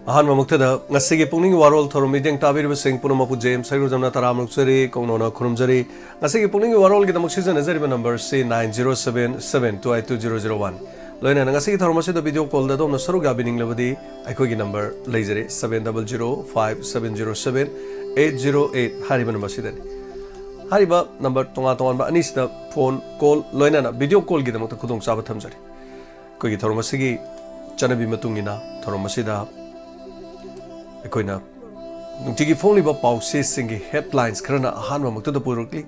Ahan mamuktada ngasigi pukning warol thorum mideng tabir besing puno mapu James sayur jamna taram luksari kongnona khurumjari ngasigi pukning warol kita maksizan nazari number C 9077222001 loina ngasigi thorum asida video call da dom nasaru gabining labadi aikoi gi number leijari 7005707808 hariba number sidani hariba number tonga ba anisida phone call loina na video call gi damakta khudong chaba thamjari koi gi thorum asigi chanabi matungina thorum asida Ekoina nungtigi phone ba pause singi headlines karana ahan ma mukta da purukli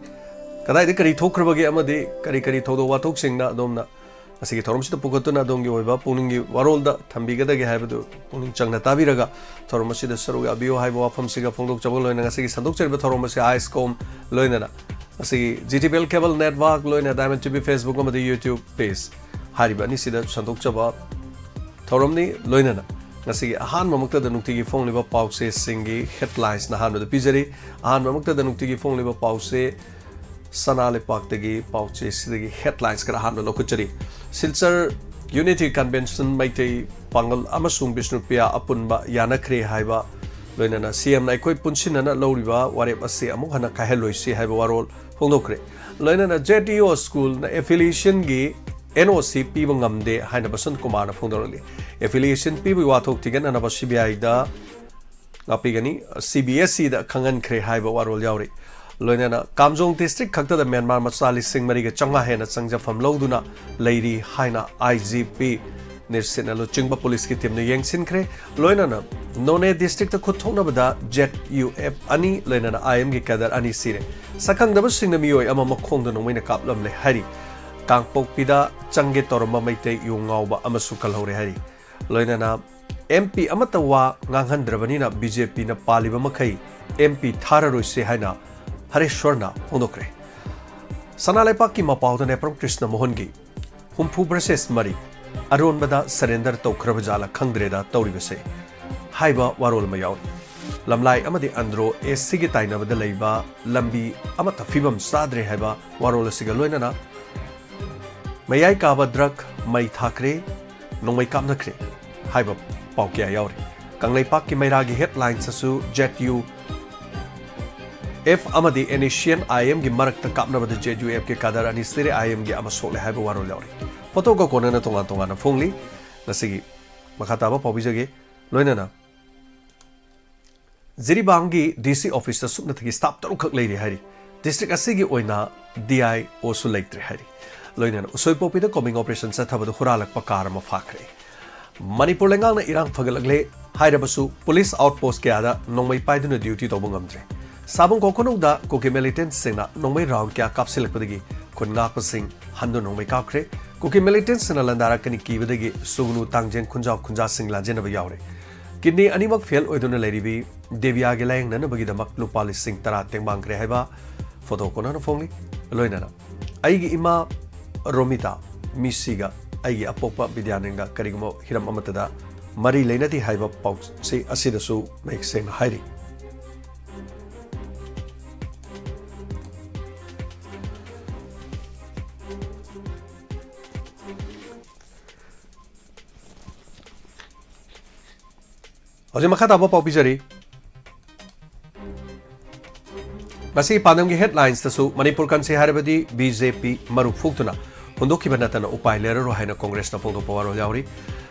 kadai de kari thokrabage amade kari thodo wathok singna domna asigi thorom sida pukatuna domgi oiba puningi warol da thambigada ge haibadu puning changna tabiraga thorom sida saruga bio haiba wafam siga phongdok chabol loina asigi sandok cherba thorom si icecom loina asigi GTPL cable network loina diamond tv facebook amade youtube page hariba ni sida sandok chaba thorom ni loina Ngasigi ahan mamukta da nuktigi phone liba pause singi headlines na han da pizari ahan mamukta da nuktigi phone liba pause sanale paktagi pause sidagi headlines kara han lo kuchari silchar unity convention maitei pangal amasung bisnupia apunba yanakre haiba loinana cm na koi punsin na loriba warep ase amuk hana kaheloisi haiba warol phongdokre loinana JTO school na affiliation gi NOC piba ngamde haina basan kumar na phongdorali affiliation piba wathok tigan na CBI da ngapigani CBSE da khangan khre haiba warol yauri loinana kamjong district khakta da Myanmar machali singmari ga changa hena changjafam loduna leiri haina IGP nirsena lo chingba police ki team ne yengsin khre loinana none district ta khuthokna bada ZUF ani loinana IM gi kadar ani sire sakang da basing na miyoi ama makhong da nomaina kaplam le hari Kangpok pida change torma maitei yungawba amasu kalhore hari loinana MP amatawa nganghandrabanina BJP na paliba makai MP thararoi haina hareshwarna phondokre sanalepa ki mapawda ne pram Krishna Mohangi humpu process mari aronbada surrender tawkhraba jala khangdreda tawribase haiba warol mayaw lamlai amadi andro SC gi tainabada leiba lambi amata fibam sadre haiba warol siga loinana Mayai kaba drug mai thakre nongmai kamnakre haiba paukya yauri kanglai pak ki mairagi headlines asu JETU F amadi Asian IM gi marakta kapnabada JUF ke kadar ani sire IM gi amasole haiba warol yauri photo ko konana tonga na phongli nasigi makhata ba pawbijage loinana Ziribangi DC office ta sukna thagi staff taru khak leiri hari district asigi oina DI osu leitre hari Loinan usoipopi da coming operation sa thabadu huralak pakar ma fakre Manipur lengang na irang phagalagle hairabasu police outpost ke ada nongmai paiduna duty to bungamdre sabung kokonong da koke militant singna nongmai round kya kapsilakpadagi khunga pasing handu nongmai kakre koke militant sina landara kani kibadagi sugnu tangjen khunja singla jenaba yaure kidney animak fail oiduna leribi devia ge layang na bagi da mak lupali sing tara tengbangkre haiba photo kona na phongli loinana aigi ima Romita Misiga aigi apopa bidyanenga karigmo hiram amatada mari leinati haiba pau se asidasu make seng hairi Hoje makata ba pau bijari Basi pandamgi headlines tasu Manipur kan se haribadi BJP maruk fuktuna Hondoki banatana upai leraro haina Congress na pongdo pawarol yauri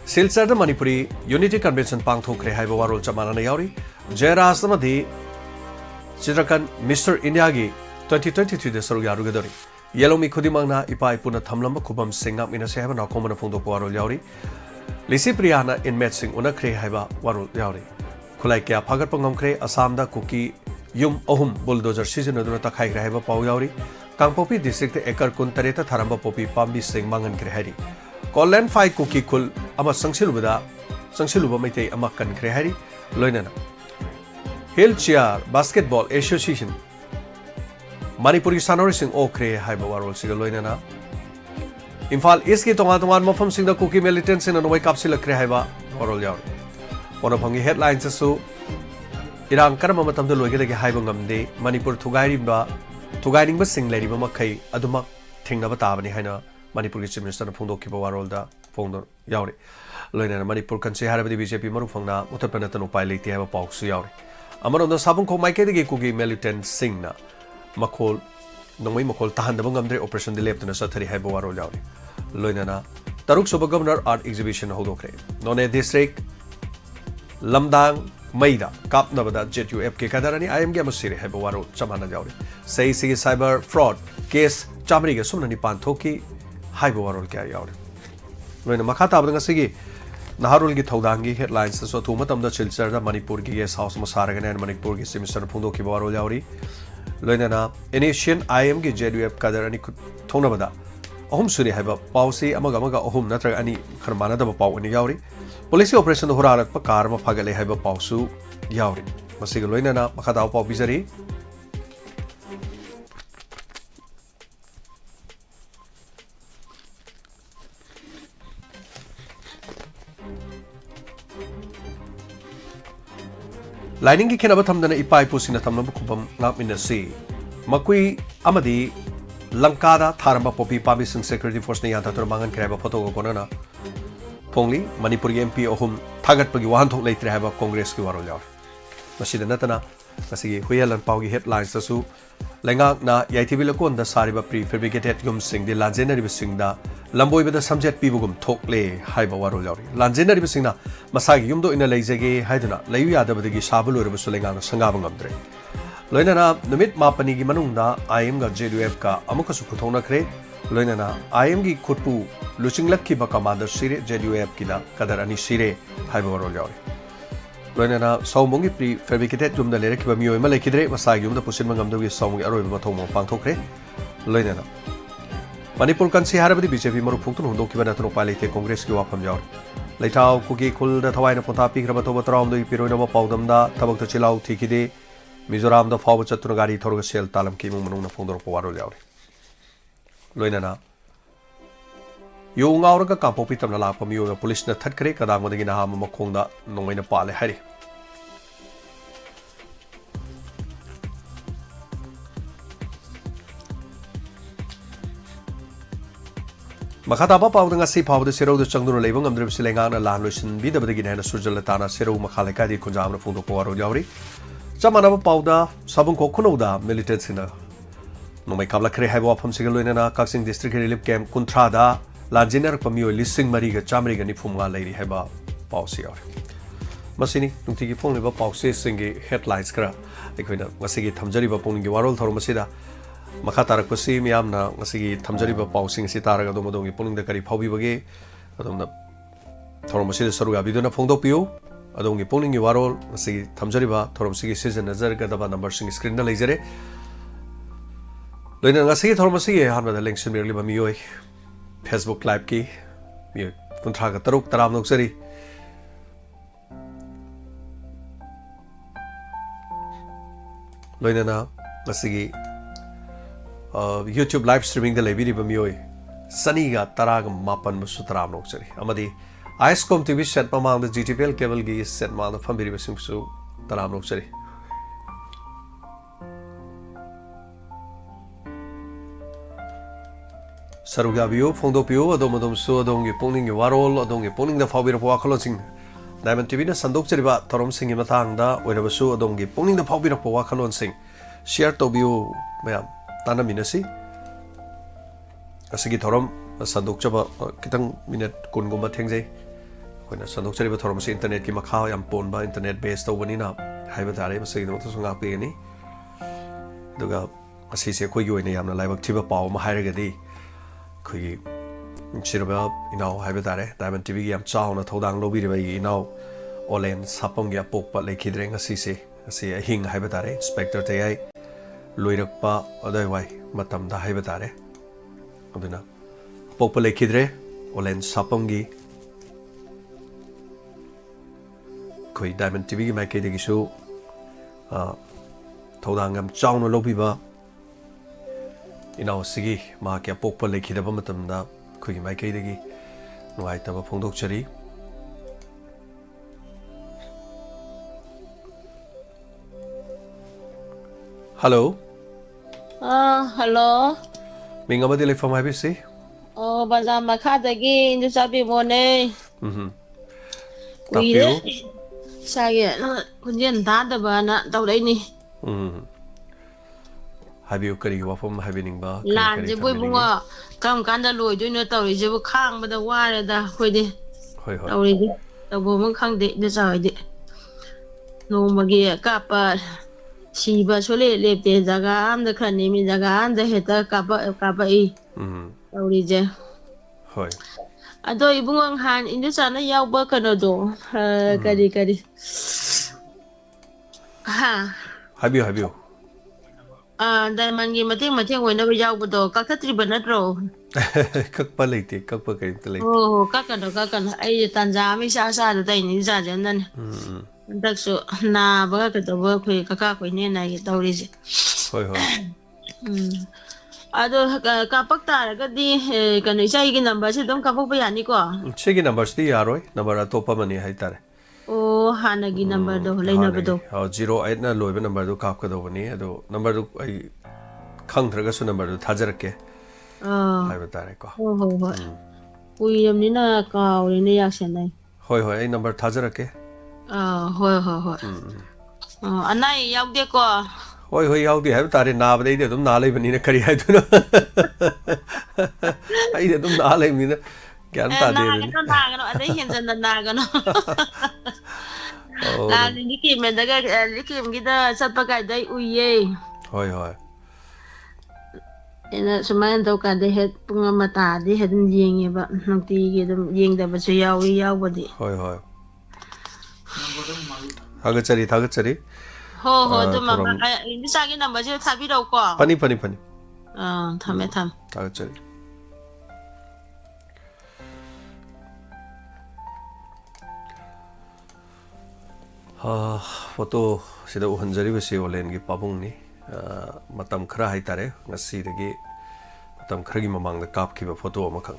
Silchar da Manipuri Unity Convention pangthokre haiba warol chamana na yauri Jairas namadi Chitrakan Mr. India gi 2023 de saru yaru gadori Yellow mi khudimangna ipai puna thamlamba khubam singam ina se haiba na komana pongdo pawarol yauri Lisi Priyana in matching unakre haiba warol yauri Khulai kya phagar pangamkre Assam da kuki Yum ohum bulldozer sizinaduna takhai haiba pau yauri Kangpopi district ekar kun tareta tharamba popi pambi sing mangan kre hari Kollen fai kuki kul ama sangsiluba maitei ama kan kre hari loinana Wheelchair Basketball Association Manipuri sanori sing okre haiba warol siga loinana Imphal East ki tongan mafam singda kuki militants in anoi kapsila kre haiba warol yauri One of hangi headlines asu Irang karama matamda loigedagi haiba ngamde Manipur thugainingba sing leiriba makhai adumak thengnaba tabani haina Manipur ki chief minister na phongdokkiba warolda ꯐꯣꯡꯗꯣ ꯌꯥꯎꯔꯤ ꯂꯣꯏꯅꯅ ꯃꯅꯤꯄꯨꯔ ꯀꯟꯁꯤ ꯍꯥꯏꯔꯕꯗꯤ ꯕꯤꯖꯦꯄꯤ ꯃꯔꯨꯞ ꯐꯪꯅ ꯃꯨꯊꯠꯄ ꯅꯠꯇꯅ ꯎꯄꯥꯏ ꯂꯩꯇꯦ ꯍꯥꯏꯕ ꯄꯥꯎꯁꯨ ꯌꯥꯎꯔꯤ ꯑꯃꯔꯣꯝꯗ ꯁꯥꯕꯨꯡꯈꯣꯡ ꯃꯥꯏꯀꯩꯗꯒꯤ ꯀꯨꯀꯤ ꯃꯤꯂꯤꯇꯦꯟꯠꯁꯤꯡꯅ ꯃꯈꯣꯜ ꯅꯣꯡꯃꯩ ꯃꯈꯣꯜ ꯇꯥꯍꯟꯗꯕ ꯉꯝꯗ꯭ꯔꯦ ꯑꯣꯄꯔꯦꯁꯟꯗꯤ ꯂꯦꯞꯇꯨꯅ ꯆꯠꯊꯔꯤ ꯍꯥꯏꯕ ꯋꯥꯔꯣꯜ ꯌꯥꯎꯔꯤ ꯂꯣꯏꯅꯅ ꯇꯔꯨꯛ ꯁꯨꯕ governor art exhibition ꯍꯧꯗꯣꯛꯈ꯭ꯔꯦ Noney district lamdang maida kapnabada jet UF ke kadarani IM ge amusire haiba waro chamana jawri sei sigi cyber fraud case chamri ge sumna ni panthoki haiba warol kya yawri loina makha tabda ngasigi naharul gi thaudangi headlines so thuma tamda chilchar da manipur gi guest house ma saraga ne manipur gi semester phungdo ki warol yawri loina na initian IM ge jet UF kadarani thonabada ahum suri haiba pausi amaga ahum natra ani kharmana da pau ani yawri Police operation horarak pa car ma phagale haiba pausu yauri masiga loina na makadaw pau bizari lining ki khenaba thamdana ipai pusina thamna khubam ngapminasi makui amadi lankada tharamba popi pami sing security force ne yanta tor mangan kreba photo ko kona na Pongli, Manipur MP ohum thagat pagi wahan thok leitre haiba Congress ki warol yaw. Masida natana masigi huyalan pau gi headlines tasu lenga na YTV lakon da sariba pre fabricated yum sing di lanjenari bising da lamboi beda subject pibugum thok le haiba warol yaw. Lanjenari bising na masagi yum do ina leijege haiduna layu yada badagi sabul ur bisu lenga na sanga bangam dre. Loina na numit mapani gi manung da IM ga JDF ka amuka su khuthona khre loina na IM gi khutpu Luching ki ba commander sire JDF ki da kadar ani sire haiba warol yawi loina na sawmongi pre fabricated jum da lere ki ba miyo ma lekidre masa yum da pusin mangam da wi sawmongi aroi ba thong pangthokre loina na Manipur kansi harabadi BJP maru phuktun hondo ki bana tano pale te Congress ki wafam yawi leithaw kuki khul da thawai na potha pi graba to batram do piroina ba paudam da tabak ta chilau thikide Mizoram da faw chatuna gari thorga sel talam ki mu manung na phondor ko warol yawi loina na Yung auraga kampopi tamna lakpa miyo police na thatkare kadang madagi na hama makhongda nongmay na pale hari. Makataba pawda nga si pawda siraw da changduna laibang amdrib silenga na lahan loisin bida badagi na surjalatana siraw makhaleka di kunjam na phungdo ko waro jawri. Chamana ba pawda sabung ko kunaw da militant sina. Nongmay kabla kare haiba wapam sigaloy na Kaksing District Relief Camp kuntra da Lanjiner pamiyo lising mariga chamriga ni phumga leiri heba pause yaw masini nungtigi phongli ba pause singi headlines kra ekoina ngasigi thamjari ba phongni warol thor masida makha tarak pasi miyamna ngasigi thamjari ba pausing si taraga do modongi phongni da kari phaubi bage adomna thor masida saruga biduna phongdo piyo adongi phongni warol ngasigi thamjari ba thor masigi season nazar ga da number sing screen na leijare loina ngasigi thor masigi hanba da link simirli ba miyoi Facebook Live ki mi kuntra ka taruk taram noksari loina na masigi YouTube live streaming da lebiri ba mioi sani ga taraga mapan musu taram noksari amadi ISCOM TV set pamang da GTPL cable gi set ma da phambiri basing su taram noksari Saruga biyo phongdo piyo adom su adongi pongning gi warol adongi pongning da phawbira pwa khalonsing Diamond TV na sandok cheriba thorom singi mathang da oirabasu su adongi pongning da phawbira pwa khalonsing share to biyo mayam tana minasi asigi thorom sandok chaba kitang minute kun gumba thengjai koina sandok cheriba thorom si internet ki makha yam pon ba internet base to bani na haiba tare masigi no to sunga pe ni duga asi se khoi gi oina yamna laibak thiba paw ma hairaga di Kui Chiraba, Haiba Dare, Diamond TV, am chow na thodang lobby riba Olen sapong ya pok pa lekidreng asisi asi hing Haiba Dare, Inspector Tayai, Luirak pa adawai matam da Haiba Dare. Aduna pok pa lekidre, Olen sapongi Kui Diamond TV mai kede gisu thodang am chow na lobby ba Sigi ma kya pokpa lekhidaba matamda khogi mai kai degi nuai taba phongdok chari Hello Hello Minga ma dile from IBC bazar makadagi indu sabi mone. Tapiu. Saya kunjen tada bana tawdai ni. Habiu kari wafam habining ba. Lan je boy bunga kam kanda loi doi no tawri je bu khang bada ware da khoi Hoi. Tawri di tabu mun khang de sai de. No magi kapa siba sole lepte jaga am da khani mi jaga am da heta kapa I. Tawri je. Hoi. Ado ibungang han indu sana yauba kano do. Kari. Ha. Habiu. Dan mangi mateng wena ba yauba do kakatri banatro. Kakpa leite kakpa kari leite. Oh kakano ai tanja mi sa da dai ni sa jan nan. Dakso na ba ka to ba khoi kaka khoi ne na gi tawri je. Hoi. Ado kapak tara ka di kano isa gi number se dom kapak ba yani ko. Sigi number sti yaroi number atopa mani hai tare. Oh hana gi number do leina ba do. 08 na loiba number do kap ka do bani ado number do ai khang thraga su number do thajarake. Hai ba tare ko. Ho. Ui yam ni na ka ori ne yak sen dai. Hoi ai number thajarake. Hoi. Anai yauk de ko. Hoi yaudi hai tare na ba dei de dum na lai bani na kari hai tu na. Ai de dum na lai ni na gyan ta de ni. Na ga no adai hen jan na ga no. La ni ki men da ga likim gi da sat pa kai dai uye. Hoi. Ena sumayan tau ka de het punga mata di het yeng ba nokti gi dum yeng da ba su yaw ba di. Hoi. Thagachari. Ho dum ma ini sagi number je thabi ro ko. Pani. Thame. Thagachari. Photo sida uhanjari basi olen gi pabung ni matam khara hai tare ngasi dagi matam khara gi mamang da kap ki ba photo ama khang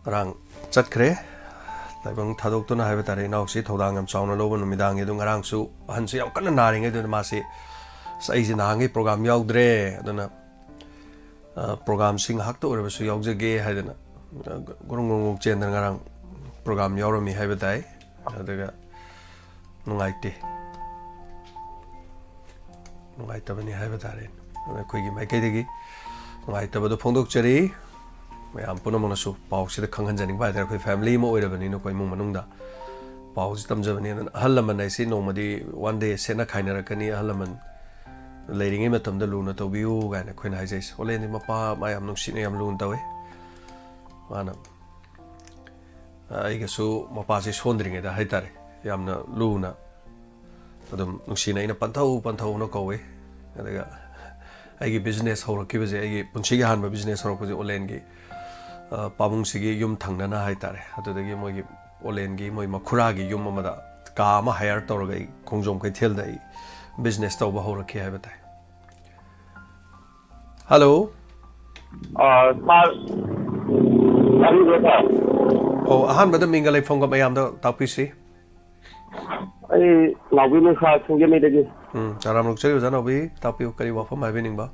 rang chat khre Taibang thadok tu na hai batare na oksi thodang am chauna lo ban midang e dung arang su han su yaw kan na ring e du ma si sai ji na ngi program yaw dre aduna program sing hak to re su yaw je ge hai dana gurung chen dang arang program yaw ro mi hai batai adaga nungai ta bani hai batare koi gi mai kai de gi nungai ta ba do phongdok chari mayam punamang nasu pau sida khanghan janing bai da khoi family mo oirabani no koi mung manung da pau ji tamjabani an halaman ai si nomadi one day sena khaina rakani halaman leiringe matam da luna tobiu ga na khoina haijai oleni mapa mayam nung sine yam lun tawe mana ai ga su mapa si sondringe da haitare yamna luna adum nung sine ina panthau no kowe adaga ai gi business horakki baje ai gi punchi gi han business horak baje olen gi pabung sigi yum thangnana hai tare adudagi moi gi olen gi moi makhura gi yum amada ka ma hire tawraga khongjom kai thel dai business taw ba horakhi hai batai hello oh ahan bada mingalai phongga mayam da tapisi ai lawi no kha thungge me dagi taram lok chari jana bi tapiu kari wa pham hai bining ba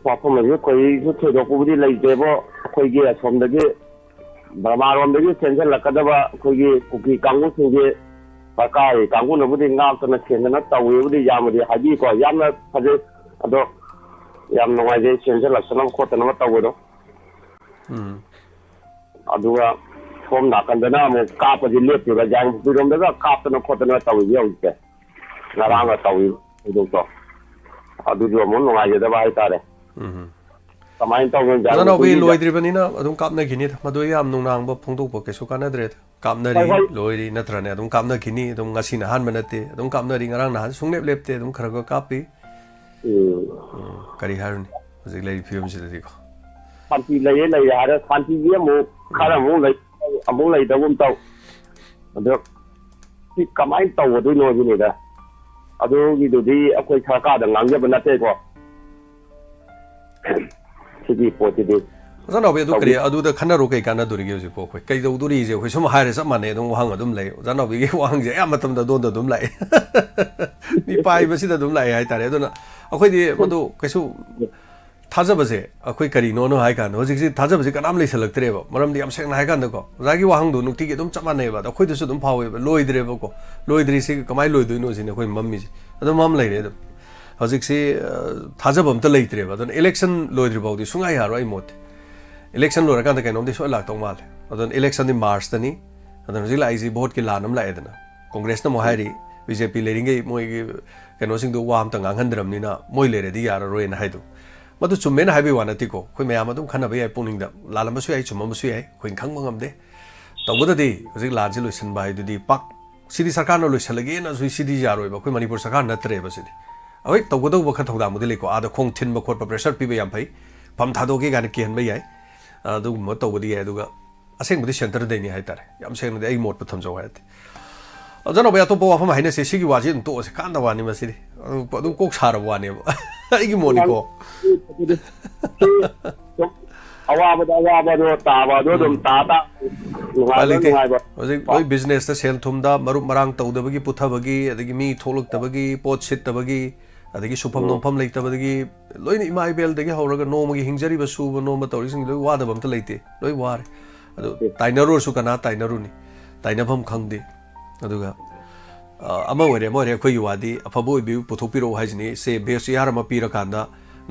wafam le koi su the do ku di lai je bo koi ge som dagi brahma rom dagi senja lakada ba koi ge kuki kangu thungge pakai kangu no budi ngam to na chen na tawi budi yam di haji ko yam na phaje ado yam no ngai je senja laksanam ko ta na tawi do aduga form na kan da na mo ka pa di le ti ga jang du rom da ka ta na ko ta na tawi yo ke na ra ga tawi do to adu jo mo no ngai je da ba hai ta re Kamay tao ngon jang. Zano bi loi dri bani na adum kapna gini madu yam nung nang ba phongdok ba kesu kana dre kapna ri loi ri na trane adum kapna gini adum ngasi na han manate adum kapna ri ngarang na sunglep lepte adum khara ko kapi kari harun hojik lai film si ko Panti lai ya panti ye mo khara mo lai among lai da bum tau ado ki kamay tao do no ji ne da ado gi do di akoi thaka da ngang ya ba na te ko Sigi positive. ꯖꯥ ꯅꯥꯎꯕꯤ ꯑꯗꯨ ꯀꯔꯤ ꯑꯗꯨꯗ ꯈꯟꯅꯔꯣ ꯀꯩ ꯀꯥꯟꯅꯗꯣꯔꯤꯒꯦ ꯍꯧꯖꯤꯛꯄꯣ ꯑꯩꯈꯣꯏ ꯀꯩꯗꯧꯗꯣꯔꯤꯁꯦ ꯑꯩꯈꯣꯏ ꯁꯨꯝ ꯍꯥꯏꯔꯦ ꯆꯞ ꯃꯥꯟꯅꯩ ꯑꯗꯨꯝ ꯋꯥꯍꯪ ꯑꯗꯨꯝ ꯂꯩ ꯖꯥ ꯅꯥꯎꯕꯤꯒꯤ ꯋꯥꯍꯪꯁꯦ ꯑꯌꯥꯝꯕ ꯃꯇꯝꯗ ꯑꯗꯣꯝꯗ ꯑꯗꯨꯝ ꯂꯥꯛꯑꯦ ꯃꯤ ꯄꯥꯏꯕꯁꯤꯗ ꯑꯗꯨꯝ ꯂꯥꯛꯑꯦ ꯍꯥꯏꯇꯥꯔꯦ ꯑꯗꯨꯅ ꯑꯩꯈꯣꯏꯗꯤ ꯃꯗꯨ ꯀꯩꯁꯨ ꯊꯥꯖꯕꯁꯦ ꯑꯩꯈꯣꯏ ꯀꯔꯤꯅꯣꯅ ꯍꯥꯏ ꯀꯥꯟꯗ ꯍꯧꯖꯤꯛꯁꯤ ꯊꯥꯖꯕꯁꯦ ꯀꯅꯥꯝ ꯂꯩꯁꯜꯂꯛꯇ꯭ꯔꯦꯕ ꯃꯔꯝꯗꯤ ꯌꯥꯝ ꯁꯦꯡꯅ ꯍꯥꯏ ꯀꯥꯟꯗꯀꯣ ꯑꯣꯖꯥꯒꯤ ꯋꯥꯍꯪꯗꯣ ꯅꯨꯡꯇꯤꯒꯤ ꯑꯗꯨꯝ ꯆꯞ ꯃꯥꯟꯅꯩꯕ ꯑꯗꯣ ꯑꯩꯈꯣꯏꯗꯁꯨ ꯑꯗꯨꯝ ꯐꯥꯎꯋꯦꯕ ꯂꯣꯏꯗ꯭ꯔꯦꯕꯀꯣ ꯂꯣꯏꯗ꯭ꯔꯤꯁꯤ ꯀꯃꯥꯏꯅ ꯂꯣꯏꯗꯣꯏꯅꯣ ꯁꯤꯅꯤ ꯑꯩꯈꯣꯏ ꯃꯝꯃꯤꯁꯦ ꯑꯗꯨꯝ ꯃꯝ ꯂꯩꯔꯦ ꯑꯗꯨꯝ ꯍꯧꯖꯤꯛꯁꯤ ꯊꯥꯖꯕ ꯑꯝꯇ ꯂꯩꯇ꯭ꯔꯦꯕ ꯑꯗꯨꯅ ꯏꯂꯦꯛꯁꯟ ꯂꯣꯏꯗ꯭ꯔꯤ ꯐꯥꯎꯗꯤ ꯁꯨꯡꯌꯥ ꯌꯥꯔꯣꯏ ꯑꯩ ꯃꯣꯠꯇꯤ इलेक्शन लोरकांद कहीं सोई लातौ माले अदन इलेक्शन मार्च अदन हजिक लाइसी भोट की लान लाएदना कांग्रेस मोहारी बीजेपी लेरिंगे मोई कहीं वाम गांगद्रमना मोई लेरेदी यारोना है मधु चुमेन है वानतीको अखोई मैम खनब याई पुनिंग लालमसु याई चुममसु याई अखोई खंग नमदे तौबददी हजिक लानसे लोइसनब हाइदुदी पाक सिदी सरकारना लोइसलगेना सिदी यारोइबा अखोई मणिपुर सरकार नत्रेबा सिदी अहोई तौगदौबा खा थौदामुदि लेको आदा खोंग थिनबा खोटबा प्रेशर पीबा याम फै फम थादोगे गाने केहनबा याई अदुगुम तौबदि याई अदुगा असेंबदि सेंटर देनी हाइतारे याम सेंगदि आई मोट पथमजौ हाइते अजनो बया तो वाफम हाइने से सिगी वाजी तो से कांदा वानी मसिदि अदुम कोक सारा वानी आइगी मोनिको अवाबदो ताबदो दम ताता हजिक बिजनेस सेल थुमदा मरुप मरांग तौदबगी पुथबगी अदगी मी थोलक्तबगी पोट सिटबगी अदगी सुफम नोफम लेतबगी लोइन इमा इबेलदगी हौरगा नोमगी हिंजरिबा सुब नोम तौरिसिंग लोइ वादब अमत लेते लोइ वारे अदो ताइनरो सु कना ताइनरुनी ताइनफम खंगदे अदुगा अमा ओरे मोरे अखोई वादी अफबो इबि पुथोपिरो हाइजनी से बेस यार अमा पीरकांदा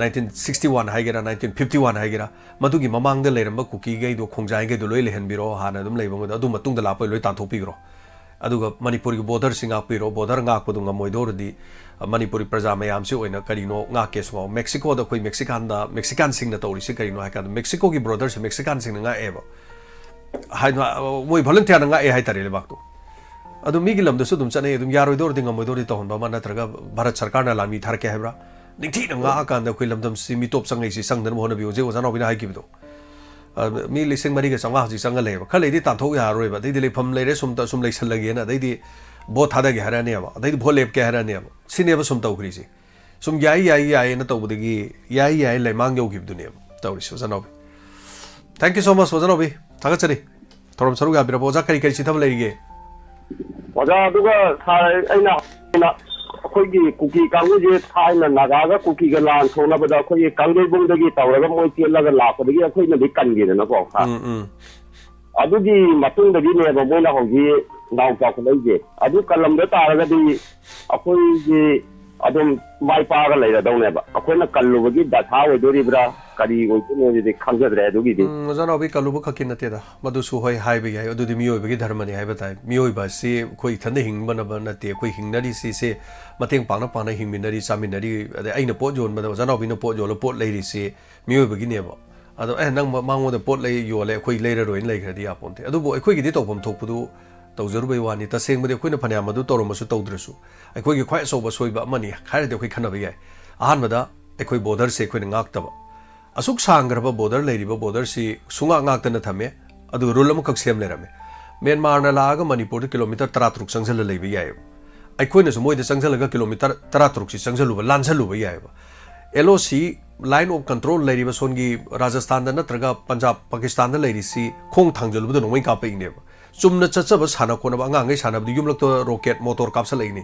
1961 हाइगेरा 1951 हाइगेरा मदुगी ममांग द लेरंबा कुकी गैदो खोंजाय गैदो लोइ लेहनबिरो हाना दुम लेबंग अदु मतुंग द लापै लोइ तांथोपिग्रो अदुगा मणिपुर की बोर्डर सिंग आपिरो बोर्डर ngakpadu ngamoidordi मणिपुरी प्रजा मयाम से ओइना करिनो ngake so मेक्सिको द कोई मेक्सिकन सिंग न तौरी से करिनो हाका मेक्सिको की ब्रदर से मेक्सिकन सिंग nga एबो हाइना मोइ volunteer nga ए हाइतारे लेबाक्तो अदु मिगी लमदसु दुम चने दुम यारोइदोरदि ngamoidordi तहनबा मा नत्रगा भारत सरकार ना लामी थारके हाइब्रा निथि nga आकांदा कोइ लमदम सिमी टॉप संगै सि संगदन मोहन बिउ जे ओजाना बिना हाइकिबदो मी लिसिंग मरी के चंगा हजि संग लेबा खलेदि ताथौ यारोइबा दैदि लेफम लेरे सुम लैसलगेना दैदि भोट थादगे हरानेबा दैदि भोट लेपके हरानेबा सिनेबा सुम तौख्रिसि सुम याई न तौबदगी याई लेमांग यौगिबदुनेबा तौरिसि ओजानोबि थैंक यू सो मच ओजानोबि थागचरी थोरम सरुग आबिरा बोजा करी करी सिथम लेरिगे ओजा दुगा आइना अखोई कुकी कांगुजे थाइना नागागा कुकी गा लान सोनाबदा अखोई कांगेबुंदगी तौरगा मोइ चेलगा लापदगी अखोइना दि कनगेना को खा अदुगी मतुंदगी नेबा मोइना होगी नाउ चाखलैजे अदु कलमदा तारगदी अखोई अदुम माइ पागा लैरदौनेबा अखोइना कल्लुबगी दथा ओइदोरिब्रा करी ओइतुनेदि खंगद्रे अदुगी दि ओजानोबि कल्लुबा खकि नतेदा मदुसु होय हाइबे याय अदुदि मियोइबगी धर्मनि हाइबा ताइ मियोइबा सि खोइ थन्द हिंगबनबा नते खोइ हिंगनरि सि से मतेंग पाना हिंगमिनरि चामिनरि अदे अइना पोट जोनबदा ओजानोबिना पोट जोलो पोट लैरि सि मियोइबगी नेबा अदो नंग मांगोदा पोट लै योले खोइ लैररोइन लैखरदि यापोन्ते अदुबो अखोइगिदि तौफम थोकपुदु तौजरुबै वानी तसेंगबदि अखोइना फन्याम अदु तौरमसु तौद्रसु अखोइगी ख्वाइ सोबा सोइबा अमनि खाइरदि अखोइ खनबा याय अहानबदा अखोइ बोर्डर से अखोइना ngakतबा असुक सांग्रबा बोर्डर लैरिबा बोर्डर सि सुंगा ngakतना थमे अदु रूल अमखक सेम लेरमे म्यांमारना लागा मणिपुर किलोमीटर 13 संजल लैबा याय अखोइना सु मोइदा संजलगा किलोमीटर 13 सि संजलुबा लानजलुबा याय एलओसी लाइन ऑफ कंट्रोल लैरिबा सोनगी राजस्थान नत्रगा पंजाब पाकिस्तान लैरिसि खोंग थांजलुबदा नोंमै कापैनेबा चुमना चचब साना कोनबा अंगांगै सानबदि युमलक्तो रॉकेट मोटर कापसलैनि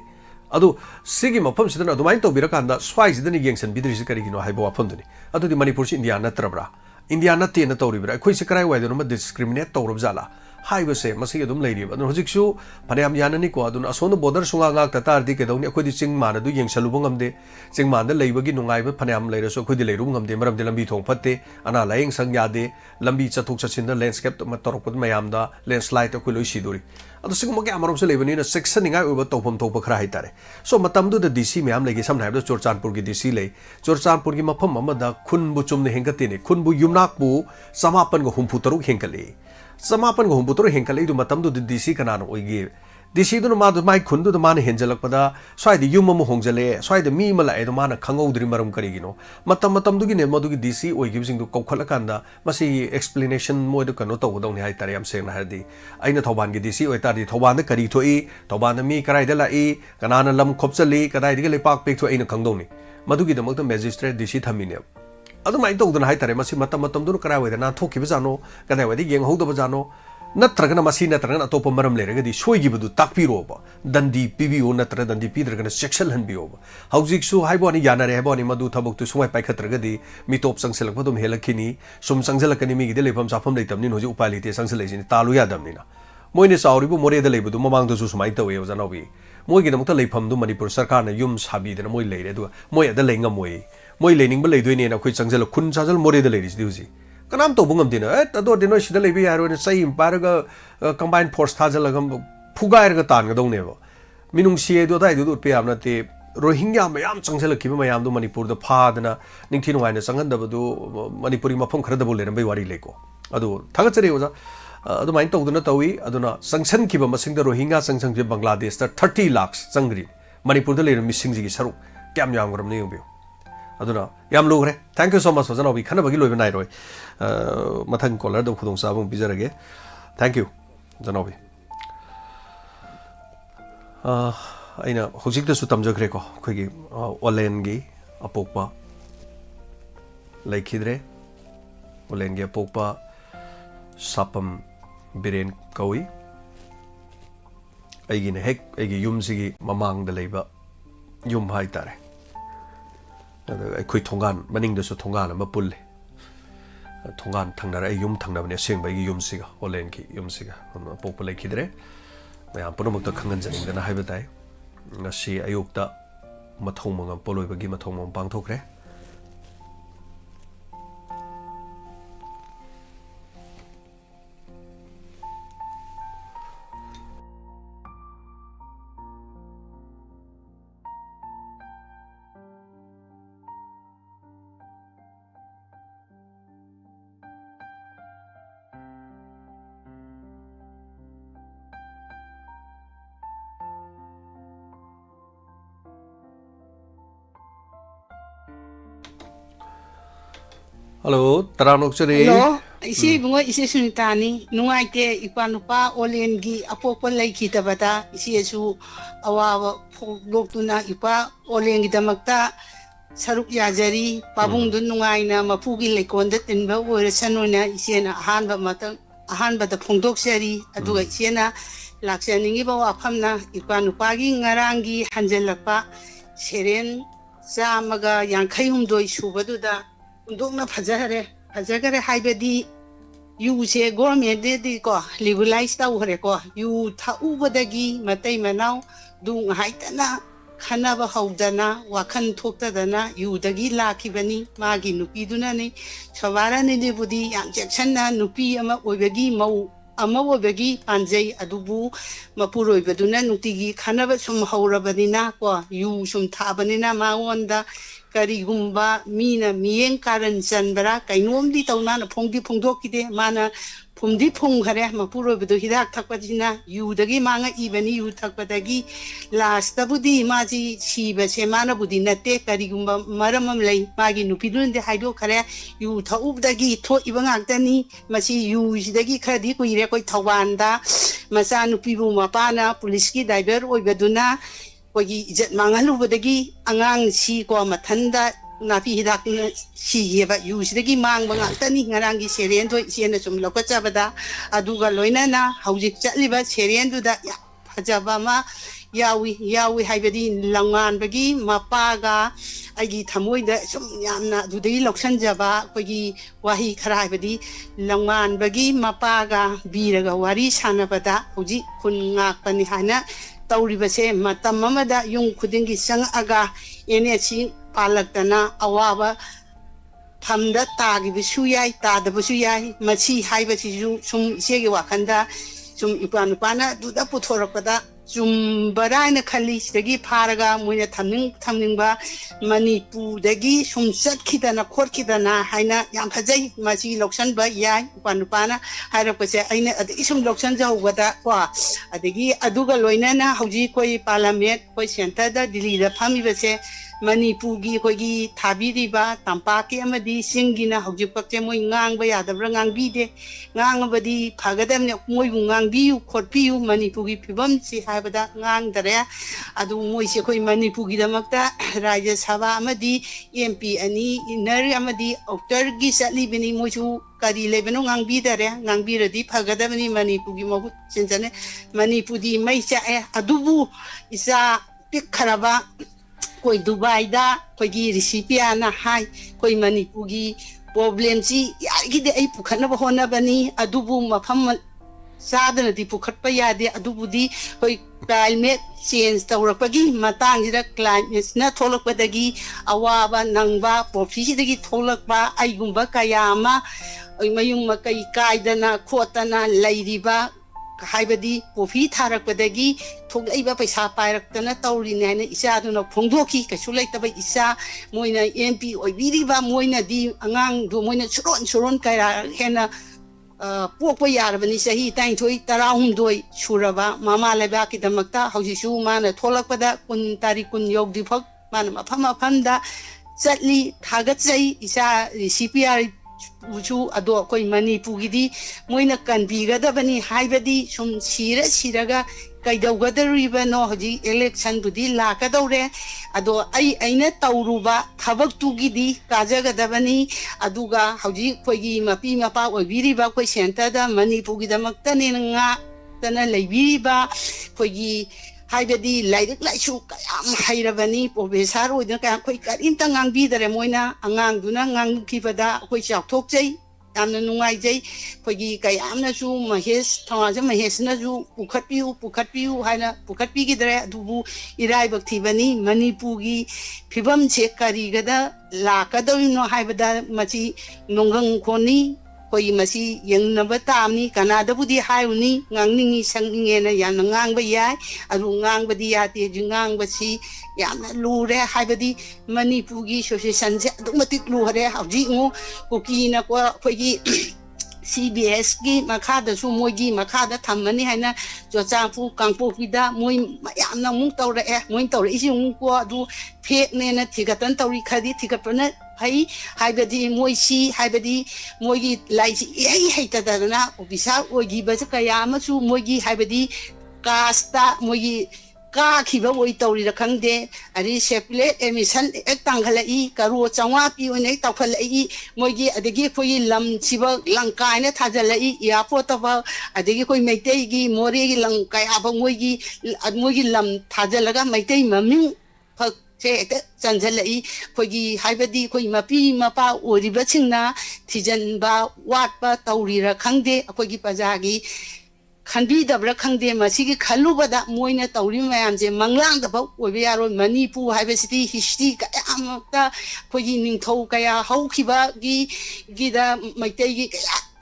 अदु सिगी मफम सिदन अदुमाइन तौबिरकांदा स्वाइजिदनि येंगसन बिद्रिसि करिगिनो हाइबो वाफमदुनि अदुदि मणिपुर सि इंडिया नत्रब्रा इंडिया नते न तौरिब्रा अखोइ सि कराय वाइदनो म डिस्क्रिमिनेट तौरब जाला हाइबसे मसि अदुम लैरिब अदु हजिकसु फनयाम याननि को अदुन असोन बोर्डर सुंगा ngak तारदि केदौनि अखोइदि चिंग मानदु येंगसलुबो ngamde चिंग मान द लैबगी नुंगाइबो फनयाम लैरसु अखोइदि लैरुम ngamde मरमदि लंबी थोंग फत्ते अना लायेंग संग यादे लंबी चथुक चचिन द लैंडस्केप म तोरकपद मयाम दा लैंडस्लाइड अखोइ लोइ सिदोरि अदु सिगुम के अमरम से लेबनि न सेक्शन निगाय उबा तौफम थोप खरा हाइतारे सो मतमदु द डीसी मयाम लैगे समना हाइबो चोरचानपुर की डीसी लै चोरचानपुर की मफम अमदा खुनबु चुमने हेंगतेने खुनबु युमनाकबु समापन गो हुमफु तरुक हेंगले समापन गो हुमफु तरुक हेंगले दु मतमदु द डीसी कनानो ओइगे डीसी दुन मादु माइ खुनदु द मान हेंजलकपदा स्वाइदि युम म होंजले स्वाइदि मी म लाए द मान खंगौद्रि मरम करिगिनो मतम दुगी ने मदुगी डीसी ओइगिबसिंग दु कौखलकांदा मसी एक्सप्लेनेशन मोइद कनो तौदौनि हाइ तारे याम सेंग हरदि आइना थौबान गी डीसी ओइतादि थौबान द करि थोइ थौबान मी कराइदा लाई कनाना लम खोपचली कदाइदि लेपाक पेक थो आइना खंगदौनि मदुगी दमक द मैजिस्ट्रेट डीसी थमिने ꯑꯗꯨꯃꯥꯏꯅ ꯇꯧꯗꯅ ꯍꯥꯏꯇꯥꯔꯦ ꯃꯁꯤ ꯃꯇꯝꯗꯨꯅ ꯀꯗꯥꯏꯋꯥꯏꯗ ꯅꯥꯟꯊꯣꯛꯈꯤꯕꯖꯥꯠꯅꯣ ꯀꯗꯥꯏꯋꯥꯏꯗ ꯌꯦꯡꯍꯧꯗꯕꯖꯥꯠꯅꯣ ꯅꯠꯇ꯭ꯔꯒꯅ ꯃꯁꯤ ꯅꯠꯇ꯭ꯔꯒꯅ ꯑꯇꯣꯞꯄ ꯃꯔꯝ ꯂꯩꯔꯒꯗꯤ ꯁꯣꯏꯈꯤꯕꯗꯨ ꯇꯥꯛꯄꯤꯔꯣꯕ ꯗꯟꯗꯤ ꯄꯤꯕꯤꯌꯣ ꯅꯠꯇ꯭ꯔꯒ ꯗꯟꯗꯤ ꯄꯤꯗ꯭ꯔꯒꯅ ꯆꯦꯛꯁꯤꯜꯍꯟꯕꯤꯌꯣꯕ ꯍꯧꯖꯤꯛꯁꯨ ꯍꯥꯏꯕ ꯋꯥꯅꯤ ꯌꯥꯅꯔꯦ ꯍꯥꯏꯕ ꯋꯥꯅꯤ ꯃꯗꯨ ꯊꯕꯛꯇꯨ ꯁꯨꯡꯃꯥꯏ ꯄꯥꯏꯈꯠꯇ꯭ꯔꯒꯗꯤ ꯃꯤꯇꯣꯞ ꯆꯪꯁꯤꯜꯂꯛꯄ ꯑꯗꯨꯝ ꯍꯦꯜꯂꯛꯈꯤꯅꯤ ꯁꯨꯝ ꯆꯪꯁꯤꯜꯂꯛꯀꯅꯤ ꯃꯤꯒꯤꯗꯤ ꯂꯩꯐꯝ ꯆꯥꯐꯝ ꯂꯩꯇꯕꯅꯤꯅ ꯍꯧꯖꯤꯛ ꯎꯄꯥꯏ ꯂꯩꯇꯦ ꯆꯪꯁꯤꯜꯂꯛꯏꯁꯤని ꯇꯥꯜꯂꯨ ꯌꯥꯗꯕꯅꯤꯅ ꯃꯣꯏꯅ ꯆꯥꯎꯔꯤꯕ ꯃꯣꯔꯦꯗ ꯂꯩꯕꯗꯨ ꯃꯃꯥꯡꯗꯁꯨ ꯁꯨꯃꯥꯏꯅ ꯇꯧꯋꯦ ꯑꯣꯖꯥꯅꯥꯎꯕꯤ ꯃꯣꯏꯒꯤꯗꯃꯛꯇ ꯂꯩꯐꯝꯗꯨ ꯃꯅꯤꯄꯨꯔ ꯁꯔꯀꯥꯔꯅ ꯌꯨꯝ ꯁꯥꯕꯤꯗꯅ ꯃꯣꯏ ꯂꯩꯔꯦ ꯑꯗꯨꯒ ꯃꯣꯏ ꯑꯗ ꯂꯩ ꯉꯝꯃꯣꯏ ꯃꯣꯏ ꯂꯩꯅꯤꯡꯕ ꯂꯩꯗꯣꯏꯅꯦꯅ ꯑꯩꯈꯣꯏ ꯆꯪꯁꯤꯜꯂ ꯈꯨꯟ ꯁꯥꯖꯜ ꯃꯣꯔꯦꯗ ꯂꯩꯔꯤꯁꯤꯗꯤ ꯍꯧꯖꯤꯛ ꯀꯅꯥꯝ ꯇꯧꯕ ꯉꯝꯗꯦꯅ ꯑꯗꯨꯗꯤ ꯅꯣꯏ ꯁꯤꯗ ꯂꯩꯕ ꯌꯥꯔꯣꯏꯅ ꯆꯩ ꯑꯃ ꯄꯥꯏꯔꯒ ꯀꯝꯕꯥꯏꯟ ꯐꯣꯔꯁ ꯊꯥꯖꯤꯜꯂꯒ ꯐꯨꯒꯥꯏꯔꯒ ꯇꯥꯟꯒꯗꯧꯅꯦꯕ ꯃꯤꯅꯨꯡꯁꯤ ꯑꯗꯨ ꯑꯗꯥꯏꯗꯨꯗ ꯎꯠꯄ ꯌꯥꯕ ꯅꯠꯇꯦ ꯔꯣꯍꯤꯡꯒ꯭ꯌꯥ ꯃꯌꯥꯝ ꯆꯪꯁꯤꯜꯂꯛꯈꯤꯕ ꯃꯌꯥꯝꯗꯨ ꯃꯅꯤꯄꯨꯔꯗ ꯐꯥꯗꯅ ꯅꯤꯡꯊꯤ ꯅꯨꯡꯉꯥꯏꯅ ꯆꯪꯍꯟꯗꯕꯗꯨ ꯃꯅꯤꯄꯨꯔꯤ ꯃꯐꯝ ꯈꯔꯗꯕꯨ ꯂꯩꯔꯝꯕꯩ ꯋꯥꯔꯤ ꯂꯩꯀꯣ ꯑꯗꯨ ꯊꯥꯒꯠꯆꯔꯤ ꯑꯣꯖꯥ ꯑꯗꯨꯃꯥꯏꯅ ꯇꯧꯗꯨꯅ ꯇꯧꯏ ꯑꯗꯨꯅ ꯆꯪꯁꯟꯈꯤꯕ ꯃꯁꯤꯡꯗ ꯔꯣꯍꯤꯡꯒ꯭ꯌꯥ ꯆꯪꯁꯟꯈꯤꯕ ꯕꯪꯒ꯭ꯂꯥꯗꯦꯁꯇ 30 ꯂꯥꯈ ꯆꯪꯈ꯭ꯔꯤ ꯃꯅꯤꯄꯨꯔꯗ ꯂꯩꯔꯤꯕ ꯃꯤꯁꯤꯡꯁꯤꯒꯤ ꯁꯔꯨꯛ ꯀꯌꯥꯝ ꯌꯥꯝꯈ꯭ꯔꯕꯅꯣ ꯌꯦꯡꯕꯤꯌꯨ ꯑꯗꯨꯅ ꯌꯥꯝ ꯂꯨꯈ꯭ꯔꯦ ꯊꯦꯡꯛ ꯌꯨ ꯁꯣ ꯃꯆ ꯑꯣꯖꯥꯅꯥꯎꯕꯤ ꯈꯟꯅꯕꯒꯤ ꯂꯣꯏꯕ ꯅꯥꯏꯔꯣꯏ ꯃꯊꯪ ꯀꯣꯂꯔꯗ ꯈꯨꯗꯣꯡꯆꯥꯕ ꯑꯃꯨꯛ ꯄꯤꯖꯔꯒꯦ ꯊꯦꯡꯛ ꯌꯨ ꯑꯣꯖꯥꯅꯥꯎꯕꯤ ꯑꯩꯅ ꯍꯧꯖꯤꯛꯇꯁꯨ ꯇꯝꯖꯈ꯭ꯔꯦꯀꯣ ꯑꯩꯈꯣꯏꯒꯤ ꯑꯣꯂꯦꯟꯒꯤ ꯑꯄꯣꯛꯄ ꯂꯩꯈꯤꯗ꯭ꯔꯦ ꯑꯣꯂꯦꯟꯒꯤ ꯑꯄꯣꯛꯄ ꯁꯥꯄꯝ ꯕꯤꯔꯦꯟ ꯀꯧꯏ ꯑꯩꯒꯤꯅ ꯍꯦꯛ ꯑꯩꯒꯤ ꯌꯨꯝꯁꯤꯒꯤ ꯃꯃꯥꯡꯗ ꯂꯩꯕ ꯌꯨꯝ ꯍꯥꯏꯇꯥꯔꯦ ꯑꯗꯨꯒ ꯑꯩꯈꯣꯏ ꯊꯣꯡꯒꯥꯟ ꯃꯅꯤꯡꯗꯁꯨ ꯊꯣꯡꯒꯥꯟ ꯑꯃ ꯄꯨꯜꯂꯤ ꯊꯣꯡꯒꯥꯟ ꯊꯪꯅꯔ ꯑꯩ ꯌꯨꯝ ꯊꯪꯅꯕꯅꯦ ꯑꯁꯦꯡꯕ ꯑꯩꯒꯤ ꯌꯨꯝꯁꯤꯒ ꯑꯣꯂꯦꯟꯒꯤ ꯌꯨꯝꯁꯤꯒ ꯑꯄꯣꯛꯄ ꯂꯩꯈꯤꯗ꯭ꯔꯦ ꯃꯌꯥꯝ ꯄꯨꯝꯅꯃꯛꯇ ꯈꯪꯍꯟꯖꯅꯤꯡꯗꯅ ꯍꯥꯏꯕ ꯇꯥꯏ ꯉꯁꯤ ꯑꯌꯨꯛꯇ ꯃꯊꯧ ꯃꯉꯝ ꯄꯣꯂꯣꯏꯕꯒꯤ ꯃꯊꯧ ꯃꯉꯝ ꯄꯥꯡꯊꯣꯛꯈ꯭ꯔꯦ Hello, Taranokchari. Hello, isi bungo isi sunitani nungaite ipa nupa olengi apopo laikhitabata isi esu awawa fogdoktuna ipa olengi damakta saruk yajari pabungdu nungaina mapugi leikonda tinba oirasanoina isena ahanbada phongdoksari aduga isena laksaningi ba wafamna ipa nupagi ngarangi hanjelakpa seren chamaga yankhai humdoi subaduda undokna fajagare haibadi yu se government de ko legalize tawhare ko yu thaubadagi matai manau dung haitana khanaba haudana wakhan thoktadana yu dagi lakhibani magi nupi dunani sawarani de budi yang jacksanna nupi ama oibagi mau ama obagi panjai adubu mapuroi baduna nutigi khanaba sum haurabadina ko yu sum thabanina maonda karigumba mina miyeng karan chanbara kainomdi taunana phongdi phongdokide mana phumdi phongkhare mapuro bidu hidak thakpadina yudagi manga ibani yu thakpadagi last tabudi maji siba se mana budi natte karigumba maramam lei magi nupidunde haido khare yu thaubdagi tho ibangakdani masi yu sidagi khadi kuire koi thawanda masa nupibu mapana police ki driver oibaduna kogi ijat mangalubadagi angang si ko mathanda napi hidak si yeba yusidagi mang bangakani ngarangi seren thoi siena sum lokachabada aduga loinana haujik chatliba seren duda ya phajaba ma yawi haibadi langan bagi mapaga agi thamoida sum yamna dudai loksanjaba kogi wahi khara haibadi langan bagi mapaga biraga wari sanabada hauji kun ngakpani hana tauribase matam mamada yung khudingi sang aga NHC palaktana awaba thamda tagi bisu yai tada bisu yai machi haiba chi sum isegi wakanda sum ipanupana duda puthorakpada sum baraina khali sidagi pharaga muina thamningba manipu dagi sum chatkidana khorkidana haina yam phajai machi loksan ba yai ipanupana hairapase aina adigi sum loksan jawgada ko adigi aduga loinana hauji koi parliament koi center da delhi da phami base Manipurgi khoi thabiriba tampaki amadi singina hojipakche moi ngang ba yadabra ngang bide ngang abadi phagadamne moi ngang biu khotpiu Manipurgi phibam si habada ngang dare adu moi se khoi Manipurgi damakta Rajya Sabha amadi MP ani inner amadi outer gi satli bini moi chu kari lebeno ngang bidare ngang biradi phagadamni Manipurgi mahut chenjane Manipuri mai cha adubu isa pik kharaba koi Dubai da koi gi recipient hai koi Manipurgi problem si yagi de ai pukhana ba hona bani adubu mafam sadana di pukhatpa yade adubu di koi climate change tawrakpagi matang jira climate na tholakpadagi awaba nangba profisi tholakpa aigumba kayama mayung makai kaidana khotana lairiba haibadi kofi tharakpadagi thoglaiba paisa pairaktana tawrine haina isaduna phongdoki kasu laitaba isa moina MP oibiriba moina di angang do moina suron kaira hena pokpa yarabani sahi tainthoi tarahumdoi suraba mama leba ki damakta haujisu mana tholakpada kun tari kun yogdi phak mana mafam da chatli thagatsai isa CPR uchu ado koi Manipurgi di moina kanbigadabani haibadi sum siraga kaidawgadariba no hoji election budi lakadawre ado aina tawruba thabak tugi di kajagadabani aduga hoji koigi mapi mapa oibiriba koi center da Manipurgi damakta ne nga tana leibiriba koigi haibadi lairik laisu kayam hairabani professor oidna kayam koi karimta ngangbidare moina angangduna ngangkibada koi chakthokjai yamna nungaijai koigi kayamna su mahesh thawaja maheshna su pukhatpiu haina pukhatpigidare adubu iraibak thibani Manipurgi phibam che karigada lakadawino haibada machi nongang khoni koi masi yengnaba tamni kanada budi hayuni ngangningi sangingena yamna ngangba yai adu ngangbadi yate jingangba si yamna lure haibadi Manipurgi association se adumatik luhare hauji ngo kokina koigi CBS gi makhada su moigi makhada thammani haina jochangpu kangpokida moi yamna mung tawra moi tawra isi mung ko adu fake ne na thigatan tawri khadi thigapana hai haibadi moi si haibadi moigi laisi ei heitadana ofisa oigi baja kayama su moigi haibadi kasta moigi ka khiba oi tawri rakhangde ari separate emission ek tanghalai karo changwa pi one tawkhalai moigi adegi khoi lam chiba langkai na thajalai airport ba adegi khoi meitei gi more gi langkai aba moigi lam thajalaga meitei maming phak che chanjalai khoigi haibadi khoi mapi mapa oriba chingna thijanba watpa tawri rakhangde khoigi pajagi Kanbi dabra khangde masigi khalubada moina tawri mayamje manglang da bau obe yaro Manipur haibasiti history ka amta khogi ningthau kaya haukiba gi da maitai gi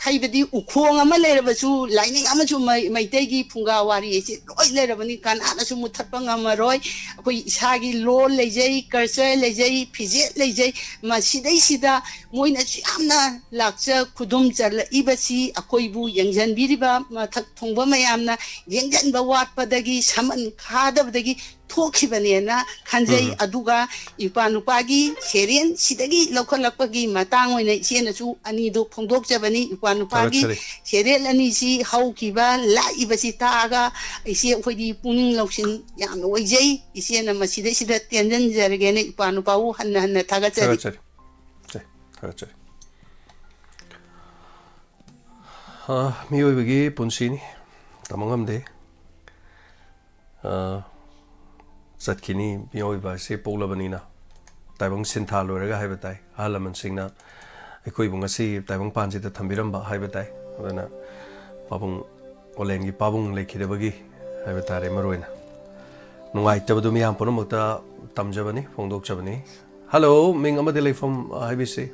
haibadi ukhong ama lerabasu lining ama chu maitai gi phunga wari ese loi lerabani kan ana su muthatpa ngamaroi khoi isagi lo lejai culture lejai phije lejai masidai sida moina amna lakcha khudum charla ibasi akoibu yangjan biriba mathak thongba mayamna yangjan ba watpadagi saman khadabdagi thokhibanena khanjai aduga ipanupagi serien sidagi lokhalakpagi matang oina isena su ani do phongdok jabani ipanupagi serien ani si haukiba laibasi taga ise khodi puning loksin yamna oijai isena masida sida tenjan jargene ipanupau hanna thagachari thagachari miyoibagi punsini tamangamde Satkini miyoiba se polabanina taibang sintha loiraga haibatai ahalaman singna ekoi bunga si taibang panji da thambiramba haibatai adana pabung olengi pabung lekhidabagi haibatare maroina nungai tabadu miyam punamakta tamjabani phongdokjabani hello ming amade leifam haibisi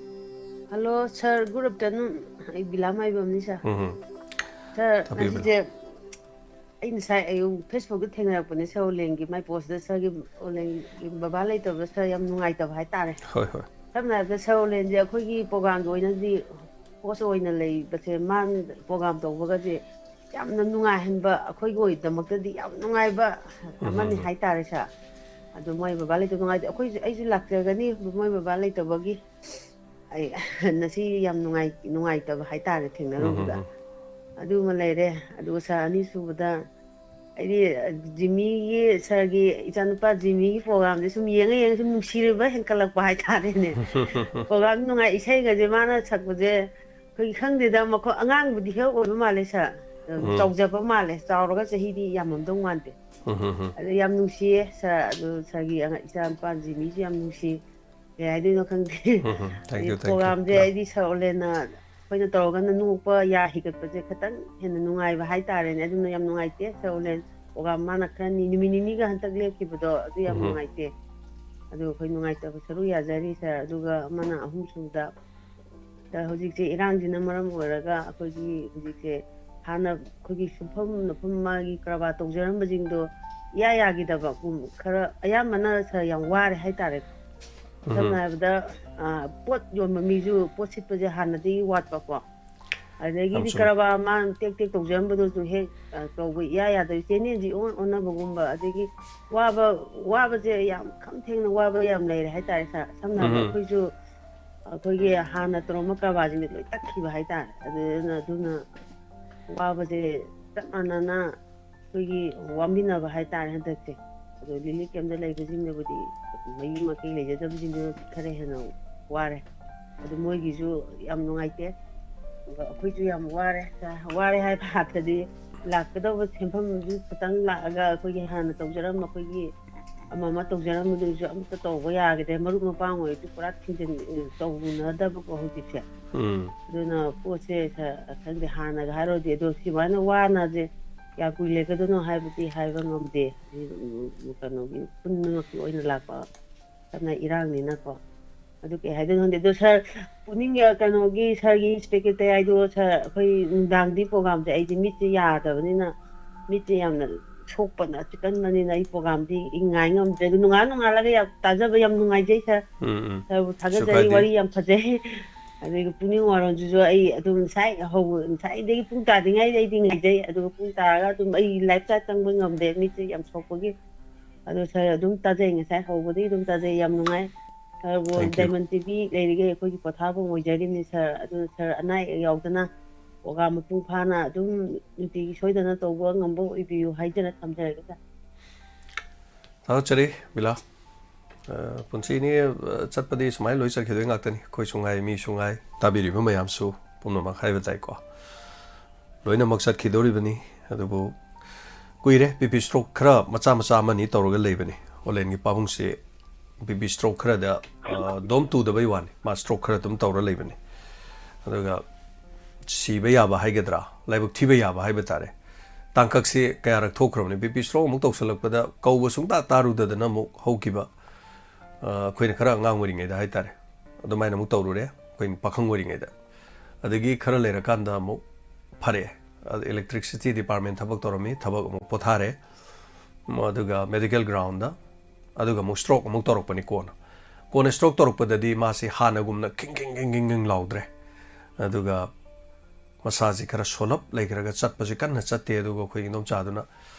hello sir good afternoon I bilamai bamni sir sir in sai ayu Facebook ga thengrapone sa olengi mai post da sa gi olengi baba lai to sa yam nungai ta hai tare hoi samna da sa olengi akhoi gi program do ina di post oina lei ba se man program to ba ji yam na nungai han ba akhoi goi da mak di yam nungai ba amani hai tare sa ꯑꯗꯨ ꯃꯣꯏ ꯕꯕꯥ ꯂꯩꯇꯕ ꯅꯨꯡꯉꯥꯏꯇꯦ ꯑꯩꯁꯨ ꯂꯥꯛꯆꯒꯅꯤ ꯃꯣꯏ ꯕꯕꯥ ꯂꯩꯇꯕꯒꯤ ꯑꯩ ꯉꯁꯤ ꯌꯥꯝ ꯅꯨꯡꯉꯥꯏꯇꯕ ꯍꯥꯏꯇꯥꯔꯦ ꯊꯦꯡꯅꯔꯨꯕꯗ ꯑꯗꯨꯃ ꯂꯩꯔꯦ ꯑꯗꯨꯒ ꯁꯥꯔ ꯑꯅꯤꯁꯨꯕꯗ ꯑꯩꯗꯤ ꯖꯤꯃꯤꯒꯤ ꯁꯥꯔꯒꯤ ꯏꯆꯥꯅꯨꯄꯥ ꯖꯤꯃꯤꯒꯤ ꯄ꯭ꯔꯣꯒꯥꯝꯁꯦ ꯁꯨꯝ ꯌꯦꯡꯉ ꯁꯨꯝ ꯅꯨꯡꯁꯤꯔꯕ ꯍꯦꯟꯀꯠꯂꯛꯄ ꯍꯥꯏꯇꯥꯔꯦꯅꯦ ꯄ꯭ꯔꯣꯒꯥꯝ ꯅꯨꯡꯉꯥꯏ ꯏꯁꯩꯒꯁꯦ ꯃꯥꯅ ꯁꯛꯄꯁꯦ ꯑꯩꯈꯣꯏꯒꯤ ꯈꯪꯗꯦꯗ ꯃꯈꯣꯏ ꯑꯉꯥꯡꯕꯨꯗꯤ ꯈꯔ ꯑꯣꯏꯕ ꯃꯥꯜꯂꯦ ꯁꯥꯔ ꯆꯥꯎꯖꯕ ꯃꯥꯜꯂꯦ ꯆꯥꯎꯔꯒ ꯆꯍꯤꯗꯤ ꯌꯥꯝꯃꯝꯗꯧ ꯃꯥꯟꯗꯦ ꯑꯗꯨ ꯌꯥꯝ ꯅꯨꯡꯁꯤꯌꯦ ꯁꯥꯔ ꯑꯗꯨ ꯁꯥꯔꯒꯤ ꯏꯆꯥ ꯅꯨꯄꯥ ꯖꯤꯃꯤꯁꯨ ꯌꯥꯝ ꯅꯨꯡꯁꯤ ꯀꯩ ꯍꯥꯏꯗꯣꯏꯅꯣ ꯈꯪꯗꯦ Thank you, thank you. ꯄ꯭ꯔꯣꯒꯥꯝꯁꯦ ꯑꯩꯗꯤ ꯁꯥꯔ ꯑꯣꯂꯦꯟꯅ ꯑꯩꯈꯣꯏꯅ ꯇꯧꯔꯒꯅ ꯅꯣꯛꯄ ꯌꯥ ꯍꯤꯒꯠꯄꯁꯦ ꯈꯤꯇꯪ ꯍꯦꯟꯅ ꯅꯨꯡꯉꯥꯏꯕ ꯍꯥꯏꯇꯥꯔꯦꯅꯦ ꯑꯗꯨꯅ ꯌꯥꯝ ꯅꯨꯡꯉꯥꯏꯇꯦ ꯁꯥꯔ ꯑꯣꯂꯦꯟ ꯄ꯭ꯔꯣꯒꯥꯝ ꯃꯥꯅ ꯈꯔ ꯅꯨꯃꯤꯠ ꯅꯤꯅꯤꯒ ꯍꯟꯇꯛ ꯂꯦꯞꯈꯤꯕꯗꯣ ꯑꯗꯨ ꯌꯥꯝ ꯅꯨꯡꯉꯥꯏꯇꯦ ꯑꯗꯨ ꯑꯩꯈꯣꯏ ꯅꯨꯡꯉꯥꯏꯇꯕ ꯁꯔꯨꯛ ꯌꯥꯖꯔꯤ ꯁꯥꯔ ꯑꯗꯨꯒ ꯑꯃꯅ ꯑꯍꯨꯝꯁꯨꯕꯗ ꯍꯧꯖꯤꯛꯁꯦ ꯏꯔꯥꯡꯁꯤꯅ ꯃꯔꯝ ꯑꯣꯏꯔꯒ ꯑꯩꯈꯣꯏꯒꯤ ꯍꯧꯖꯤꯛꯁꯦ ꯍꯥꯟꯅ ꯑꯩꯈꯣꯏꯒꯤ ꯁꯨꯡꯐꯝ ꯅꯐꯝ ꯃꯥꯒꯤ ꯀꯔꯕꯥꯔ ꯇꯧꯖꯔꯝꯕꯁꯤꯡꯗꯣ ꯏꯌꯥ ꯌꯥꯈꯤꯗꯕ ꯈꯔ ꯑꯌꯥꯝꯕꯅ ꯁꯥꯔ ꯌꯥꯝ ꯋꯥꯔꯦ ꯍꯥꯏꯇꯥꯔꯦꯀꯣ ꯁꯝꯅ ꯍꯥꯏꯔꯕꯗ ꯄꯣꯠ ꯌꯣꯟꯕ ꯃꯤꯁꯨ ꯄꯣꯠ ꯁꯤꯠꯄꯁꯦ ꯍꯥꯟꯅꯗꯒꯤ ꯋꯥꯠꯄꯀꯣ ꯑꯗꯒꯤꯗꯤ Absolutely. ꯀꯔꯕꯥꯔ ꯃꯥ ꯇꯦꯛ ꯇꯦꯛ ꯇꯧꯖꯔꯝꯕꯗꯨꯁꯨ ꯍꯦꯛ ꯇꯧꯕ ꯏꯌꯥ ꯌꯥꯗꯕ ꯆꯦꯅꯦꯜꯁꯤ ꯑꯣꯟꯅꯕꯒꯨꯝꯕ ꯑꯗꯒꯤ ꯋꯥꯕꯁꯦ ꯌꯥꯝ ꯈꯝ ꯊꯦꯡꯅ ꯋꯥꯕ ꯌꯥꯝ ꯂꯩꯔꯦ ꯍꯥꯏꯇꯥꯔꯦ ꯁꯥꯔ ꯁꯝꯅ ꯍꯥꯏꯔꯕꯗ ꯑꯩꯈꯣꯏꯁꯨ ꯑꯩꯈꯣꯏꯒꯤ ꯍꯥꯟꯅ ꯇꯧꯔꯝꯕ ꯀꯔꯕꯥꯔꯁꯤꯡꯁꯦ ꯂꯣꯏ ꯇꯠꯈꯤꯕ ꯍꯥꯏꯇꯥꯔꯦ ꯑꯗꯨꯅ ꯋꯥꯕꯁꯦ ꯆꯞ ꯃꯥꯟꯅꯅ ꯑꯩꯈꯣꯏꯒꯤ ꯋꯥꯃꯤꯟꯅꯕ ꯍꯥꯏꯇꯥꯔꯦ ꯍꯟꯗꯛꯁꯦ ꯑꯗꯣ ꯂꯤꯂꯤꯞ ꯀꯦꯝꯞꯇ ꯂꯩꯕꯁꯤꯡꯅꯕꯨꯗꯤ ꯃꯌꯨꯝ ꯃꯀꯩ ꯂꯩꯖꯗꯕꯁꯤꯡꯗꯨꯅ ꯈꯔ ꯍꯦꯟꯅ ꯋꯥꯔꯦ ꯑꯗꯨ ꯃꯣꯏꯒꯤꯁꯨ ꯌꯥꯝ ꯅꯨꯡꯉꯥꯏꯇꯦ ꯑꯗꯨꯒ ꯑꯩꯈꯣꯏꯁꯨ ꯌꯥꯝ ꯋꯥꯔꯦ ꯍꯥꯏꯕ ꯍꯥꯏꯔꯒꯗꯤ ꯂꯥꯛꯀꯗꯧꯕ ꯁꯦꯟꯐꯝꯗꯨ ꯈꯤꯇꯪ ꯂꯥꯛꯑꯒ ꯑꯩꯈꯣꯏꯒꯤ ꯍꯥꯟꯅ ꯇꯧꯖꯔꯝꯕ ꯑꯩꯈꯣꯏꯒꯤ ꯑꯃ ꯇꯧꯖꯔꯝꯕꯗꯨꯁꯨ ꯑꯝꯇ ꯇꯧꯕ ꯌꯥꯈꯤꯗ꯭ꯔꯦ ꯃꯔꯨꯞ ꯃꯄꯥꯡ ꯑꯣꯏꯔꯁꯨ ꯄꯨꯔꯥ ꯇꯧꯅꯗꯕꯀꯣ ꯍꯧꯖꯤꯛꯁꯦ ꯑꯗꯨꯅ ꯄꯣꯠꯁꯦ ꯈꯪꯗꯦ ꯍꯥꯟꯅꯒ ꯍꯥꯏꯔꯨꯔꯗꯤ ꯑꯗꯣ ꯁꯨꯃꯥꯏꯅ ꯋꯥꯅꯁꯦ ꯀꯌꯥ ꯀꯨꯏ ꯂꯩꯒꯗꯣꯏꯅꯣ ꯍꯥꯏꯕꯗꯤ ꯍꯥꯏꯕ ꯉꯝꯗꯦ ꯀꯩꯅꯣꯒꯤ ꯄꯨꯝꯅꯃꯛꯀꯤ ꯑꯣꯏꯅ ꯂꯥꯛꯄ ꯁꯝꯅ ꯏꯔꯥꯡꯅꯤꯅꯀꯣ ꯑꯗꯨ ꯀꯩ ꯍꯥꯏꯗꯣꯏꯅꯣ ꯈꯪꯗꯦ ꯑꯗꯣ ꯁꯥꯔ ꯄꯨꯛꯅꯤꯡ ꯀꯩꯅꯣꯒꯤ ꯁꯥꯔꯒꯤ ꯏꯁꯄꯦꯛꯇꯦꯇꯔ ꯍꯥꯏꯗꯣ ꯁꯥꯔ ꯑꯩꯈꯣꯏ ꯅꯨꯡꯗꯥꯡꯗꯤ ꯄ꯭ꯔꯣꯒꯥꯝꯁꯦ ꯑꯩꯗꯤ ꯃꯤꯠꯁꯦ ꯌꯥꯗꯕꯅꯤna ꯃꯤꯠꯁꯦ ꯌꯥꯝꯅ ꯁꯣꯛꯄꯅ ꯆꯤꯛꯀꯟꯕꯅꯤꯅ ꯑꯩ ꯄ꯭ꯔꯣꯒꯥꯝꯗꯤ ꯉꯥꯏ ꯉꯝꯗ꯭ꯔꯦ ꯑꯗꯨ ꯅꯣꯡꯉꯥꯜꯂꯒ ꯌꯥꯝ ꯇꯥꯖꯕ ꯌꯥꯝ ꯅꯨꯡꯉꯥꯏꯖꯩ ꯁꯥꯔꯕꯨ ꯊꯥꯒꯠꯆꯔꯤ Sukade. ꯋꯥꯔꯤ ꯌꯥꯝ ꯐꯖꯩ ꯑꯗꯒꯤ ꯄꯨꯛꯅꯤꯡ ꯋꯥꯔꯣꯟꯁꯤꯁꯨ ꯑꯩ ꯑꯗꯨꯝ ꯉꯁꯥꯏꯗꯒꯤ ꯄꯨꯡ ꯇꯥꯗ꯭ꯔꯤꯉꯩꯗ ꯑꯩꯗꯤ ꯉꯥꯏꯖꯩ ꯑꯗꯨꯒ ꯄꯨꯡ ꯇꯥꯔꯒ ꯑꯗꯨꯝ ꯑꯩ ꯂꯥꯏꯐ ꯁ꯭ꯇꯥꯏꯜ ꯆꯪꯕ ꯉꯝꯗꯦ ꯃꯤꯠꯁꯦ ꯌꯥꯝ ꯁꯣꯛꯄꯒꯤ ꯑꯗꯣ ꯁꯥꯔ ꯑꯗꯨꯝ ꯇꯥꯖꯩ ꯉꯁꯥꯏ ꯍꯧꯕꯗꯒꯤ ꯑꯗꯨꯝ ꯇꯥꯖꯩ ꯌꯥꯝ ꯅꯨꯡꯉꯥꯏ ꯁꯥꯔꯕꯨ Thank you. ꯗꯥꯏꯃꯟ ꯇꯤꯚꯤ ꯂꯩꯔꯤꯈꯩ ꯑꯩꯈꯣꯏꯒꯤ ꯄꯣꯊꯥꯐꯝ ꯑꯣꯏꯖꯔꯤꯕꯅꯤ ꯁꯥꯔ ꯑꯗꯨꯅ ꯁꯥꯔ ꯑꯅꯥ ꯑꯌꯦꯛ ꯌꯥꯎꯗꯅ ꯄ꯭ꯔꯣꯒꯥꯝ ꯃꯄꯨꯡ ꯐꯥꯅ ꯑꯗꯨꯝ ꯅꯨꯡꯇꯤꯒꯤ ꯁꯣꯏꯗꯅ ꯇꯧꯕ ꯉꯝꯕ ꯑꯣꯏꯕꯤꯌꯨ ꯍꯥꯏꯖꯅ ꯊꯝꯖꯔꯒꯦ ꯁꯥꯔ Chari, Bila. Punchini chatpadi sumai loi chakhido ngakani koi sungai mi sungai tabiri ma mayam su pumna ma khaiba tai ko loina maksat khidori bani adubu kuire bp stroke khra macha mani tawraga leibani olen gi pabung se bp stroke khra da dom tu da bai wan ma stroke khra tum tawra leibani aduga siba ya ba haigadra laibuk thiba ya ba haiba tare tangkak se kaya rak thokrabani bp stroke muk tawsalakpada kawba sungta taruda da na muk haukiba ꯑꯩꯈꯣꯏꯅ ꯈꯔ ꯑꯉꯥꯡ ꯑꯣꯏꯔꯤꯉꯩꯗ ꯍꯥꯏꯇꯥꯔꯦ ꯑꯗꯨꯃꯥꯏꯅ ꯑꯃꯨꯛ ꯇꯧꯔꯨꯔꯦ ꯑꯩꯈꯣꯏꯅ ꯄꯥꯈꯪ ꯑꯣꯏꯔꯤꯉꯩꯗ ꯑꯗꯒꯤ ꯈꯔ ꯂꯩꯔꯀꯥꯟꯗ ꯑꯃꯨꯛ ꯐꯔꯛꯑꯦ ꯏꯂꯦꯛꯇ꯭ꯔꯤꯛꯁꯤꯇꯤ ꯗꯤꯄꯥꯔꯠꯃꯦꯟ ꯊꯕꯛ ꯇꯧꯔꯝꯃꯤ ꯊꯕꯛ ꯑꯃꯨꯛ ꯄꯣꯊꯥꯔꯦ ꯑꯗꯨꯒ ꯃꯦꯗꯤꯀꯦꯜ ꯒ꯭ꯔꯥꯎꯟꯗ ꯑꯗꯨꯒ ꯑꯃꯨꯛ ꯁ꯭ꯇ꯭ꯔꯣꯛ ꯑꯃꯨꯛ ꯇꯧꯔꯛꯄꯅꯤ ꯀꯣꯟꯅ ꯁ꯭ꯇ꯭ꯔꯣꯛ ꯇꯧꯔꯛꯄꯗꯗꯤ ꯃꯥꯁꯤ ꯍꯥꯟꯅꯒꯨꯝꯅ ꯈꯤꯡ ꯂꯥꯎꯗ꯭ꯔꯦ ꯑꯗꯨꯒ ꯃꯁꯥꯁꯤ ꯈꯔ ꯁꯣꯜꯂꯞ ꯂꯩꯈ꯭ꯔꯒ ꯆꯠꯄꯁꯤ ꯀꯟꯅ ꯆꯠꯇꯦ ꯑꯗꯨꯒ ꯑꯩꯈꯣꯏꯒꯤ ꯏꯗꯣꯝꯆꯥꯗꯨꯅ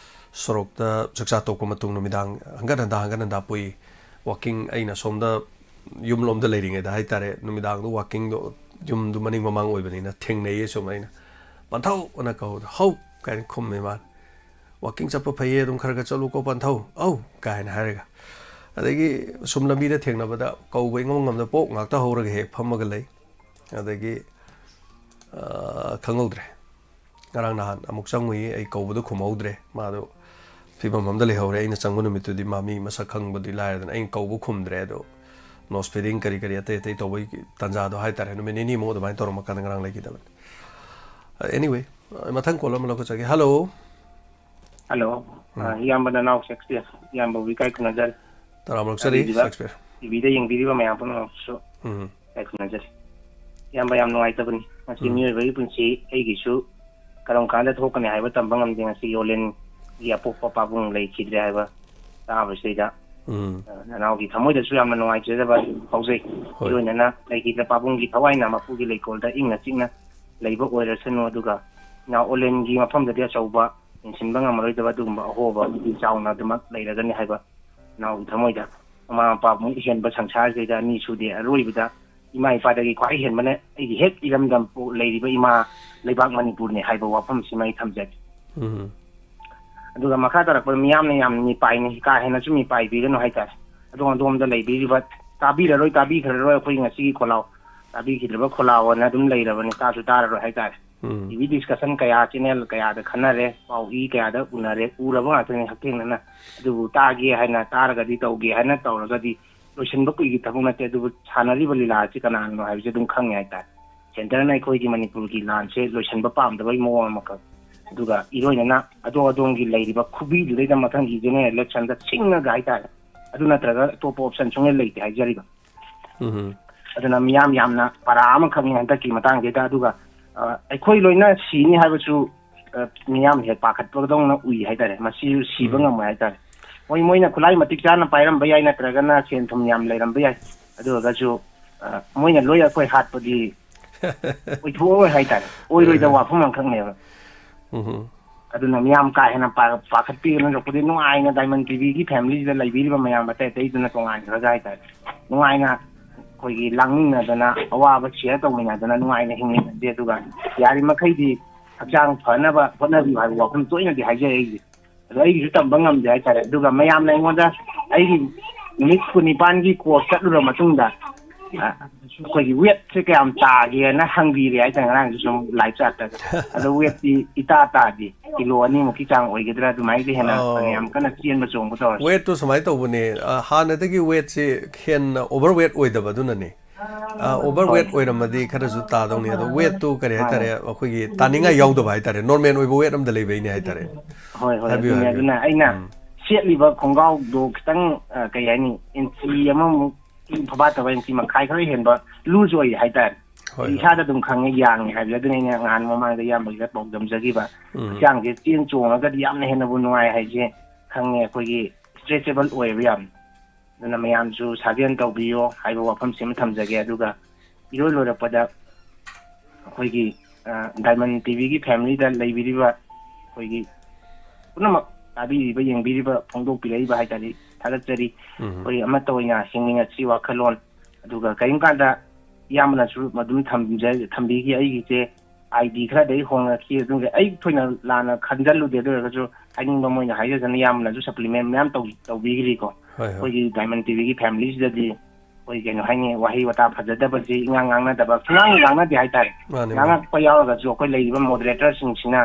ꯁꯣꯔꯣꯛꯇ ꯆꯥꯛꯆꯥ ꯇꯣꯛꯄ ꯃꯇꯨꯡ ꯅꯨꯃꯤꯗꯥꯡ ꯍꯪꯒꯠ ꯍꯟꯗꯥ ꯄꯨꯏ walking aina somda yum lomda leiringai da haitare numidang do walking do yum du maning mamang oibanina thengnei ye somaina panthau ona ka hau kain khum me man walking chapa phaye dum kharaga chalu ko panthau au kain haraga adagi sumlambi da thengna bada kau bai ngam da pok ngak ta horaga he phamaga lei adagi khangodre ngarang nahan amuk changui ai kau bu khumhaudre ma do Fibam Hamda Lehore, in a Sangunum to the Mami, Masakang, but the liar and Ain't Kobu Kumdredo, no speeding, Karikariate, Tanzado, Haitar, and many more the Mantor Makanang like it. Anyway, I'm a thank you. Hello. Hello. Yamba now Shakespeare. Yamba, we can Nazar. Taramoxari, Shakespeare. If we didn't video my apple, so Nazar. Yamba, I'm no item. I see me very punchy, Agishu, Karamkanda talk and I have a tambang and see Olin. Ya pop papung lay kid driver, obviously that. And I'll get some way to swim and no idea about Jose. Doing enough, like it a papung get Hawaii, I'm a fully like called the English singer, labor order Senoduga. Now Olin Gima from the Desoba in Simbanga Marita Dumba, Hova, the sound of the month later than Hiver. ꯅꯥꯎ ꯊꯃꯣꯏꯗ ꯃꯃꯥ ꯃꯄꯥ ꯃꯨꯛ ꯍꯦꯟꯕ ꯁꯪꯁꯥꯔꯁꯤꯗ ꯑꯅꯤ ꯁꯨꯗꯦ ꯑꯔꯣꯏꯕꯗ ꯏꯃꯥ ꯏꯄꯥꯗꯒꯤ ꯈ꯭ꯋꯥꯏ ꯍꯦꯟꯕꯅ ꯑꯩꯒꯤ ꯍꯦꯛ ꯏꯔꯝꯗꯝ ꯂꯩꯔꯤꯕ ꯏꯃꯥ ꯂꯩꯕꯥꯛ ꯃꯅꯤꯄꯨꯔꯅꯤ ꯍꯥꯏꯕ ꯋꯥꯐꯝꯁꯤꯃ ꯑꯩ ꯊꯝꯖꯒꯦ ꯑꯗꯨꯒ ꯃꯈꯥ ꯇꯥꯔꯛꯄꯗ ꯃꯤꯌꯥꯝꯅ ꯌꯥꯝ ꯃꯤꯄꯥꯏꯅꯤ ꯀꯥ ꯍꯦꯟꯅꯁꯨ ꯃꯤꯄꯥꯏꯕꯤꯒꯅꯨ ꯍꯥꯏꯇꯥꯔꯦ ꯑꯗꯣꯝ ꯑꯗꯣꯝꯗ ꯂꯩꯕꯤꯔꯤꯕ ꯇꯥꯕꯤꯔꯔꯣꯏ ꯇꯥꯕꯤꯈ꯭ꯔꯔꯣꯏ ꯑꯩꯈꯣꯏ ꯉꯁꯤꯒꯤ ꯈꯣꯜꯂꯥꯎ ꯇꯥꯕꯤꯈꯤꯗ꯭ꯔꯕ ꯈꯣꯜꯂꯥꯎꯑꯅ ꯑꯗꯨꯝ ꯂꯩꯔꯕꯅꯤ ꯇꯥꯁꯨ ꯇꯥꯔꯔꯣꯏ ꯍꯥꯏꯇꯥꯔꯦ ꯇꯤꯚꯤ ꯗꯤꯁꯀꯁꯟ ꯀꯌꯥ ꯆꯦꯅꯦꯜ ꯀꯌꯥꯗ ꯈꯟꯅꯔꯦ ꯄꯥꯎ ꯏ ꯀꯌꯥꯗ ꯎꯅꯔꯦ ꯎꯔꯕ ꯉꯥꯛꯇꯅꯤ ꯍꯛꯊꯦꯡꯅꯅ ꯑꯗꯨꯕꯨ ꯇꯥꯒꯦ ꯍꯥꯏꯅ ꯇꯥꯔꯒꯗꯤ ꯇꯧꯒꯦ ꯍꯥꯏꯅ ꯇꯧꯔꯒꯗꯤ ꯂꯣꯏꯁꯤꯟꯕ ꯀꯨꯏꯒꯤ ꯊꯕꯛ ꯅꯠꯇꯦ ꯑꯗꯨꯕꯨ ꯁꯥꯟꯅꯔꯤꯕ ꯂꯤꯂꯥ ꯑꯁꯤ ꯀꯅꯥꯅꯣ ꯍꯥꯏꯕꯁꯤ ꯑꯗꯨꯝ ꯈꯪꯉꯦ ꯍꯥꯏꯇꯥꯔꯦ ꯁꯦꯟꯇꯔꯅ ꯑꯩꯈꯣꯏꯒꯤ ꯃꯅꯤꯄꯨꯔꯒꯤ ꯂꯥꯟꯁꯦ ꯂꯣꯏꯁꯤꯟꯕ ꯄꯥꯝꯗꯕꯒꯤ ꯃꯑꯣꯡ ꯑꯃꯈꯛ ꯑꯗꯨꯒ ꯏꯔꯣꯏꯅꯅ ꯑꯗꯣꯝꯒꯤ ꯂꯩꯔꯤꯕ ꯈꯨꯕꯤꯗꯨꯗꯩꯗ ꯃꯊꯪꯒꯤ ꯖꯦꯅꯔꯦꯜ ꯏꯂꯦꯛꯁꯟꯗ ꯁꯤꯡꯉꯒ ꯍꯥꯏꯇꯥꯔꯦ ꯑꯗꯨ ꯅꯠꯇ꯭ꯔꯒ ꯑꯇꯣꯞꯄ ꯑꯣꯞꯁꯟ ꯁꯨꯡꯂꯩ ꯂꯩꯇꯦ ꯍꯥꯏꯖꯔꯤꯕ ꯑꯗꯨꯅ ꯃꯤꯌꯥꯝ ꯌꯥꯝꯅ ꯄꯔꯥ ꯑꯃꯈꯛꯅꯤ ꯍꯟꯗꯛꯀꯤ ꯃꯇꯥꯡꯁꯤꯗ ꯑꯗꯨꯒ ꯑꯩꯈꯣꯏ ꯂꯣꯏꯅ ꯁꯤꯅꯤ ꯍꯥꯏꯕꯁꯨ ꯃꯤꯌꯥꯝ ꯍꯦꯛ ꯄꯥꯈꯠꯄꯗꯧꯅ ꯎꯏ ꯍꯥꯏꯇꯥꯔꯦ ꯃꯁꯤ ꯁꯤꯕ ꯉꯝꯃꯣꯏ ꯍꯥꯏꯇꯥꯔꯦ ꯃꯣꯏꯅ ꯈꯨꯠꯂꯥꯏ ꯃꯇꯤꯛ ꯆꯥꯅ ꯄꯥꯏꯔꯝꯕ ꯌꯥꯏ ꯅꯠꯇ꯭ꯔꯒꯅ ꯁꯦꯟ ꯊꯨꯝ ꯌꯥꯝ ꯂꯩꯔꯝꯕ ꯌꯥꯏ ꯑꯗꯨ ꯑꯣꯏꯔꯒꯁꯨ ꯃꯣꯏꯅ ꯂꯣꯏ ꯑꯩꯈꯣꯏ ꯍꯥꯠꯄꯗꯤ ꯑꯣꯏꯊꯣꯛꯑꯔꯣꯏ ꯍꯥꯏꯇꯥꯔꯦ ꯑꯣꯏꯔꯣꯏꯗꯕ ꯋꯥꯐꯝ ꯑꯃꯈꯛꯅꯦꯕ ꯑꯗꯨꯅ ꯃꯤꯌꯥꯝ ꯀꯥ ꯍꯦꯟꯅ ꯄꯥꯈꯠꯄꯤꯒꯅꯨ ꯅꯠꯇ꯭ꯔꯄꯗꯤ ꯅꯨꯡꯉꯥꯏꯅ ꯗꯥꯏꯃꯟ ꯇꯤꯚꯤꯒꯤ ꯐꯦꯃꯤꯂꯤꯁꯤꯗ ꯂꯩꯕꯤꯔꯤꯕ ꯃꯌꯥꯝ ꯑꯇꯩ ꯑꯇꯩꯗꯨꯅ ꯇꯣꯉꯥꯟꯈ꯭ꯔꯒ ꯍꯥꯏꯇꯥꯔꯦ ꯅꯨꯡꯉꯥꯏꯅ ꯑꯩꯈꯣꯏꯒꯤ ꯂꯥꯡꯃꯤꯟꯅꯗꯅ ꯑꯋꯥꯕ ꯁꯤꯌꯔ ꯇꯧꯃꯤꯟꯅꯗꯅ ꯅꯨꯡꯉꯥꯏꯅ ꯍꯤꯡꯃꯤꯟꯅꯁꯤ ꯑꯗꯨꯒ ꯌꯥꯔꯤꯃꯈꯩꯗꯤ ꯍꯛꯆꯥꯡ ꯐꯅꯕ ꯍꯣꯠꯅꯕꯤꯌꯨ ꯍꯥꯏꯕ ꯋꯥꯐꯝ ꯇꯣꯏꯅꯗꯤ ꯍꯥꯏꯖꯩ ꯑꯩꯒꯤ ꯑꯗꯣ ꯑꯩꯒꯤꯁꯨ ꯇꯝꯕ ꯉꯝꯗꯦ ꯍꯥꯏꯇꯥꯔꯦ ꯑꯗꯨꯒ ꯃꯌꯥꯝꯅ ꯑꯩꯉꯣꯟꯗ ꯑꯩꯒꯤ ꯅꯨꯃꯤꯠ 19ꯒꯤ ꯀꯣꯔꯁ ꯆꯠꯂꯨꯔ ꯃꯇꯨꯡꯗ ꯑꯩꯈꯣꯏꯒꯤ ꯋꯦꯠꯁꯦ ꯀꯌꯥꯝ ꯇꯥꯒꯦꯅ ꯍꯪꯕꯤꯔꯦ ꯍꯥꯏꯇꯥꯔꯦ ꯉꯔꯥꯡꯁꯨ ꯁꯨꯝ ꯂꯥꯏꯚ ꯆꯥꯠꯇꯒ ꯑꯗꯣ ꯋꯦꯠꯇꯤ ꯏꯇꯥ ꯇꯥꯗꯦ ꯀꯤꯂꯣ 2ꯃꯨꯛꯀꯤ ꯆꯥꯡ ꯑꯣꯏꯒꯗ꯭ꯔꯥ ꯑꯗꯨꯃꯥꯏꯅꯗꯤ ꯍꯦꯟꯅ ꯌꯥꯝ ꯀꯟꯅ ꯆꯦꯟꯕ ꯆꯣꯡꯕ ꯇꯧꯔꯁꯤ ꯋꯦꯠꯇꯨ ꯁꯨꯃꯥꯏꯅ ꯇꯧꯕꯅꯦ ꯍꯥꯟꯅꯗꯒꯤ ꯋꯦꯠꯁꯤ ꯍꯦꯟꯅ ꯑꯣꯚꯔ ꯋꯦꯠ ꯑꯣꯏꯗꯕꯗꯨꯅꯅꯦ ꯑꯣꯚꯔ ꯍꯣꯏ ꯋꯦꯠ ꯑꯣꯏꯔꯝꯃꯗꯤ ꯈꯔꯁꯨ ꯇꯥꯗꯧꯅꯤ ꯑꯗꯣ ꯋꯦꯠꯇꯨ ꯀꯔꯤ ꯃꯥꯅꯦ ꯍꯥꯏꯇꯥꯔꯦ ꯑꯩꯈꯣꯏꯒꯤ ꯇꯥꯅꯤꯡꯉꯥꯏ ꯌꯥꯎꯗꯕ ꯍꯥꯏꯇꯥꯔꯦ ꯅꯣꯔꯃꯦꯜ ꯑꯣꯏꯕ ꯋꯦꯠ ꯑꯝꯗ ꯂꯩꯕꯩꯅꯦ ꯍꯥꯏꯇꯥꯔꯦ ꯍꯣꯏ ꯍꯥꯏꯕꯤꯌꯨ ꯑꯗꯨꯅꯦ ꯍꯥꯏꯕꯤꯌꯨ ꯑꯗꯨꯅ ꯑꯩꯅ ꯁꯦꯠꯂꯤꯕ ꯈꯣꯡꯒ꯭ꯔꯥꯎꯗꯣ ꯈꯤꯇꯪ ꯀꯩ ꯍꯥꯏꯅꯤ ꯏꯟꯆꯤ ꯑꯃꯃꯨꯛ ꯐꯕꯥꯠꯇꯕ ꯏꯟꯆꯤ ꯃꯈꯥꯏ ꯈꯔ ꯍꯦꯟꯕ ꯂꯨꯖ ꯑꯣꯏ ꯍꯥꯏꯇꯥꯔꯦ ꯍꯣꯏ ꯍꯣꯏ ꯏꯁꯥꯗ ꯑꯗꯨꯝ ꯈꯪꯉꯦ ꯌꯥꯡꯉꯦ ꯍꯥꯏꯕꯁꯦ ꯑꯗꯨꯅ ꯑꯩꯅ ꯅꯍꯥꯟ ꯃꯃꯥꯡꯗ ꯏꯌꯥꯝꯕꯒꯤꯗ ꯄꯥꯎꯗꯝꯖꯈꯤꯕ ꯍꯛꯆꯥꯡꯁꯦ ꯆꯦꯟ ꯆꯣꯡꯉꯒꯗꯤ ꯌꯥꯝꯅ ꯍꯦꯟꯅꯕꯨ ꯅꯨꯡꯉꯥꯏ ꯍꯥꯏꯁꯦ ꯈꯪꯉꯦ ꯑꯩꯈꯣꯏꯒꯤ ꯏꯁꯇ꯭ꯔꯦꯆꯦꯕꯜ ꯑꯣꯏꯌꯦꯕ ꯌꯥꯝꯅ ꯑꯗꯨꯅ ꯃꯌꯥꯝꯁꯨ ꯁꯥꯖꯦꯜ ꯇꯧꯕꯤꯌꯣ ꯍꯥꯏꯕ ꯋꯥꯐꯝꯁꯤꯃ ꯊꯝꯖꯒꯦ ꯑꯗꯨꯒ ꯏꯔꯣꯏ ꯂꯣꯏꯔꯛꯄꯗ ꯑꯩꯈꯣꯏꯒꯤ ꯗꯥꯏꯃꯟ ꯇꯤꯚꯤꯒꯤ ꯐꯦꯃꯤꯂꯤꯗ ꯂꯩꯕꯤꯔꯤꯕ ꯑꯩꯈꯣꯏꯒꯤ ꯄꯨꯝꯅꯃꯛ ꯇꯥꯕꯤꯔꯤꯕ ꯌꯦꯡꯕꯤꯔꯤꯕ ꯐꯣꯡꯗꯣꯛꯄꯤꯔꯛꯏꯕ ꯍꯥꯏꯇꯥꯔꯦ ꯊꯥꯒꯠꯆꯔꯤ ꯑꯩꯈꯣꯏ ꯑꯃꯠꯇ ꯑꯣꯏꯅ ꯍꯤꯡꯃꯤꯟꯅꯁꯤ ꯋꯥꯈꯜꯂꯣꯟ ꯑꯗꯨꯒ ꯀꯔꯤꯒꯨꯝꯕ ꯀꯥꯟꯗ ꯏꯌꯥꯝꯕꯅꯁꯨ ꯃꯗꯨꯝ ꯊꯝꯕꯤꯈꯤ ꯑꯩꯒꯤꯁꯦ ID ꯈꯔꯗꯒꯤ ꯍꯣꯡꯉꯛꯈꯤ ꯑꯗꯨꯒ ꯑꯩ ꯊꯣꯏꯅ ꯂꯥꯟꯅ ꯈꯟꯖꯜꯂꯨꯗꯦ ꯑꯗꯨ ꯑꯣꯏꯔꯒꯁꯨ ꯍꯥꯏꯅꯤꯡꯕ ꯃꯣꯏꯅ ꯍꯥꯏꯖꯗꯅ ꯏꯌꯥꯝꯕꯅꯁꯨ ꯁꯄ꯭ꯂꯤꯃꯦꯟ ꯃꯌꯥꯝ ꯇꯧꯕꯤꯈ꯭ꯔꯤꯀꯣ ꯑꯩꯈꯣꯏꯒꯤ ꯗꯥꯏꯃꯟ ꯇꯤꯚꯤꯒꯤ ꯐꯦꯃꯤꯂꯤꯁꯤꯗꯗꯤ ꯑꯩꯈꯣꯏ ꯀꯩꯅꯣ ꯍꯥꯏꯅꯤ ꯋꯥꯍꯩ ꯋꯥꯇꯥ ꯐꯖꯗꯕꯁꯤ ꯏꯉꯥꯡ ꯉꯥꯡꯅꯗꯕ ꯁꯨꯡꯉꯥꯡ ꯉꯥꯡꯅꯗꯦ ꯍꯥꯏꯇꯥꯔꯦ ꯉꯥꯡꯉꯛꯄ ꯌꯥꯎꯔꯒꯁꯨ ꯑꯩꯈꯣꯏ ꯂꯩꯔꯤꯕ ꯃꯣꯗꯔꯦꯇꯔꯁꯤꯡꯁꯤꯅ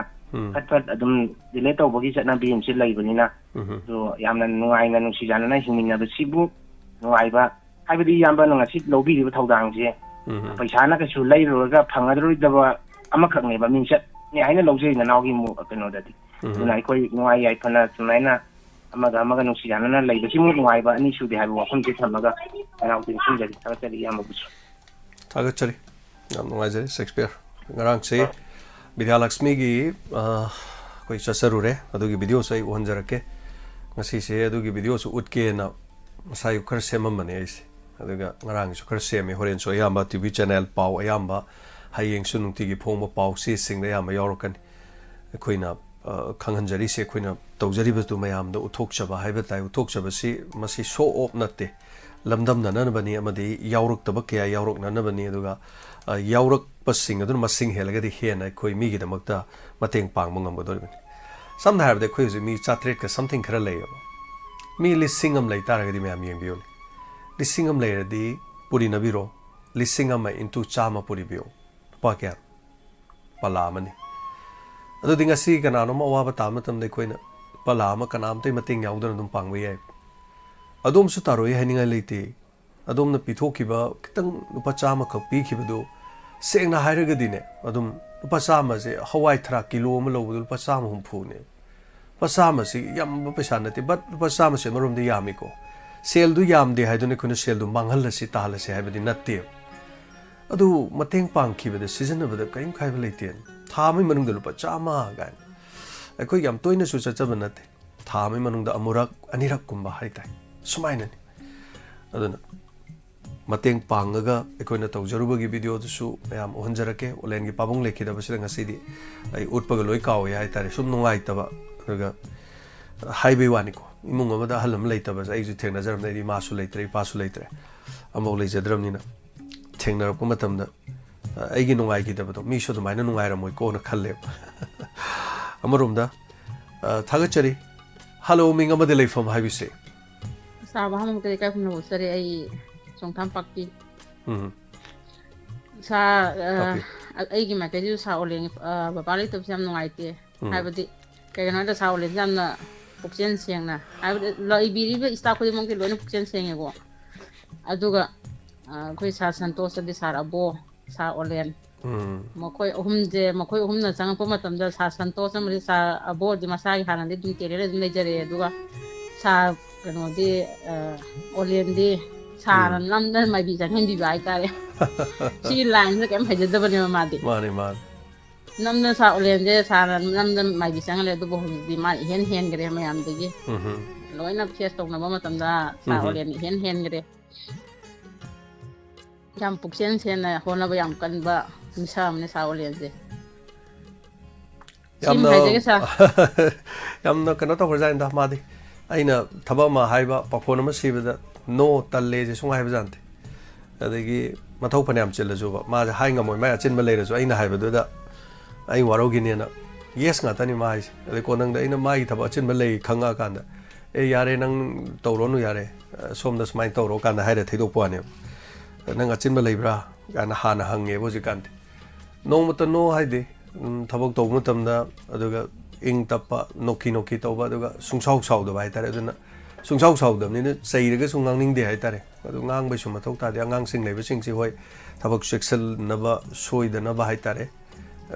ꯐꯠ ꯐꯠ ꯑꯗꯨꯝ ꯗꯤꯂꯦꯠ ꯇꯧꯕꯒꯤ ꯆꯠꯅꯕꯤ ꯑꯃꯁꯨ ꯂꯩꯕꯅꯤꯅ ꯑꯗꯣ ꯌꯥꯝꯅ ꯅꯨꯡꯉꯥꯏꯅ ꯅꯨꯡꯁꯤ ꯆꯥꯟꯅꯅ ꯍꯤꯡꯃꯤꯟꯅꯕꯁꯤꯕꯨ ꯅꯨꯡꯉꯥꯏꯕ ꯍꯥꯏꯕꯗꯤ ꯏꯌꯥꯝꯕꯅ ꯉꯁꯤ ꯂꯧꯕꯤꯔꯤꯕ ꯊꯧꯗꯥꯡꯁꯦ ꯄꯩꯁꯥꯅ ꯀꯩꯁꯨ ꯂꯩꯔꯨꯔꯒ ꯐꯪꯒꯗꯧꯔꯣꯏꯗꯕ ꯑꯃꯈꯛꯅꯦꯕ ꯃꯤꯡꯆꯠꯅꯦ ꯍꯥꯏꯅ ꯂꯧꯖꯩ ꯅꯅꯥꯎꯒꯤ ꯀꯩꯅꯣꯗꯗꯤ ꯑꯗꯨꯅ ꯑꯩꯈꯣꯏ ꯅꯨꯡꯉꯥꯏ ꯌꯥꯏꯐꯅ ꯁꯨꯃꯥꯏꯅ ꯑꯃꯒ ꯅꯨꯡꯁꯤ ꯆꯥꯟꯅꯅ ꯂꯩꯕꯁꯤꯃꯨꯛ ꯅꯨꯡꯉꯥꯏꯕ ꯑꯅꯤ ꯁꯨꯗꯦ ꯍꯥꯏꯕ ꯋꯥꯐꯝꯁꯦ ꯊꯝꯃꯒ ꯅꯅꯥꯎꯗꯤ ꯅꯤꯡꯁꯤꯡꯖꯔꯤ ꯊꯥꯒꯠꯆꯔꯤ ꯏꯌꯥꯝꯕꯕꯨꯁꯨ ꯊꯥꯒꯠꯆꯔꯤ ꯌꯥꯝ ꯅꯨꯡꯉꯥꯏꯖꯔꯤ ꯁꯦꯛꯁꯄꯤꯌꯔ ꯉꯔꯥꯡꯁꯤ ꯕꯤꯗ꯭ꯌꯥꯂꯛꯁꯃꯤꯒꯤ ꯑꯩꯈꯣꯏ ꯆꯠꯆꯔꯨꯔꯦ ꯑꯗꯨꯒꯤ ꯚꯤꯗꯤꯑꯣꯁꯨ ꯑꯩ ꯎꯍꯟꯖꯔꯛꯀꯦ ꯉꯁꯤꯁꯦ ꯑꯗꯨꯒꯤ ꯚꯤꯗꯤꯑꯣꯁꯨ ꯎꯠꯀꯦꯅ ꯉꯁꯥꯏ ꯈꯔ ꯁꯦꯝꯃꯝꯕꯅꯦ ꯑꯩꯁꯦ ꯑꯗꯨꯒ ꯉꯔꯥꯡꯒꯤꯁꯨ ꯈꯔ ꯁꯦꯝꯃꯦ ꯍꯣꯔꯦꯟꯁꯨ ꯑꯌꯥꯝꯕ ꯇꯤꯚꯤ ꯆꯦꯅꯦꯜ ꯄꯥꯎ ꯑꯌꯥꯝꯕ ꯍꯌꯦꯡꯁꯨ ꯅꯨꯡꯇꯤꯒꯤ ꯐꯣꯡꯕ ꯄꯥꯎ ꯆꯦꯁꯤꯡꯗ ꯑꯌꯥꯝꯕ ꯌꯥꯎꯔꯛꯀꯅꯤ ꯑꯩꯈꯣꯏꯅ ꯈꯪꯍꯟꯖꯔꯤꯁꯦ ꯑꯩꯈꯣꯏꯅ ꯇꯧꯖꯔꯤꯕꯗꯨ ꯃꯌꯥꯝꯗ ꯎꯠꯊꯣꯛꯆꯕ ꯍꯥꯏꯕ ꯇꯥꯏ ꯎꯠꯊꯣꯛꯆꯕꯁꯤ ꯃꯁꯤ ꯁꯣ ꯑꯣꯞ ꯅꯠꯇꯦ ꯂꯝꯗꯝꯅꯅꯕꯅꯤ ꯑꯃꯗꯤ ꯌꯥꯎꯔꯛꯇꯕ ꯀꯌꯥ ꯌꯥꯎꯔꯛꯅꯅꯕꯅꯤ ꯑꯗꯨꯒ ꯌꯥꯎꯔꯛꯄꯁꯤꯡ ꯑꯗꯨꯅ ꯃꯁꯤꯡ ꯍꯦꯜꯂꯒꯗꯤ ꯍꯦꯟꯅ ꯑꯩꯈꯣꯏ ꯃꯤꯒꯤꯗꯃꯛꯇ ꯃꯇꯦꯡ ꯄꯥꯡꯕ ꯉꯝꯒꯗꯧꯔꯤꯕꯅꯤ ꯁꯝꯅ ꯍꯥꯏꯔꯕꯗ ꯑꯩꯈꯣꯏ ꯍꯧꯖꯤꯛ ꯃꯤ 900ꯒ ꯁꯝꯊꯤꯡ ꯈꯔ ꯂꯩꯌꯦꯕ ꯃꯤ 1,000 ꯑꯃ ꯂꯩ ꯇꯥꯔꯒꯗꯤ ꯃꯌꯥꯝ ꯌꯦꯡꯕꯤꯌꯨꯅꯤ 1,000 ꯑꯃ ꯂꯩꯔꯗꯤ ꯄꯨꯔꯤꯅꯕꯤꯔꯣ 1,000 ꯏꯟꯇꯨ 100 ꯄꯨꯔꯤꯕꯤꯌꯣ ꯂꯨꯄꯥ ꯀꯌꯥ ꯂꯨꯄꯥ ꯂꯥꯈ ꯑꯃꯅꯤ ꯑꯗꯨꯗꯤ ꯉꯁꯤ ꯀꯅꯥꯅꯣꯝ ꯑꯋꯥꯕ ꯇꯥꯕ ꯃꯇꯝꯗ ꯑꯩꯈꯣꯏꯅ ꯂꯨꯄꯥ ꯂꯥꯈ ꯑꯃ ꯀꯅꯥꯝꯇꯩ ꯃꯇꯦꯡ ꯌꯥꯎꯗꯅ ꯑꯗꯨꯝ ꯄꯥꯡꯕ ꯌꯥꯏ ꯑꯗꯣꯝꯁꯨ ꯇꯥꯔꯣꯏ ꯍꯥꯏꯅꯤꯡꯉꯥꯏ ꯂꯩꯇꯦ ꯑꯗꯣꯝꯅ ꯄꯤꯊꯣꯛꯈꯤꯕ ꯈꯤꯇꯪ ꯂꯨꯄꯥ 100 ꯈꯛ ꯄꯤꯈꯤꯕꯗꯨ ꯁꯦꯡꯅ ꯍꯥꯏꯔꯒꯗꯤꯅꯦ ꯑꯗꯨꯝ ꯂꯨꯄꯥ 100ꯁꯦ ꯍꯋꯥꯏ ꯊꯔꯥꯛ ꯀꯤꯂꯣ ꯑꯃ ꯂꯧꯕꯗ ꯂꯨꯄꯥ 170ꯅꯦ ꯂꯨꯄꯥ 100ꯁꯤ ꯌꯥꯝꯕ ꯄꯩꯁꯥ ꯅꯠꯇꯦ ꯕꯠ ꯂꯨꯄꯥ 100ꯁꯦ ꯑꯃꯔꯣꯝꯗ ꯌꯥꯝꯃꯤꯀꯣ ꯁꯦꯜꯗꯨ ꯌꯥꯝꯗꯦ ꯍꯥꯏꯗꯨꯅ ꯑꯩꯈꯣꯏꯅ ꯁꯦꯜꯗꯨ ꯃꯥꯡꯍꯜꯂꯁꯤ ꯇꯥꯍꯜꯂꯁꯤ ꯍꯥꯏꯕꯗꯤ ꯅꯠꯇꯦꯕ ꯑꯗꯨ ꯃꯇꯦꯡ ꯄꯥꯡꯈꯤꯕꯗ ꯁꯤꯖꯤꯟꯅꯕꯗ ꯀꯔꯤꯝ ꯈꯥꯏꯕ ꯂꯩꯇꯦ ꯊꯥ ꯑꯃꯒꯤ ꯃꯅꯨꯡꯗ ꯂꯨꯄꯥ 100 ꯀꯥꯏꯅ ꯑꯩꯈꯣꯏ ꯌꯥꯝ ꯇꯣꯏꯅꯁꯨ ꯆꯠꯆꯕ ꯅꯠꯇꯦ ꯊꯥ ꯑꯃꯒꯤ ꯃꯅꯨꯡꯗ ꯑꯃꯨꯔꯛ ꯑꯅꯤꯔꯛꯀꯨꯝꯕ ꯍꯥꯏꯇꯥꯏ ꯁꯨꯃꯥꯏꯅꯅꯤ ꯑꯗꯨꯅ ꯃꯇꯦꯡ ꯄꯥꯡꯉꯒ ꯑꯩꯈꯣꯏꯅ ꯇꯧꯖꯔꯨꯕꯒꯤ ꯚꯤꯗꯤꯑꯣꯗꯨꯁꯨ ꯃꯌꯥꯝ ꯎꯍꯟꯖꯔꯛꯀꯦ ꯑꯣꯂꯦꯟꯒꯤ ꯄꯥꯕꯨꯡ ꯂꯩꯈꯤꯗꯕꯁꯤꯗ ꯉꯁꯤꯗꯤ ꯑꯩ ꯎꯠꯄꯒ ꯂꯣꯏ ꯀꯥꯎꯋꯦ ꯍꯥꯏꯇꯥꯔꯦ ꯁꯨꯝ ꯅꯨꯡꯉꯥꯏꯇꯕ ꯑꯗꯨꯒ ꯍꯥꯏꯕꯩ ꯋꯥꯅꯤꯀꯣ imung amada halam leitaba ai ju thengnajaram nei masu leitre pasu leitre amau leijadramnina thengnar ko matamda ai gi nungai gi dabado mi sho dumaina nungai ramoi ko na khalle amarumda thagachari hello ming amade leifam haibise Sawa hamam kare kai phumna bosare ai songtham pakti sa ai gi ma kai sa oleng baba le top sam nungai te haibadi kai na da sa oleng jam na pukchen seng na haibadi loi biri be sta khodi mong ke loina pukchen seng ego aduga khoi sa santos de sar abo sa olen makhoi ohum na chang pa matam da sa santos amri sa abo di masai hanan de du tere le dum jare aduga sa kano di olen di sa lamdan mai bi jang hen bi bai tare si line se kem hajada bani ma di mani namna sa olen de sa namdan mai bi jang le du bo di ma hen gre ma yam de gi loina phes tok na ma matam da sa olen hen gre jam pukchen sen na hona ba yam kan ba misam ne sa olen je yamna kano to khorja inda madi aina thaba ma haiba pakhon ma sibada no talle je sunga haiba jante adagi mathau phanam chelajo ba ma hai ngamoi ma achin ma leirajo aina haiba do da ai waro gi ne na yes nga tani mai ade ko nang da aina mai thaba achin ma lei khanga kan da e yare nang tawro nu yare som da smai tawro kan da haire thidok pa ne nang achin ma leibra kana hana hange bo ji kan no mata no haide thabak taw mutam da aduga ing tappa noki tawba aduga sungsau sau da bai tare aduna sungsau sau da ni sei daga sungang ning de hai tare adu ngang bai suma thok ta de angang sing leiba sing si hoi thabak sexual na ba soi da na ba hai tare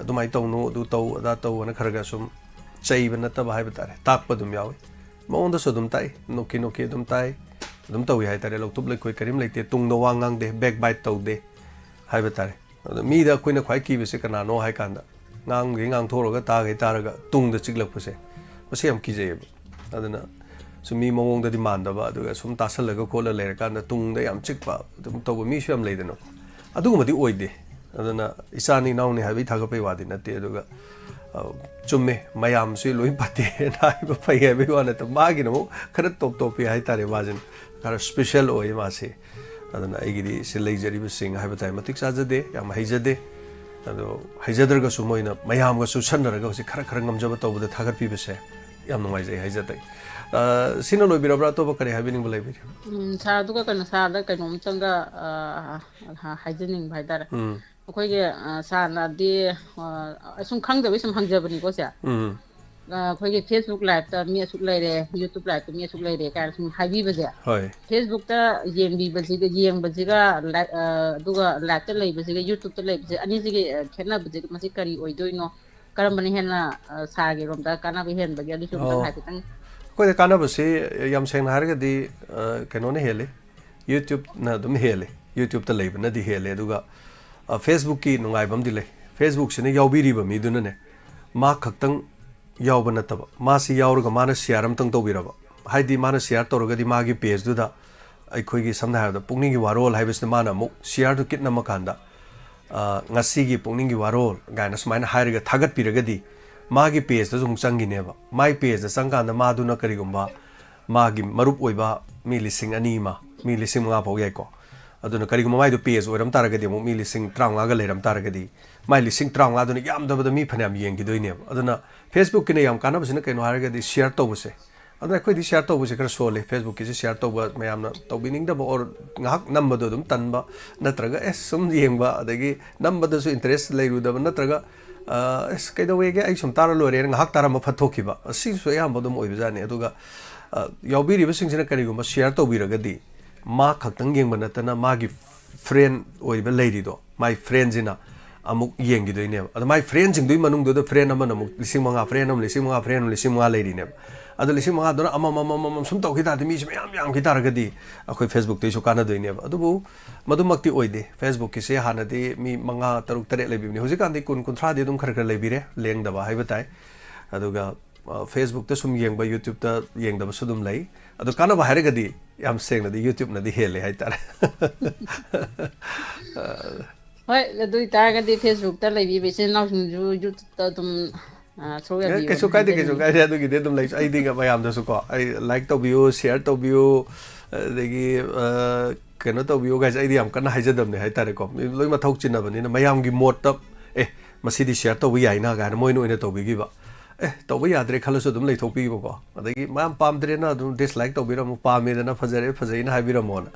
adu mai taw no du taw da taw na kharaga sum sei ba na ta ba hai ba tare tak pa dum yawi mong da so dum tai noki dum tai dum taw hai tare lok tup le koi karim leite tung no wangang de back bite taw de hai ba tare adu mi da koina khwai ki be se kana no hai kan da ngang thoroga ta ge taraga tung da chiklak puse mase am ki je adana sumi mong da demand da ba aduga sum tasalaga kola le kan da tung da yam chikpa dum to mi sham le dano aduga madi oide adana isani naw ni habi thaga pe wadi na te aduga chumme mayam sui loin pate na ba pai ge be wana ta ma gi no khara top pe hai tare wajin kar special oi ma se adana aigidi se leijari be sing hai ba tai matik sa jade yam haijade ado haijadra su moina mayam ga su sanara ga si khara ngamjaba tawda thagat pi bese yam ngai jai haijadai sino no birabra to ba kare habining bulai bi sa du ka kana sa da kanom changa haijening bhai dar khoi ge sa na di asum khang da bisum hangjabani ko sia khoi ge Facebook live ta mi asuk lai re YouTube live ta mi asuk lai re ka sum habi ba ja hoi Facebook ta yeng bi ba ji ga yeng ba ji ga du ga live ta lai ba ji ga YouTube ta lai ba ji ani ji ge khena ba ji ma ji kari oi doi no karam bani hena sa ge rom da kana bi hen ba ge du sum ta ha kitang ko de kana ba se yam seng har ga di keno ne hele YouTube na dum hele YouTube ta lai ba na di hele du ga Facebook ki nungai bam di le Facebook se ne yaw bi ri ba mi du na ne ma khaktang yaw ba na ta ba ma si yaw ga ma na share am tang to bi ra ba hai di ma na share to ga di ma gi page du da ai khoi gi samna ha da pukning gi warol hai bes ma na mu share du kit na ma kan da ngasi gi pukning gi warol ga na smaina hai ga thagat pi ra ga di ma gi page da jung chang gi ne ba mai page da sang kan da ma du na kari gum ba ma gi marup oi ba mi lising ani ma mi lising nga pau ye ko aduna kari gum mai du page oiram tar ga di mu mi lising trang ga le ram tar ga di mai lising trang ga du na yam da ba mi phanam yeng gi doi ne aduna Facebook ki ne yam kana ba se na kai no har ga di share to bu se aduna khoi di share to bu se kar so le Facebook ki se share to ba mayam na to bining da ba or ngak nam ba do dum tan ba natraga sum yeng ba adagi nam ba da su interest le ru da ba natraga es kai da we ge ai sum tar lo re ngak tar ma phatho ki ba si so yam ba dum oi ba ne aduga yaw bi ri ba sing sina kari gum share to bi ra ga di ma khaktang yeng ba na ta na ma gi friend oi ba le ri do my friend jina amuk yeng gi doi ne ad my friend jing doi manung do da friend ama na muk lising manga friend lising manga le ri ne adu lising manga do na ama sum to khita mi sem yam khita ra ga di akhoi Facebook te so kana doi ne adu bu madumakti oi de Facebook ki se hana de mi manga taruk tare le bi ni hoji kan de kun thra de dum khar le bi re leng da ba hai batai adu ga Facebook ta sum yeng ba YouTube ta yeng da ba sudum lai adu kana ba hai ga di yam seng na di YouTube na di hele hai tar hoi la dui ta ga di Facebook ta lai bi be se na sum ju ta tum ꯁꯔꯨꯛ ꯌꯥꯕꯤꯌꯨ ꯀꯩꯁꯨ ꯀꯥꯏꯗꯦ ꯀꯩꯁꯨ ꯀꯥꯏꯗꯦ ꯑꯗꯨꯒꯤꯗꯤ ꯑꯗꯨꯝ ꯂꯩ ꯑꯩꯗꯤ ꯃꯌꯥꯝꯗꯁꯨ ꯀꯣ ꯑꯩ ꯂꯥꯏꯛ ꯇꯧꯕꯤꯌꯨ ꯁꯤꯌꯔ ꯇꯧꯕꯤꯌꯨ ꯑꯗꯒꯤ ꯀꯩꯅꯣ ꯇꯧꯕꯤꯌꯨ ꯒꯥꯏꯁꯦ ꯑꯩꯗꯤ ꯌꯥꯝ ꯀꯟꯅ ꯍꯥꯏꯖꯗꯕꯅꯦ ꯍꯥꯏꯇꯥꯔꯦꯀꯣ ꯂꯣꯏ ꯃꯊꯧ ꯆꯤꯟꯅꯕꯅꯤꯅ ꯃꯌꯥꯝꯒꯤ ꯃꯣꯠꯇ ꯃꯁꯤꯗꯤ ꯁꯤꯌꯔ ꯇꯧꯕ ꯌꯥꯏꯅ ꯀꯥꯏꯅ ꯃꯣꯏꯅ ꯑꯣꯏꯅ ꯇꯧꯕꯤꯈꯤꯕ ꯇꯧꯕ ꯌꯥꯗ꯭रे ꯈꯜꯂꯁꯨ ꯑꯗꯨꯝ ꯂꯩꯊꯣꯛꯄꯤꯈꯤꯕꯀꯣ ꯑꯗꯒꯤ ꯃꯌꯥꯝ ꯄꯥꯝꯗ꯭ꯔꯦꯅ ꯑꯗꯨꯝ ꯗꯤꯁꯂꯥꯏꯛ ꯇꯧꯕꯤꯔꯝꯃꯨ ꯄꯥꯝꯃꯦꯗꯅ ꯐꯖꯩꯅ ꯍꯥꯏꯕꯤꯔꯝꯃꯣꯅ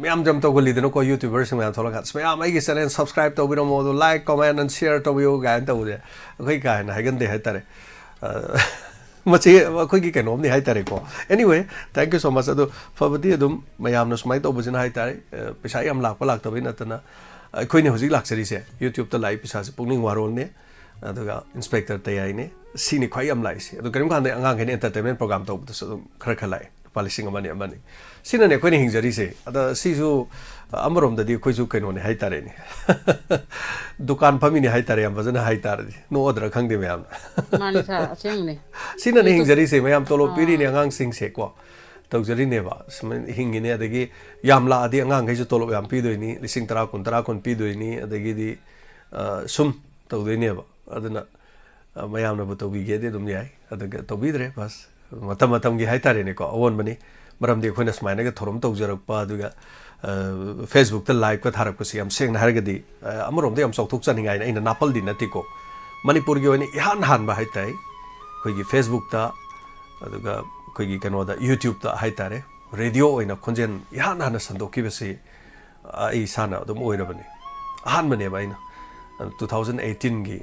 ꯃꯌꯥꯝ ꯖꯝ ꯇꯧꯒꯜꯂꯤꯗꯅꯀꯣ ꯌꯨꯇ꯭ꯌꯨꯕꯔꯁꯤꯡ ꯃꯌꯥꯝ ꯊꯣꯛꯂꯛꯀꯥꯟꯗ ꯃꯌꯥꯝ ꯑꯩꯒꯤ ꯆꯦꯅꯦꯜ ꯁꯕꯁꯀ꯭ꯔꯥꯏꯕ ꯇꯧꯕꯤꯔꯝꯃꯣ ꯑꯗꯣ ꯂꯥꯏꯛ ꯀꯣꯃꯦꯟ ꯑꯦꯟ ꯁꯤꯌꯔ ꯇꯧꯕꯤꯌꯨ ꯀꯥꯏꯅ ꯇꯧꯕꯁꯦ ꯑꯩꯈꯣꯏ ꯀꯥ ꯍꯦꯟꯅ ꯍꯥꯏꯒꯟꯗꯦ ꯍꯥꯏꯇꯥꯔꯦ ꯃꯁꯤ ꯑꯩꯈꯣꯏꯒꯤ ꯀꯩꯅꯣꯝꯅꯤ ꯍꯥꯏꯇꯥꯔꯦꯀꯣ ꯑꯦꯅꯤꯋꯦ ꯊꯦꯡꯛ ꯌꯨ ꯁꯣ ꯃꯆ ꯑꯗꯣ ꯐꯕꯗꯤ ꯑꯗꯨꯝ ꯃꯌꯥꯝꯅ ꯁꯨꯃꯥꯏꯅ ꯇꯧꯕꯁꯤꯅ ꯍꯥꯏꯇꯥꯔꯦ ꯄꯩꯁꯥ ꯌꯥꯝ ꯂꯥꯛꯄ ꯂꯥꯛꯇꯕꯩ ꯅꯠꯇꯅ ꯑꯩꯈꯣꯏꯅ ꯍꯧꯖꯤꯛ ꯂꯥꯛꯆꯔꯤꯁꯦ ꯌꯨꯇ꯭ꯌꯨꯕꯇ ꯂꯥꯛꯏ ꯄꯩꯁꯥꯁꯦ ꯄꯨꯛꯅꯤꯡ ꯋꯥꯔꯣꯜꯅꯦ ꯑꯗꯨꯒ ꯏꯟꯁꯄꯦꯛꯇꯔ ꯇꯌꯥꯏꯅꯦ ꯁꯤꯅꯤ ꯈ꯭ꯋꯥꯏ ꯌꯥꯝ ꯂꯥꯛꯏꯁꯦ ꯑꯗꯣ ꯀꯔꯤꯒꯨꯝꯕ ꯀꯥꯟꯗ ꯑꯉꯥꯡꯈꯩꯅ ꯑꯦꯟꯇꯔꯇꯦꯟꯃꯦꯟ ꯄ꯭रोꯒ꯭ꯔꯥꯝ ꯇꯧꯕꯗꯁꯨ ꯑꯗꯨꯝ ꯈꯔ ꯂꯥꯛꯑꯦ ꯂꯨꯄꯥ 1,000 ꯁꯤꯅꯅꯦ ꯑꯩꯈꯣꯏꯅ ꯍꯤꯡꯖꯔꯤꯁꯦ ꯑꯗ ꯁꯤꯁꯨ ꯑꯃꯔꯣꯝꯗꯗꯤ ꯑꯩꯈꯣꯏꯁꯨ ꯀꯩꯅꯣꯅꯦ ꯍꯥꯏꯇꯥꯔꯦꯅꯦ ꯗꯨꯀꯥꯟ ꯐꯝꯃꯤꯅꯦ ꯍꯥꯏꯇꯥꯔꯦ ꯌꯥꯝ ꯐꯖꯅ ꯍꯥꯏꯇꯥꯔꯗꯤ ꯅꯣꯛꯑꯗ꯭ꯔꯥ ꯈꯪꯗꯦ ꯃꯌꯥꯝꯅ ꯃꯥꯅꯤ ꯁꯥꯔ ꯑꯁꯦꯡꯕꯅꯦ ꯁꯤꯅꯅꯦ ꯍꯤꯡꯖꯔꯤꯁꯦ ꯃꯌꯥꯝ ꯇꯣꯂꯣꯞ ꯄꯤꯔꯤꯅꯦ ꯑꯉꯥꯡꯁꯤꯡꯁꯦ ꯀꯣ ꯇꯧꯖꯔꯤꯅꯦꯕ ꯁꯨꯃꯥꯏꯅ ꯍꯤꯡꯉꯤꯅꯦ ꯑꯗꯒꯤ ꯌꯥꯝ ꯂꯥꯛꯑꯗꯤ ꯑꯉꯥꯡꯈꯩꯁꯨ ꯇꯣꯂꯣꯞ ꯌꯥꯝ ꯄꯤꯗꯣꯏꯅꯤ 10,000 10,000 ꯄꯤꯗꯣꯏꯅꯤ ꯑꯗꯒꯤꯗꯤ ꯁꯨꯝ ꯇꯧꯗꯣꯏꯅꯦꯕ ꯑꯗꯨꯅ ꯃꯌꯥꯝꯅꯕꯨ ꯇꯧꯕꯤꯒꯦꯗꯤ ꯑꯗꯨꯝ ꯌꯥꯏ ꯑꯗꯨꯒ ꯇꯧꯕꯤꯗ꯭रे बस ꯃꯇꯝꯒꯤ ꯍꯥꯏꯇꯥꯔꯦꯅꯦꯀꯣ ꯑꯑꯣꯟꯕꯅꯤ ꯃꯔꯝꯗꯤ ꯑꯩꯈꯣꯏꯅ ꯁꯨꯃꯥꯏꯅꯒ ꯊꯧꯔꯝ ꯇꯧꯖꯔꯛꯄ ꯑꯗꯨꯒ ꯐꯦꯁꯕꯨꯛꯇ ꯂꯥꯏꯚꯀ ꯊꯥꯔꯛꯄꯁꯤ ꯌꯥꯝ ꯁꯦꯡꯅ ꯍꯥꯏꯔꯒꯗꯤ ꯑꯃꯔꯣꯝꯗ ꯌꯥꯝ ꯆꯥꯎꯊꯣꯛꯆꯅꯤꯡꯉꯥꯏꯅ ꯑꯩꯅ ꯅꯥꯄꯜꯗꯤ ꯅꯠꯇꯦꯀꯣ ꯃꯅꯤꯄꯨꯔꯒꯤ ꯑꯣꯏꯅ ꯏꯍꯥꯟ ꯍꯥꯟꯕ ꯍꯥꯏꯇꯥꯔꯦ ꯑꯩꯈꯣꯏꯒꯤ ꯐꯦꯁꯕꯨꯛꯇ ꯑꯗꯨꯒ ꯑꯩꯈꯣꯏꯒꯤ ꯀꯩꯅꯣꯗ ꯌꯨꯇ꯭ꯌꯨꯕꯇ ꯍꯥꯏꯇꯥꯔꯦ ꯔꯦꯗꯤꯑꯣ ꯑꯣꯏꯅ ꯈꯣꯟꯖꯦꯜ ꯏꯍꯥꯟ ꯍꯥꯟꯅ ꯁꯟꯗꯣꯛꯈꯤꯕꯁꯤ ꯑꯩ ꯏꯁꯥꯅ ꯑꯗꯨꯝ ꯑꯣꯏꯔꯕꯅꯤ ꯑꯍꯥꯟꯕꯅꯦꯕ ꯑꯩꯅ 2018ꯒꯤ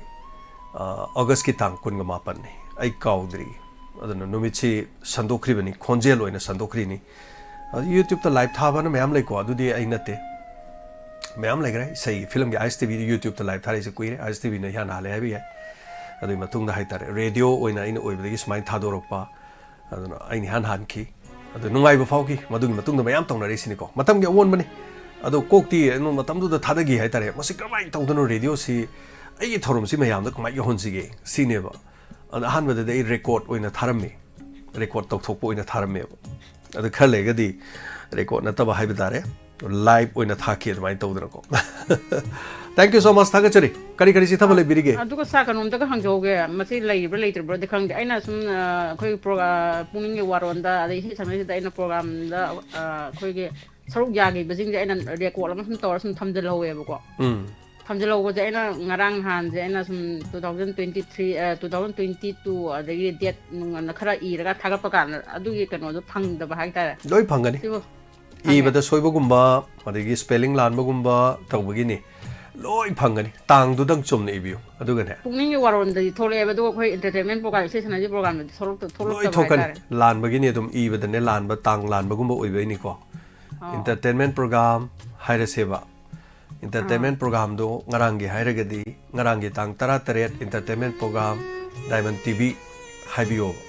ꯑꯣꯒꯁꯀꯤ ꯇꯥꯡ 19ꯅꯤ ꯑꯩ ꯀꯥꯎꯗ꯭ꯔꯤ ꯑꯗꯨꯅ ꯅꯨꯃꯤꯠꯁꯤ ꯁꯟꯗꯣꯛꯈ꯭ꯔꯤꯕꯅꯤ ꯈꯣꯟꯖꯦꯜ ꯑꯣꯏꯅ ꯁꯟꯗꯣꯛꯈ꯭ꯔꯤꯅꯤ ꯌꯨꯇ꯭ꯌꯨꯕꯇ ꯂꯥꯏꯚ ꯊꯥꯕꯅ ꯃꯌꯥꯝ ꯂꯩꯀꯣ ꯑꯗꯨꯗꯤ ꯑꯩ ꯅꯠꯇꯦ ꯃꯌꯥꯝ ꯂꯩꯈ꯭ꯔꯦ ꯏꯁꯩ ꯐꯤꯂꯝꯒꯤ ꯑꯥꯏꯁ ꯇꯤꯚꯤꯗ ꯌꯨꯇ꯭ꯌꯨꯕꯇ ꯂꯥꯏꯚ ꯊꯥꯔꯤꯁꯦ ꯀꯨꯏꯔꯦ ꯑꯥꯏꯁ ꯇꯤꯚꯤꯅ ꯏꯍꯥꯟ ꯍꯥꯜꯂꯦ ꯍꯥꯏꯕ ꯌꯥꯏ ꯑꯗꯨꯒꯤ ꯃꯇꯨꯡꯗ ꯍꯥꯏꯇꯥꯔꯦ ꯔꯦꯗꯤꯑꯣ ꯑꯣꯏꯅ ꯑꯩꯅ ꯑꯣꯏꯕꯗꯒꯤ ꯁꯨꯃꯥꯏꯅ ꯊꯥꯗꯣꯔꯛꯄ ꯑꯗꯨꯅ ꯑꯩꯅ ꯏꯍꯥꯟ ꯍꯥꯟꯈꯤ ꯑꯗꯨ ꯅꯨꯡꯉꯥꯏꯕ ꯐꯥꯎꯈꯤ ꯃꯗꯨꯒꯤ ꯃꯇꯨꯡꯗ ꯃꯌꯥꯝ ꯇꯧꯅꯔꯤꯁꯤꯅꯤꯀꯣ ꯃꯇꯝꯒꯤ ꯑꯑꯣꯟꯕꯅꯤ ꯑꯗꯣ ꯀꯣꯛꯇꯤ ꯃꯇꯝꯗꯨꯗ ꯊꯥꯗꯈꯤ ꯍꯥꯏꯇꯥꯔꯦ ꯃꯁꯤ ꯀꯔꯝꯍꯥꯏꯅ ꯇꯧꯗꯅꯣ ꯔꯦꯗꯤꯑꯣꯁꯤ ꯑꯩꯒꯤ ꯊꯧꯔꯝꯁꯤ ꯃꯌꯥꯝꯗ ꯀꯃꯥꯏꯅ ꯌꯧꯍꯟꯁꯤꯒꯦ ꯁꯤꯅꯦꯕ ꯑꯗ ꯑꯍꯥꯟꯕꯗꯗꯤ ꯑꯩ ꯔꯦꯀꯣꯔꯠ ꯑꯣꯏꯅ ꯊꯥꯔꯝꯃꯤ ꯔꯦꯀꯣꯔꯠ ꯇꯧꯊꯣꯛꯄ ꯑꯣꯏꯅ ꯊꯥꯔꯝꯃꯦꯕ ꯑꯗꯨ ꯈꯔ ꯂꯩꯔꯒꯗꯤ ꯔꯦꯀꯣꯔꯠ ꯅꯠꯇꯕ ꯍꯥꯏꯕ ꯇꯥꯔꯦ ꯂꯥꯏꯚ ꯑꯣꯏꯅ ꯊꯥꯈꯤ ꯑꯗꯨꯃꯥꯏꯅ ꯇꯧꯗꯅꯀꯣ ꯊꯦꯡꯛ ꯌꯨ ꯁꯣ ꯃꯆ ꯊꯥꯒꯠꯆꯔꯤ ꯀꯔꯤ ꯆꯤꯊꯕ ꯂꯩꯕꯤꯔꯤꯒꯦ ꯑꯗꯨꯒ ꯁꯥꯔ ꯀꯩꯅꯣꯝꯇꯒ ꯍꯪꯖꯧꯒꯦ ꯃꯁꯤ ꯂꯩꯔꯤꯕ꯭ꯔꯥ ꯂꯩꯇ꯭ꯔꯤꯕ꯭ꯔꯥꯗꯤ ꯈꯪꯗꯦ ꯑꯩꯅ ꯁꯨꯝ ꯑꯩꯈꯣꯏ ꯄꯨꯛꯅꯤꯡꯒꯤ ꯋꯥꯔꯣꯟꯗ ꯑꯗꯩ ꯏꯁꯩ ꯁꯛꯅꯩꯁꯤꯗ ꯑꯩꯅ ꯄ꯭ꯔꯣꯒ꯭ꯔꯥꯝꯗ ꯑꯩꯈꯣꯏꯒꯤ ꯁꯔꯨꯛ ꯌꯥꯈꯤꯕꯁꯤꯡꯁꯦ ꯑꯩꯅ ꯔꯦꯀꯣꯔꯠ ꯑꯃ ꯁꯨꯝ ꯇꯧꯔ ꯁꯨꯝ ꯊꯝꯖꯤꯜꯍꯧꯋꯦꯕꯀꯣ ꯊꯝꯖꯤꯜꯍꯧꯕꯁꯦ ꯑꯩꯅ ꯉꯔꯥꯡ ꯅꯍꯥꯟꯁꯦ ꯑꯩꯅ ꯁꯨꯝ 2023 2022 ꯑꯗꯒꯤ ꯗꯦꯠ ꯅꯨꯡꯉꯥꯏꯅ ꯈꯔ ꯏꯔꯒ ꯊꯥꯒꯠꯄ ꯀꯥꯟꯗ ꯑꯗꯨꯒꯤ ꯀꯩꯅꯣꯗꯣ ꯐꯪꯗꯕ ꯍꯥꯏꯇꯥꯔꯦ ꯂꯣꯏ ꯐꯪꯒꯅꯤ ꯁꯤꯕꯨ ꯏꯕꯗ ꯁꯣꯏꯕꯒꯨꯝꯕ ꯑꯗꯒꯤ ꯁ꯭ꯄꯦꯂꯤꯡ ꯂꯥꯟꯕꯒꯨꯝꯕ ꯇꯧꯕꯒꯤꯅꯤ ꯂꯣꯏ ꯐꯪꯒꯅꯤ ꯇꯥꯡꯗꯨꯗꯪ ꯆꯨꯝꯅ ꯏꯕꯤꯌꯨ ꯑꯗꯨꯒꯅꯦ ꯄꯨꯛꯅꯤꯡꯒꯤ ꯋꯥꯔꯣꯟꯗꯗꯤ ꯊꯣꯛꯂꯛꯑꯦꯕ ꯑꯗꯨꯒ ꯑꯩꯈꯣꯏ ꯏꯟꯇꯔꯇꯦꯟꯃꯦꯟ ꯄ꯭ꯔꯣꯒ꯭ꯔꯥꯝ ꯏꯁꯩ ꯁꯛꯅꯩꯁꯤ ꯄ꯭ꯔꯣꯒ꯭ꯔꯥꯝꯗꯗꯤ ꯂꯣꯏ ꯊꯣꯛꯂꯛꯇꯕ ꯊꯣꯛꯀꯅꯤ ꯍꯥꯏꯇꯥꯔꯦ ꯂꯥꯟꯕꯒꯤꯅꯤ ꯑꯗꯨꯝ ꯏꯕꯗꯅꯦ ꯂꯥꯟꯕ ꯇꯥꯡ ꯂꯥꯟꯕꯒꯨꯝꯕ ꯑꯣꯏꯕꯩꯅꯤꯀꯣ ꯏꯟꯇꯔꯇꯦꯟꯃꯦꯟ ꯄ꯭ꯔꯣꯒ꯭ꯔꯥꯝ ꯍꯥꯏꯔꯁꯦꯕ ꯏꯟꯇꯔꯇꯦꯟꯃꯦꯟ ꯄ꯭ꯔꯣꯒ꯭ꯔꯥꯝꯗꯣ ꯉꯔꯥꯡꯒꯤ ꯍꯥꯏꯔꯒꯗꯤ ꯉꯔꯥꯡꯒꯤ ꯇꯥꯡ 18 ꯏꯟꯇꯔꯇꯦꯟꯃꯦꯟ ꯄ꯭ꯔꯣꯒ꯭ꯔꯥꯝ ꯗꯥꯏꯃꯟ ꯇꯤꯚꯤ ꯍꯥꯏꯕꯤꯌꯣꯕ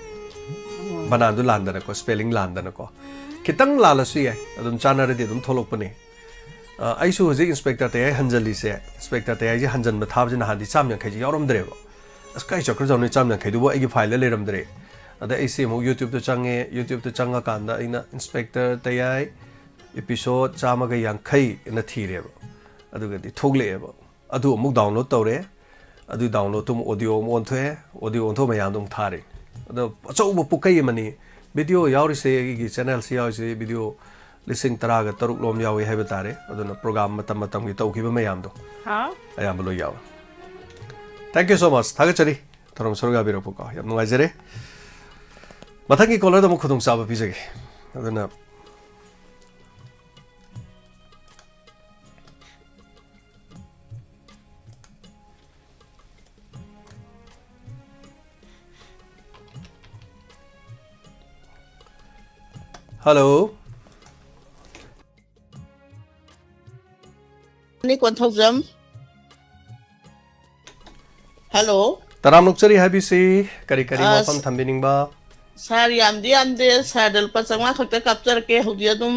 ꯕꯅꯥꯟꯗꯨ ꯂꯥꯟꯗꯅꯀꯣ ꯁ꯭ꯄꯦꯂꯤꯡ ꯂꯥꯟꯗꯅꯀꯣ ꯈꯤꯇꯪ ꯂꯥꯜꯂꯁꯨ ꯌꯥꯏ ꯑꯗꯨꯝ ꯆꯥꯟꯅꯔꯗꯤ ꯑꯗꯨꯝ ꯊꯣꯛꯂꯛꯄꯅꯤ ꯑꯩꯁꯨ ꯍꯧꯖꯤꯛ ꯏꯟꯁꯄꯦꯛꯇꯔ ꯇꯌꯥꯏ ꯍꯟꯖꯜꯂꯤꯁꯦ ꯏꯟꯁꯄꯦꯛꯇꯔ ꯇꯌꯥꯏꯁꯦ ꯍꯟꯖꯟꯕ ꯊꯥꯕꯁꯤ ꯅꯍꯥꯟꯗꯤ 150ꯁꯦ ꯌꯥꯎꯔꯝꯗ꯭ꯔꯦꯕ ꯑꯁ ꯀꯥꯏ ꯆꯠꯈ꯭ꯔꯖꯥꯠꯅꯣ 150ꯗꯨꯕꯨ ꯑꯩꯒꯤ ꯐꯥꯏꯜꯗ ꯂꯩꯔꯝꯗ꯭ꯔꯦ ꯑꯗ ꯑꯩꯁꯦ ꯑꯃꯨꯛ ꯌꯨꯇ꯭ꯌꯨꯕꯇ ꯆꯪꯉꯦ ꯌꯨꯇ꯭ꯌꯨꯕꯇ ꯆꯪꯉꯀꯥꯟꯗ ꯑꯩꯅ ꯏꯟꯁꯄꯦꯛꯇꯔ ꯇꯌꯥꯏ ꯏꯄꯤꯁꯣꯠ 150 ꯅ ꯊꯤꯔꯦꯕ ꯑꯗꯨꯒꯗꯤ ꯊꯣꯛꯂꯛꯑꯦꯕ ꯑꯗꯨ ꯑꯃꯨꯛ ꯗꯥꯎꯟꯂꯣꯗ ꯇꯧꯔꯦ ꯑꯗꯨ ꯗꯥꯎꯟꯂꯣꯗꯇꯨ ꯑꯃꯨꯛ ꯑꯣꯗꯤꯑꯣ ꯑꯃꯨꯛ ꯑꯣꯟꯊꯣꯛꯑꯦ ꯑꯣꯗꯤꯑꯣ ꯑꯣꯟꯊꯣꯛ ꯃꯌꯥꯝꯗꯣ ꯑꯃꯨꯛ ꯊꯥꯔꯦ ꯑꯗꯣ ꯑꯆꯧꯕ ꯄꯨꯛꯀꯩ ꯑꯃꯅꯤ ꯚꯤꯗꯤꯑꯣ ꯌꯥꯎꯔꯤꯁꯦ ꯑꯩꯒꯤ ꯆꯦꯅꯦꯜꯁꯤ ꯌꯥꯎꯔꯤꯁꯦ ꯚꯤꯗꯤꯑꯣ 13,000 ꯂꯣꯝ ꯌꯥꯎꯏ ꯍꯥꯏꯕ ꯇꯥꯔꯦ ꯑꯗꯨꯅ ꯄ꯭ꯔꯣꯒ꯭ꯔꯥꯝ ꯃꯇꯝꯒꯤ ꯇꯧꯈꯤꯕ ꯃꯌꯥꯝꯗꯣ ꯑꯌꯥꯝꯕ ꯂꯣꯏ ꯌꯥꯎꯋꯦ ꯊꯦꯡꯛ ꯌꯨ ꯁꯣ ꯃꯆ ꯊꯥꯒꯠꯆꯔꯤ ꯊꯧꯔꯝ ꯁꯔꯨꯛ ꯌꯥꯕꯤꯔꯛꯄꯀꯣ ꯌꯥꯝ ꯅꯨꯡꯉꯥꯏꯖꯔꯦ ꯃꯊꯪꯒꯤ ꯀꯣꯂꯔꯗ ꯑꯃꯨꯛ ꯈꯨꯗꯣꯡꯆꯥꯕ ꯄꯤꯖꯒꯦ ꯑꯗꯨꯅ ꯍꯜꯂꯣ ꯀꯣꯟꯊꯧꯖꯝ ꯍꯜꯂꯣ ꯇꯔꯥꯝ ꯅꯣꯛꯆꯔꯤ ꯍꯥꯏꯕꯤꯁꯤ ꯀꯔꯤ ꯋꯥꯐꯝ ꯊꯝꯕꯤꯅꯤꯡꯕ ꯁꯥꯔ ꯌꯥꯝꯗꯦ ꯁꯥꯔꯗ ꯂꯨꯄꯥ 500 ꯈꯛꯇ ꯀꯥꯞꯆꯔꯛꯀꯦ ꯍꯧꯖꯤꯛ ꯑꯗꯨꯝ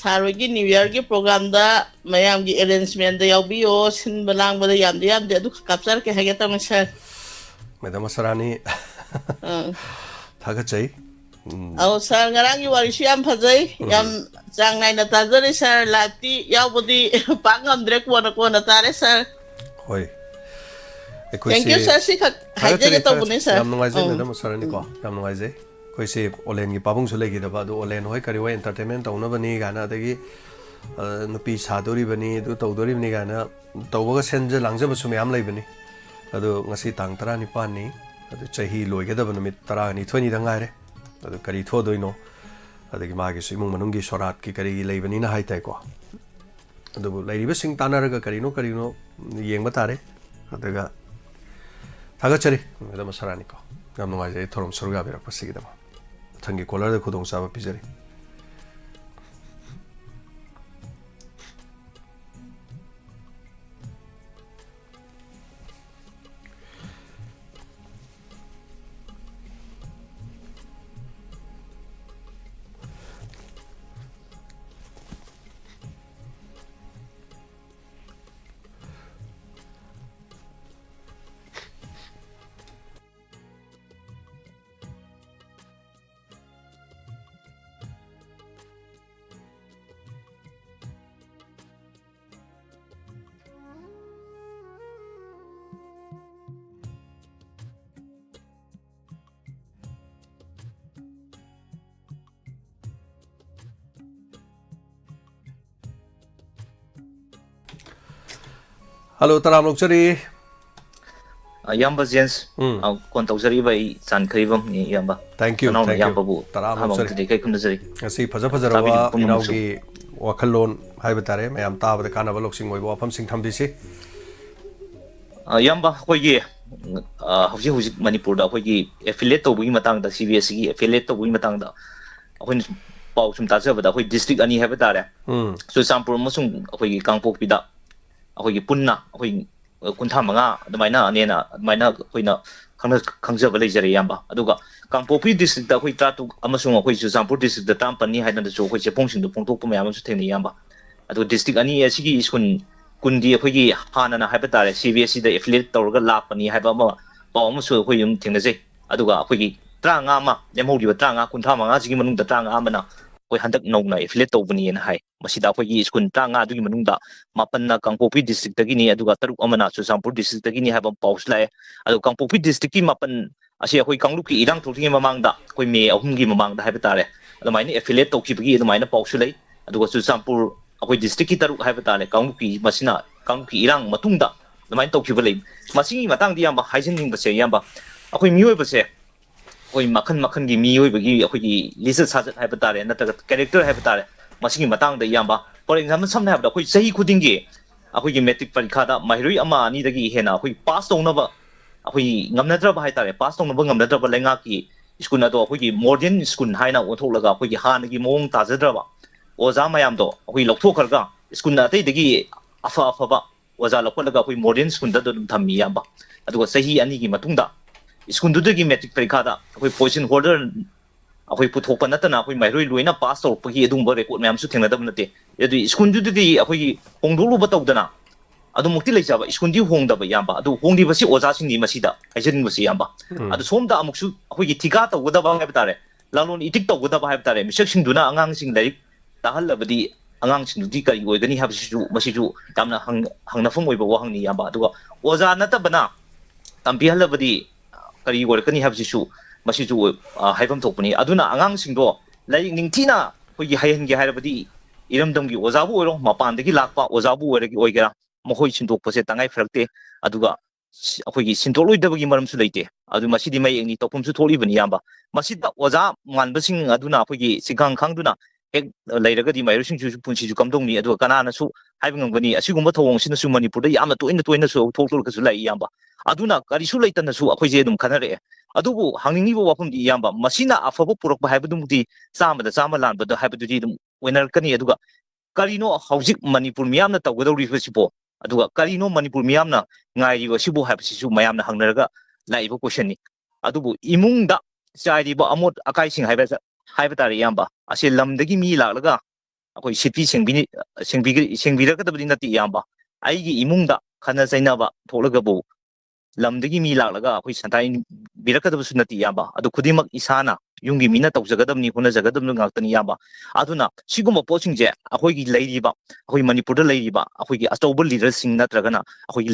ꯁꯥꯔ ꯍꯣꯏꯒꯤ ꯅ꯭ꯌꯨ ꯏꯌꯔꯒꯤ ꯄ꯭ꯔꯣꯒ꯭ꯔꯥꯝꯗ ꯃꯌꯥꯝꯒꯤ ꯑꯦꯔꯦꯟꯖꯃꯦꯟꯗ ꯌꯥꯎꯕꯤꯌꯣ ꯁꯤꯟꯕ ꯂꯥꯡꯕꯗ ꯌꯥꯝꯗꯦ ꯑꯗꯨ ꯀꯥꯞꯆꯔꯛꯀꯦ ꯍꯥꯏꯒꯦ ꯇꯧꯅꯤ ꯁꯥꯔ ꯃꯦꯗꯥꯝ ꯃꯁꯔꯥꯅꯤ ꯊꯥꯒꯠꯆꯩ ꯑꯧ ꯁꯥꯔ ꯉꯔꯥꯡꯒꯤ ꯋꯥꯔꯤꯁꯨ ꯌꯥꯝ ꯐꯖꯩ ꯌꯥꯝ ꯆꯥꯡ ꯅꯥꯏꯅ ꯇꯥꯖꯔꯤ ꯁꯥꯔ ꯂꯥꯏꯚꯇꯤ ꯌꯥꯎꯕꯗꯤ ꯄꯥꯛ ꯉꯝꯗ꯭ꯔꯦ ꯀꯣꯟꯅ ꯇꯥꯔꯦ ꯁꯥꯔ ꯍꯣꯏ Thank you, sir. Si hajage tawbune, sir. Yam nungaijay madam sarani ko. Yam nungaijay. Koi se olen gi pabung sule gi daba do olen hoi kari wa entertainment tauna bani gana dagi nupi sadori bani do tawdori bani gana tawbaga senje langja basu me am lai bani. Ado ngasi tang tara ni pan ni ado chahi loi ge daba numit tara ni thoi ni dangai re. Ado kari tho doi no. Ado gi magi su imung manung gi sorat ki kari gi lai bani na hai tai ko. Ado lai riba sing tanaraga kari no yeng batare. Ado ga थागचरी एकदम सरानी को यम नुंगाइजे theorem Surga बिरक पसिगिदम थंगी collar दे खुदों साबा पिजरी hello तराम लोकचरी Yamba Jens, kon tawsari bai san kharibam yamba. Thank you. Yamba bu. Tara hamsari. Kai kunazari. Asi faja rawa inaugi wakhalon hai batare mayam ta bada kana balok sing moibo afam sing thambisi. Yamba khoyi hauji Manipur da khoyi affiliate tawbugi matang da CBS gi affiliate tawbugi matang da akhoi pau sum ta jaba da khoi district ani hai batare. So sampur masung khoi kangpok pida khoi punna khoi kunta manga adamaina anena adamaina khoina khangja balai jare yamba aduga kangpopi district da khoi tratu amasung khoi Chusampur district da tampani haina da jo khoi chepongsing do pongtok pu mayam su thengni yamba adu district ani asigi iskun kundi khoi gi hana na haiba tare CBSE da affiliate tawrga lapani haiba ma paw amusu khoi yum thengnaje aduga khoi gi 35 ma lemhodi ba 35 kunta manga sigi manung da 35 mana khoi handak nongna affiliate tawbani en hai masida khoi gi iskun 35 dugi manung da mapanna kangpopi district tagi ni aduga taruk amana Chusampur district tagi ni haiba paus lai adu kangpopi district ki mapan asi khoi kangluki irang thokthi mamang da khoi me ahum gi mamang da haiba tare adamaini affiliate tawki bagi adamaina pausu lai aduga Chusampur khoi district ki taruk haiba tare kangluki masina kangluki irang matung da adamain tawki balai masingi matang di yamba haijin ning ba se yamba khoi mioi ba se khoi makhan gi mioi bagi khoi gi lisa sajat haiba tare na ta character haiba tare masingi matang da yamba for example samna haiba khoi sahi khudingi akhoi metric parikha da mahrui ama ani dagi hena akhoi pass tawna akhoi ngamnadra ba haitare pass tawna ba ngamnadra ba lenga ki school ado akhoi modern school haina otholaga akhoi han gi mong tajadra ba oza mayam do akhoi lokthokharga school na tai dagi afa ba oza lokholaga akhoi modern school da dum thammi yamba aduga sahi ani gi matungda school du dagi metric parikha da akhoi position holder akhoi puthokpa natana akhoi mahrui loina pass tawpa gi adum ba record mayam su thengnadab nate yadu school du di akhoi hongdolu ba tawdana adu mukti leijaba school di hongdaba yamba adu hongdi basi oza sing ni masida haijin basi yamba adu somda amuksu akhoi gi tiga tawgada ba haibtare lalon itik tawgada ba haibtare misek sing duna angang sing laik tahalabadi angang sing di kari oigani habsisu masiju tamna hangnafum oiba wa hangni yamba adu oza nata bana tampi halabadi kari oigani habsisu masiju haibam thokpani aduna angang sing do laik ningthina khoi gi hayen gi hairabadi iramdam gi ozabu oiro mapan dagi lakpa ozabu oiragi oigera mohoi sindok pose tangai phrakte aduga akhoi gi sindoloi dabagi maram su leite adu masidi mai engni topum su tholi bani yamba masida oza manbasing aduna akhoi gi sigang khangduna ek leiragadi mairusing su punsi su kamdong ni adu kanana su haibang ngani asigumba thawong sina su Manipur da yamna toina su thokthol ka su lai yamba aduna kari su leitana su akhoi je dum khanare adubu hangningi bo wapum di yamba masina afabo purak ba haibadum di sama lan ba da haibadu di dum winner kani aduga karino haujik Manipur miyamna tawgadori fesipo aduga karino Manipur miyamna ngai wa sibo habsisu mayamna hangnaraga laibo question ni adubu imungda chai ba amot akai sing haiba tari yamba ase lamdagi mi laglaga akoi city sengbiraga dabdi nati yamba aigi imungda khana chainaba tholaga bo lamdagi mi laglaga akoi santai biraka dabsu nati yamba adu khudimak isana ꯌꯨꯝꯒꯤ ꯃꯤꯅ ꯇꯧꯖꯒꯗꯕꯅꯤ ꯍꯣꯠꯅꯖꯒꯗꯕꯅꯤ ꯉꯥꯛꯇꯅꯤ ꯏꯌꯥꯝꯕ ꯑꯗꯨꯅ ꯁꯤꯒꯨꯝꯕ ꯄꯣꯠꯁꯤꯡꯁꯦ ꯑꯩꯈꯣꯏꯒꯤ ꯂꯩꯔꯤꯕ ꯑꯩꯈꯣꯏ ꯃꯅꯤꯄꯨꯔꯗ ꯂꯩꯔꯤꯕ ꯑꯩꯈꯣꯏꯒꯤ ꯑꯆꯧꯕ ꯂꯤꯗꯔꯁꯤꯡ ꯅꯠꯇ꯭ꯔꯒꯅ ꯑꯩꯈꯣꯏꯒꯤ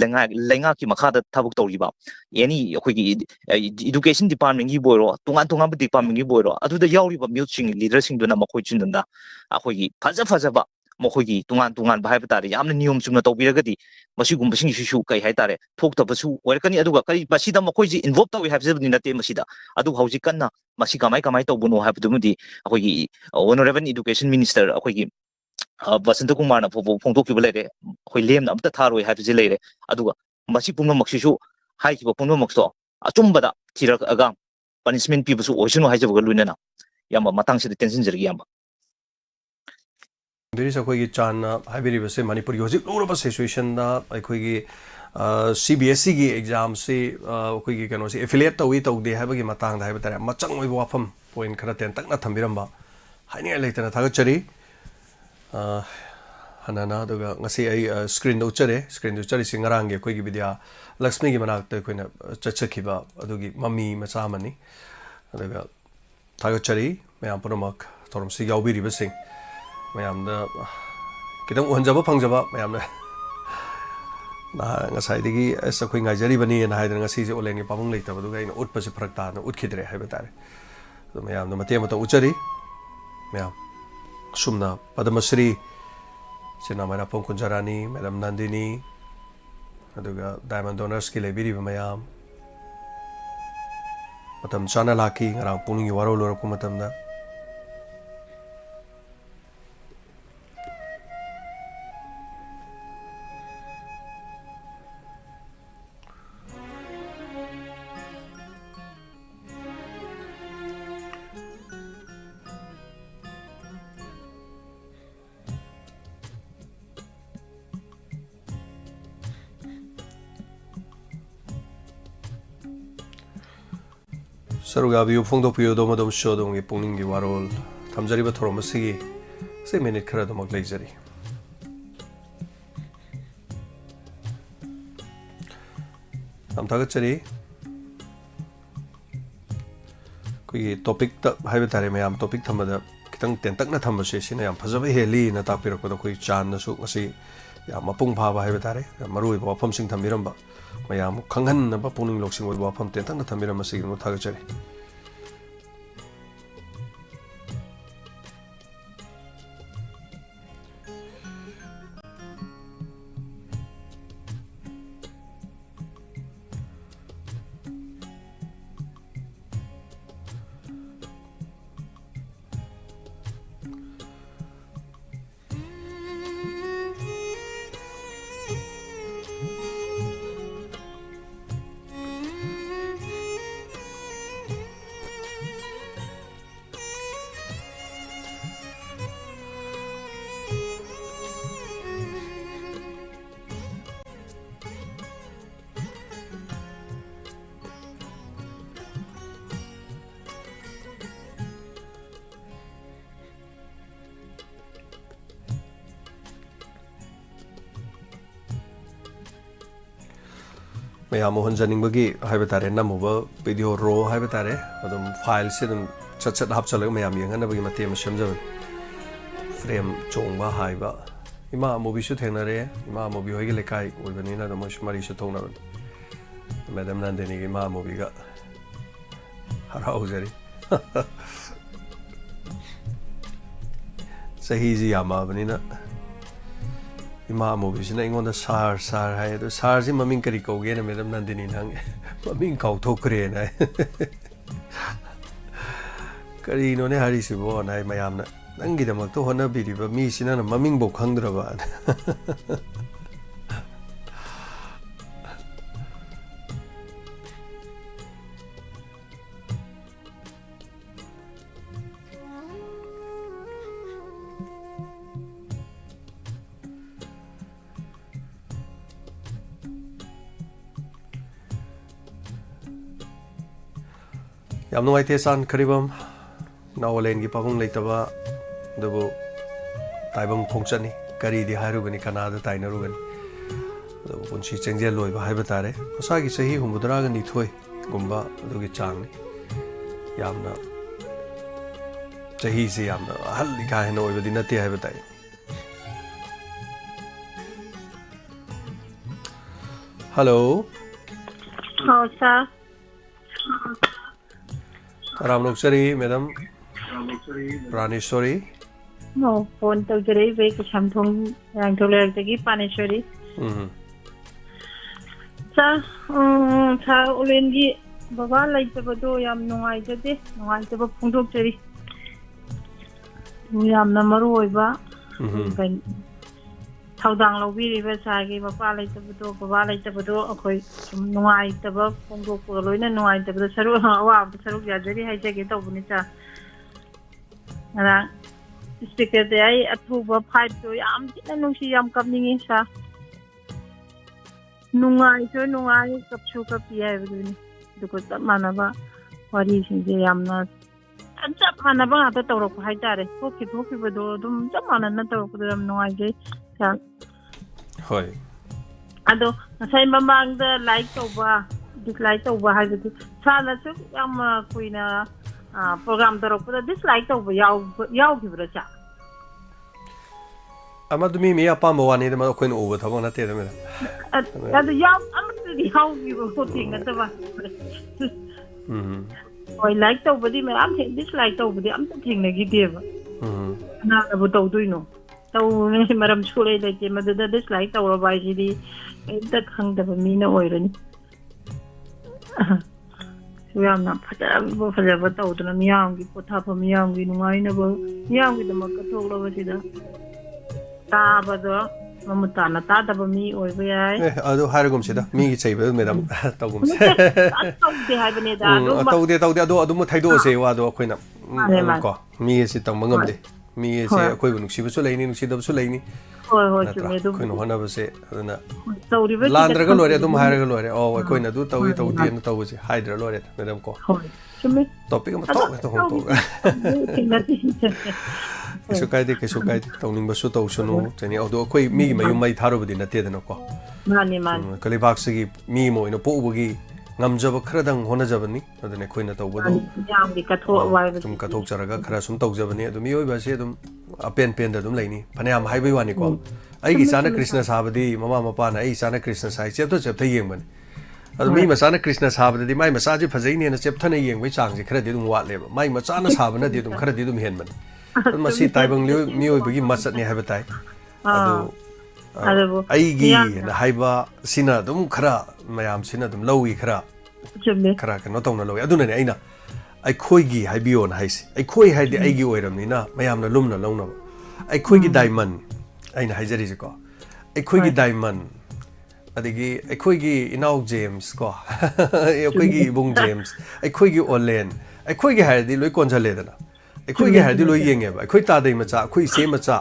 ꯂꯩꯉꯥꯛꯀꯤ ꯃꯈꯥꯗ ꯊꯕꯛ ꯇꯧꯔꯤꯕ ꯑꯦꯅꯤ ꯑꯩꯈꯣꯏꯒꯤ ꯏꯗꯨꯀꯦꯁꯟ ꯗꯤꯄꯥꯔꯠꯃꯦꯟꯒꯤꯕꯨ ꯑꯣꯏꯔꯣ ꯇꯣꯉꯥꯟ ꯇꯣꯉꯥꯟꯕ ꯗꯤꯄꯥꯔꯠꯃꯦꯟꯒꯤꯕꯨ ꯑꯣꯏꯔꯣ ꯑꯗꯨꯗ ꯌꯥꯎꯔꯤꯕ ꯃꯤꯍꯨꯠꯁꯤꯡ ꯂꯤꯗꯔꯁꯤꯡꯗꯨꯅ ꯃꯈꯣꯏꯁꯤꯡꯗꯨꯅ ꯑꯩꯈꯣꯏꯒꯤ ꯐꯖꯕ ꯃꯈꯣꯏꯒꯤ ꯇꯣꯉꯥꯟ ꯇꯣꯉꯥꯟꯕ ꯍꯥꯏꯕ ꯇꯥꯔꯦ ꯌꯥꯝꯅ ꯅꯤꯌꯣꯝ ꯆꯨꯝꯅ ꯇꯧꯕꯤꯔꯒꯗꯤ ꯃꯁꯤꯒꯨꯝꯕꯁꯤꯡꯁꯤꯁꯨ ꯀꯩ ꯍꯥꯏꯇꯥꯔꯦ ꯊꯣꯛꯇꯕꯁꯨ ꯑꯣꯏꯔꯛꯀꯅꯤ ꯑꯗꯨꯒ ꯀꯔꯤ ꯃꯁꯤꯗ ꯃꯈꯣꯏꯁꯤ ꯏꯟꯚꯣꯜꯕ ꯇꯧꯏ ꯍꯥꯏꯕꯁꯤꯕꯨꯗꯤ ꯅꯠꯇꯦ ꯃꯁꯤꯗ ꯑꯗꯨ ꯍꯧꯖꯤꯛ ꯀꯟꯅ ꯃꯁꯤ ꯀꯃꯥꯏ ꯇꯧꯕꯅꯣ ꯍꯥꯏꯕꯗꯨꯃꯗꯤ ꯑꯩꯈꯣꯏꯒꯤ ꯑꯣꯅꯔꯦꯕꯜ ꯏꯗꯨꯀꯦꯁꯟ ꯃꯤꯅꯤꯁꯇꯔ ꯑꯩꯈꯣꯏꯒꯤ ꯕꯁꯟꯇ ꯀꯨꯃꯥꯔꯅ ꯐꯣꯡꯗꯣꯛꯈꯤꯕ ꯂꯩꯔꯦ ꯑꯩꯈꯣꯏ ꯂꯦꯝꯅ ꯑꯝꯇ ꯊꯥꯔꯣꯏ ꯍꯥꯏꯕꯁꯤ ꯂꯩꯔꯦ ꯑꯗꯨꯒ ꯃꯁꯤ ꯄꯨꯝꯅꯃꯛꯁꯤꯁꯨ ꯍꯥꯏꯈꯤꯕ ꯄꯨꯝꯅꯃꯛꯇꯣ ꯑꯆꯨꯝꯕꯗ ꯊꯤꯔꯛꯑꯒ ꯄꯅꯤꯁꯃꯦꯟ ꯄꯤꯕꯁꯨ ꯑꯣꯏꯁꯅꯨ ꯍꯥꯏꯖꯕꯒ ꯂꯣꯏꯅꯅ ꯌꯥꯝꯕ ꯃꯇꯥꯡꯁꯤꯗ ꯇꯦꯟꯁꯤꯟꯖꯔꯒꯦ ꯌꯥꯝꯕ ꯕꯤꯔꯤꯁ ꯑꯩꯈꯣꯏꯒꯤ ꯆꯥꯟꯅ ꯍꯥꯏꯕꯤꯔꯤꯕꯁꯦ ꯃꯅꯤꯄꯨꯔꯒꯤ ꯍꯧꯖꯤꯛ ꯂꯨꯔꯕ ꯁꯤꯆꯨꯋꯦꯁꯟꯗ ꯑꯩꯈꯣꯏꯒꯤ CBSEꯒꯤ ꯑꯦꯛꯖꯥꯝꯁꯤ ꯑꯩꯈꯣꯏꯒꯤ ꯀꯩꯅꯣꯁꯤ ꯑꯦꯐꯤꯂꯤꯌꯦꯠ ꯇꯧꯏ ꯇꯧꯗꯦ ꯍꯥꯏꯕꯒꯤ ꯃꯇꯥꯡꯗ ꯍꯥꯏꯕ ꯇꯥꯔꯦ ꯃꯆꯪ ꯑꯣꯏꯕ ꯋꯥꯐꯝ ꯄꯣꯏꯟ ꯈꯔ ꯇꯦꯟꯇꯛꯅ ꯊꯝꯕꯤꯔꯝꯕ ꯍꯥꯏꯅꯤꯡꯉꯥꯏ ꯂꯩꯇꯅ ꯊꯥꯒꯠꯆꯔꯤ ꯍꯟꯅꯅ ꯑꯗꯨꯒ ꯉꯁꯤ ꯑꯩ ꯁ꯭ꯀ꯭ꯔꯤꯟꯗ ꯎꯠꯆꯔꯤꯁꯤ ꯉꯔꯥꯡꯒꯤ ꯑꯩꯈꯣꯏꯒꯤ ꯕꯤꯗ꯭ꯌꯥ ꯂꯛꯁꯃꯤꯒꯤ ꯃꯅꯥꯛꯇ ꯑꯩꯈꯣꯏꯅ ꯆꯠꯆꯈꯤꯕ ꯑꯗꯨꯒꯤ ꯃꯃꯤ ꯃꯆꯥ ꯑꯃꯅꯤ ꯑꯗꯨꯒ ꯊꯥꯒꯠꯆꯔꯤ ꯃꯌꯥꯝ ꯄꯨꯝꯅꯃꯛ ꯊꯧꯔꯝꯁꯤ ꯌꯥꯎꯕꯤꯔꯤꯕꯁꯤꯡ ꯃꯌꯥꯝꯗ ꯈꯤꯇꯪ ꯎꯍꯟꯖꯕ ꯐꯪꯖꯕ ꯃꯌꯥꯝꯅ ꯉꯁꯥꯏꯗꯒꯤ ꯑꯁ ꯑꯩꯈꯣꯏ ꯉꯥꯏꯖꯔꯤꯕꯅꯤꯅ ꯍꯥꯏꯗꯅ ꯉꯁꯤꯁꯦ ꯑꯣꯟꯂꯥꯏꯟꯒꯤ ꯄꯥꯕꯨꯡ ꯂꯩꯇꯕꯗꯨꯒ ꯑꯩꯅ ꯎꯠꯄꯁꯤ ꯐꯔꯛ ꯇꯥꯗꯅ ꯎꯠꯈꯤꯗ꯭ꯔꯦ ꯍꯥꯏꯕ ꯇꯥꯔꯦ ꯑꯗꯨ ꯃꯌꯥꯝꯗ ꯃꯇꯦꯡ ꯑꯃꯇ ꯎꯠꯆꯔꯤ ꯃꯌꯥꯝ ꯑꯁꯨꯝꯅ ꯄꯗꯃꯁ꯭ꯔꯤ ꯆꯤꯅꯥꯃꯩꯔꯥꯄꯣꯡ ꯀꯨꯟꯖꯔꯥꯅꯤ ꯃꯦꯗꯥꯝ ꯅꯟꯗꯤꯅꯤ ꯑꯗꯨꯒ ꯗꯥꯏꯃꯟ ꯗꯣꯅꯔꯁꯀꯤ ꯂꯩꯕꯤꯔꯤꯕ ꯃꯌꯥꯝ ꯃꯇꯝ ꯆꯥꯅ ꯂꯥꯛꯈꯤ ꯉꯔꯥꯡ ꯄꯨꯛꯅꯤꯡꯒꯤ ꯋꯥꯔꯣꯜ ꯂꯣꯏꯔꯛꯄ ꯃꯇꯝꯗ ꯁꯔꯨꯛ ꯌꯥꯕꯤꯌꯨ ꯐꯣꯡꯗꯣꯛꯄꯤꯌꯨ ꯑꯗꯣꯝ ꯑꯗꯣꯝꯁꯨ ꯑꯗꯣꯝꯒꯤ ꯄꯨꯛꯅꯤꯡꯒꯤ ꯋꯥꯔꯣꯜ ꯊꯝꯖꯔꯤꯕ ꯊꯧꯔꯝ ꯑꯁꯤꯒꯤ ꯃꯤꯅꯤꯠ ꯈꯔꯗꯃꯛ ꯂꯩꯖꯔꯤ ꯌꯥꯝ ꯊꯥꯒꯠꯆꯔꯤ ꯑꯩꯈꯣꯏꯒꯤ ꯇꯣꯄꯤꯛꯇ ꯍꯥꯏꯕ ꯇꯥꯔꯦ ꯃꯌꯥꯝ ꯇꯣꯄꯤꯛ ꯊꯝꯕꯗ ꯈꯤꯇꯪ ꯇꯦꯟꯇꯛꯅ ꯊꯝꯕꯁꯦ ꯁꯤꯅ ꯌꯥꯝ ꯐꯖꯕ ꯍꯦꯜꯂꯤꯅ ꯇꯥꯛꯄꯤꯔꯛꯄꯗ ꯑꯩꯈꯣꯏ ꯆꯥꯟꯅꯁꯨ ꯉꯁꯤ ꯌꯥꯝ ꯃꯄꯨꯡ ꯐꯥꯕ ꯍꯥꯏꯕ ꯇꯥꯔꯦ ꯌꯥꯝ ꯃꯔꯨꯑꯣꯏꯕ ꯋꯥꯐꯝꯁꯤꯡ ꯊꯝꯕꯤꯔꯝꯕ ꯃꯌꯥꯝ ꯈꯪꯍꯟꯅꯕ ꯄꯨꯛꯅꯤꯡ ꯂꯧꯁꯤꯡ ꯑꯣꯏꯕ ꯋꯥꯐꯝ ꯇꯦꯟꯇꯛꯅ ꯊꯝꯕꯤꯔꯝꯕꯁꯤꯒꯤꯗꯃꯛ ꯊꯥꯒꯠꯆꯔꯤ ꯃꯌꯥꯝ ꯎꯍꯟꯖꯅꯤꯡꯕꯒꯤ ꯍꯥꯏꯕ ꯇꯥꯔꯦ ꯅꯝꯃꯨꯕ ꯚꯤꯗꯤꯑꯣ ꯔꯣ ꯍꯥꯏꯕ ꯇꯥꯔꯦ ꯑꯗꯨꯝ ꯐꯥꯏꯜꯁꯦ ꯑꯗꯨꯝ ꯁꯠ ꯍꯥꯞꯆꯜꯂꯒ ꯃꯌꯥꯝ ꯌꯦꯡꯍꯟꯅꯕꯒꯤ ꯃꯇꯦꯡ ꯑꯃ ꯁꯦꯝꯖꯕꯅꯤ ꯐ꯭ꯔꯦꯝ ꯆꯣꯡꯕ ꯍꯥꯏꯕ ꯏꯃꯥ ꯑꯃꯨꯕꯤꯁꯨ ꯊꯦꯡꯅꯔꯦ ꯏꯃꯥ ꯑꯃꯨꯕꯤ ꯍꯣꯏꯒꯤ ꯂꯩꯀꯥꯏ ꯑꯣꯏꯕꯅꯤꯅ ꯑꯗꯨꯝ ꯃꯣꯏꯁꯨ ꯃꯔꯤꯁꯨ ꯊꯣꯛꯅꯕꯅꯤ ꯃꯦꯗꯥꯝ ꯅꯟꯗꯤꯅꯤꯒꯤ ꯏꯃꯥ ꯑꯃꯨꯕꯤꯒ ꯍꯔꯥꯎꯖꯔꯤ ꯆꯍꯤꯁꯤ ꯌꯥꯝꯃꯛꯑꯕꯅꯤꯅ 이마 아모비시나 이건데 살 하여도 살지 마민 그리 거기에는 매담 난디니 낭 마민 가우토 그래나 그리 노네 하리시 뭐 나이 마얌나 낭기다막도 호나비리바 미시나는 마민 복 항들어봐 ꯌꯥꯝ ꯅꯨꯡꯉꯥꯏꯇꯦ ꯆꯥꯟ ꯈꯔꯤꯕꯝ ꯅꯥꯋꯂꯦꯟꯒꯤ ꯄꯥꯕꯨꯡ ꯂꯩꯇꯕ ꯑꯗꯨꯕꯨ ꯇꯥꯏꯕꯪ ꯈꯣꯡꯆꯠꯅꯤ ꯀꯔꯤꯗꯤ ꯍꯥꯏꯔꯨꯒꯅꯤ ꯀꯅꯥꯗ ꯇꯥꯏꯅꯔꯨꯒꯅꯤ ꯑꯗꯨꯕꯨ ꯄꯨꯟꯁꯤ ꯆꯦꯡꯖꯦꯜ ꯂꯣꯏꯕ ꯍꯥꯏꯕ ꯇꯥꯔꯦ ꯃꯁꯥꯒꯤ ꯆꯍꯤ 82 ꯒꯨꯝꯕ ꯑꯗꯨꯒꯤ ꯆꯥꯡꯅꯤ ꯌꯥꯝꯅ chahi se yamna hal ka hena oibadi nate hai batai hello हाँ sir Ram Luxury, Madam Praneshwari. नो फोन तौजरे वे कुशमथों रंगतोलरदगी पानेश्वरी सर सर ओलेनगी बाबा लाइतबदो याम नुंगाइजदे नुंगाइतब फोंदोकजरी यामना मरु ओइबा थौदांग लौबिरिबा सागी बाबा लाइतबदो अखोय नुंगाइतब फोंदोकपो लोइना नुंगाइतबदो सरु अवाबदो सरु याजरी हाइजगे तौबनि चा अरा स्पीकर दे आई अथुबा 5 तो याम तिना नुंसी याम कमनिंगी सा नुंगाई कपसु कपि हाइबदुनि दुको तब मानबा वारी सिंजे यामना चप मानबा आता तौरक हाइतारे थोखिबदो दुम चप मानना तौरकदो याम नुंगाइजे सा होय अदो नसाई ममांगदा लाइक तौबा डिसलाइक तौबा हाइबदु सानासु याम कुइना program tarokpada dislike tawba yaw khibra cha amadu mi apamba wani de ma koin over thabo na te de me adu yaw amadu di yaw khibra ko tinga taba oi like tawba di me am dislike tawba di am tinga gi deba na abu tawduino taw ne maram chule de ke madu da dislike tawra bai ji di ta khangdaba mi na oirani Suyamna fajaba tawduna miyamgi pothafa miyamgi nungainaba miyamgi damak kathoglabasida tabado mamutana tadaba mi oiba yai adu haragum sida mi gi cheiba madam tawgum se tawde haibane da tawde adu mu thaido se wa do khoina ko mi si tang mangamde mi se khoi bu nuksi bu su leini nuksi dab su leini hoi chume du khoina hona ba se aduna tawriba landraga lore adum haraga lore o khoina du tawi tawdi na tawse haidra lore madam ko hoi chume topic ma to to kesu kaide tawning ba su taw sunu tani odo khoi mi gi mayum mai tharo budi na te dana ko mani kalibak sigi mi mo ino po ubugi ngamjaba khradang hona jabani adune khoina tawbado yamgi katho wai tum kathok charaga khara sum tawjabani adu mi oi ba se dum apen pen da dum laini phanayam haibai wani ko ai gi sana krishna sabadi mama mapa na ai sana krishna sai chep to chep thai yeng ban adu mi masana krishna sabadi mai masa ji phajai ne na chep thana yeng bai chang ji khara di dum wat leba mai macha na sabana di dum khara di dum hen ban masi taibang liu mi oi bagi masat ne haiba tai adu ai gi na haiba sina dum khara mayam sina dum lowi khara khara ka no tong na lowi adu ne aina ai khoi gi haibiyo na haisi ai khoi haidi ai gi oiram ni na mayam na lumna longna ai khoi gi diamond aina haijari ji ko ai khoi gi diamond adigi ai khoi gi inau james ko ai khoi gi bung james ai khoi gi olen ai khoi gi haidi loi kon jale dana ai khoi gi haidi loi yenge ba ai khoi ta dai macha khoi se macha